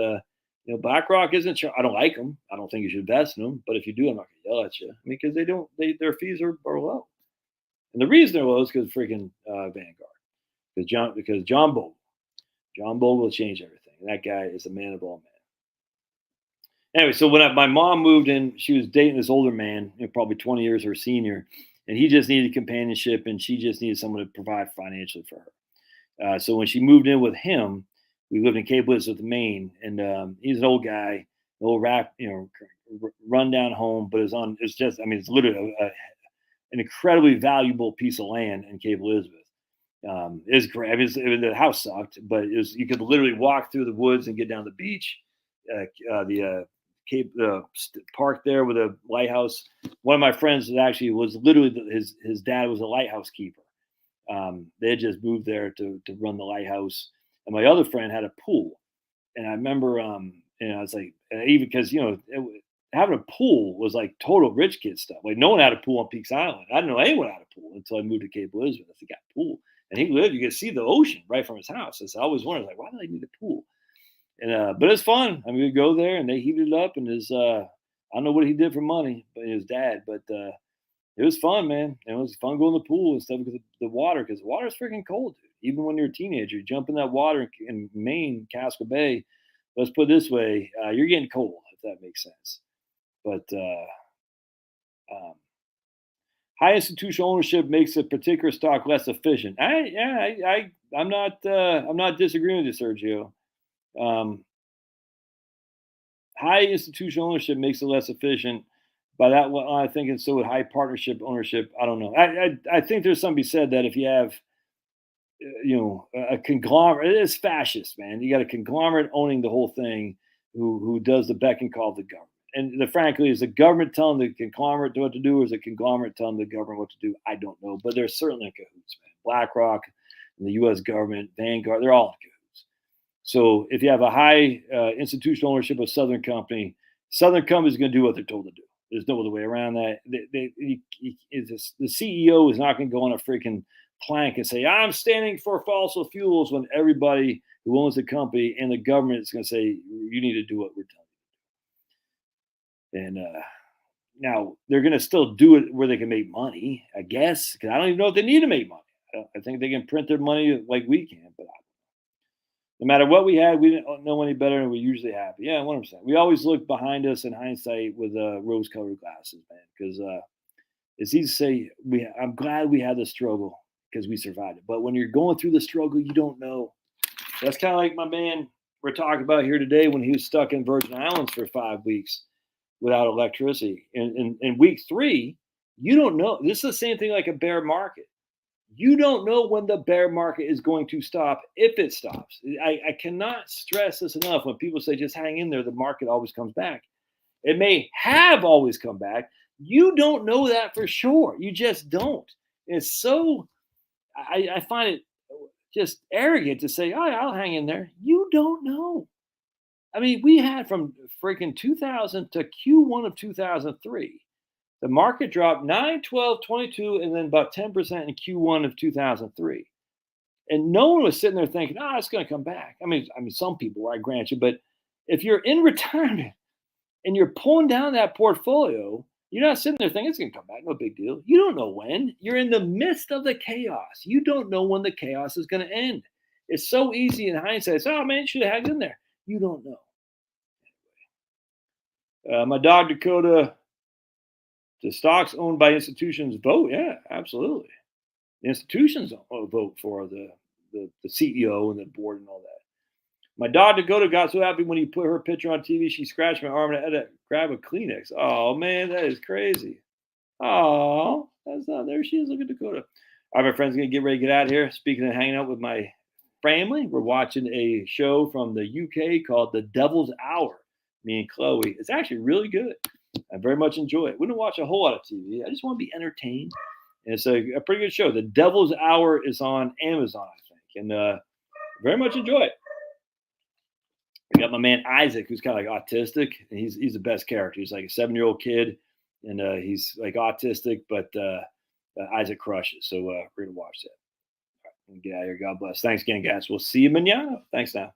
BlackRock isn't. I don't like them. I don't think you should invest in them. But if you do, I'm not going to yell at you. I mean, because they don't. Their fees are low, and the reason they're low is because freaking Vanguard. Because John Bogle will change everything. And that guy is a man of all men. Anyway, so when my mom moved in, she was dating this older man, probably 20 years her senior, and he just needed companionship, and she just needed someone to provide financially for her. So when she moved in with him, we lived in Cape Elizabeth, Maine, and he's an old guy, an old rundown home, but it's just, I mean, it's literally an incredibly valuable piece of land in Cape Elizabeth. It's great. I mean, the house sucked, but you could literally walk through the woods and get down the beach. The Cape park there with a lighthouse. One of my friends was literally his dad was a lighthouse keeper. They had just moved there to run the lighthouse, and my other friend had a pool. And I remember, I was like, even because having a pool was like total rich kid stuff. Like no one had a pool on Peaks Island. I didn't know anyone had a pool until I moved to Cape Elizabeth. I got a pool, and you could see the ocean right from his house. So I always wondered, like, why do they need a pool? And but it's fun. I mean, we go there and they heated it up, and I don't know what he did for money, but his dad. But it was fun, man. It was fun going to the pool and stuff because the water is freaking cold, dude. Even when you're a teenager, you jump in that water in Maine, Casco Bay. Let's put it this way, you're getting cold, if that makes sense. But high institutional ownership makes a particular stock less efficient. I'm not disagreeing with you, Sergio. High institutional ownership makes it less efficient. By that, I think it's so with high partnership ownership. I don't know. I think there's something to be said that if you have a conglomerate, it is fascist, man. You got a conglomerate owning the whole thing who does the beck and call of the government. And frankly, is the government telling the conglomerate what to do, or is the conglomerate telling the government what to do? I don't know. But they're certainly in cahoots, man. BlackRock and the U.S. government, Vanguard, they're all in cahoots. So if you have a high institutional ownership of Southern Company is going to do what they're told to do. There's no other way around that. The CEO is not going to go on a freaking plank and say, I'm standing for fossil fuels, when everybody who owns the company and the government is going to say, you need to do what we're telling you. And now they're going to still do it where they can make money, I guess, because I don't even know if they need to make money. I think they can print their money like we can, but no matter what we had, we didn't know any better, and we're usually happy. Yeah, 100%. We always look behind us in hindsight with rose-colored glasses, man, because it's easy to say, I'm glad we had the struggle because we survived it. But when you're going through the struggle, you don't know. That's kind of like my man we're talking about here today when he was stuck in Virgin Islands for 5 weeks without electricity. In week 3, you don't know. This is the same thing like a bear market. You don't know when the bear market is going to stop, if it stops. I cannot stress this enough. When people say just hang in there, the market always comes back. It may have always come back. You don't know that for sure. You just don't. It's so, I find it just arrogant to say, oh, I'll hang in there. You don't know. I mean, we had from freaking 2000 to Q1 of 2003. The market dropped 9, 12, 22, and then about 10% in Q1 of 2003. And no one was sitting there thinking, it's going to come back. I mean, some people were, I grant you, but if you're in retirement and you're pulling down that portfolio, you're not sitting there thinking it's going to come back. No big deal. You don't know when. You're in the midst of the chaos. You don't know when the chaos is going to end. It's so easy in hindsight. Oh, man, you should have hung in there. You don't know. My dog, Dakota, the stocks owned by institutions vote. Yeah, absolutely. The institutions vote for the CEO and the board and all that. My dog Dakota got so happy when he put her picture on TV, she scratched my arm and I had to grab a Kleenex. Oh, man, that is crazy. Oh, that's not, there she is. Look at Dakota. All right, my friends, going to get ready to get out of here. Speaking of hanging out with my family, we're watching a show from the UK called The Devil's Hour, me and Chloe. It's actually really good. I very much enjoy it. We don't watch a whole lot of TV. I just want to be entertained. And it's a pretty good show. The Devil's Hour is on Amazon, I think. And very much enjoy it. I got my man Isaac, who's kind of like autistic. And he's the best character. He's like a 7-year-old kid. And he's like autistic, but Isaac crushes. So we're going to watch that. All right, get out of here. God bless. Thanks again, guys. We'll see you mañana. Thanks now.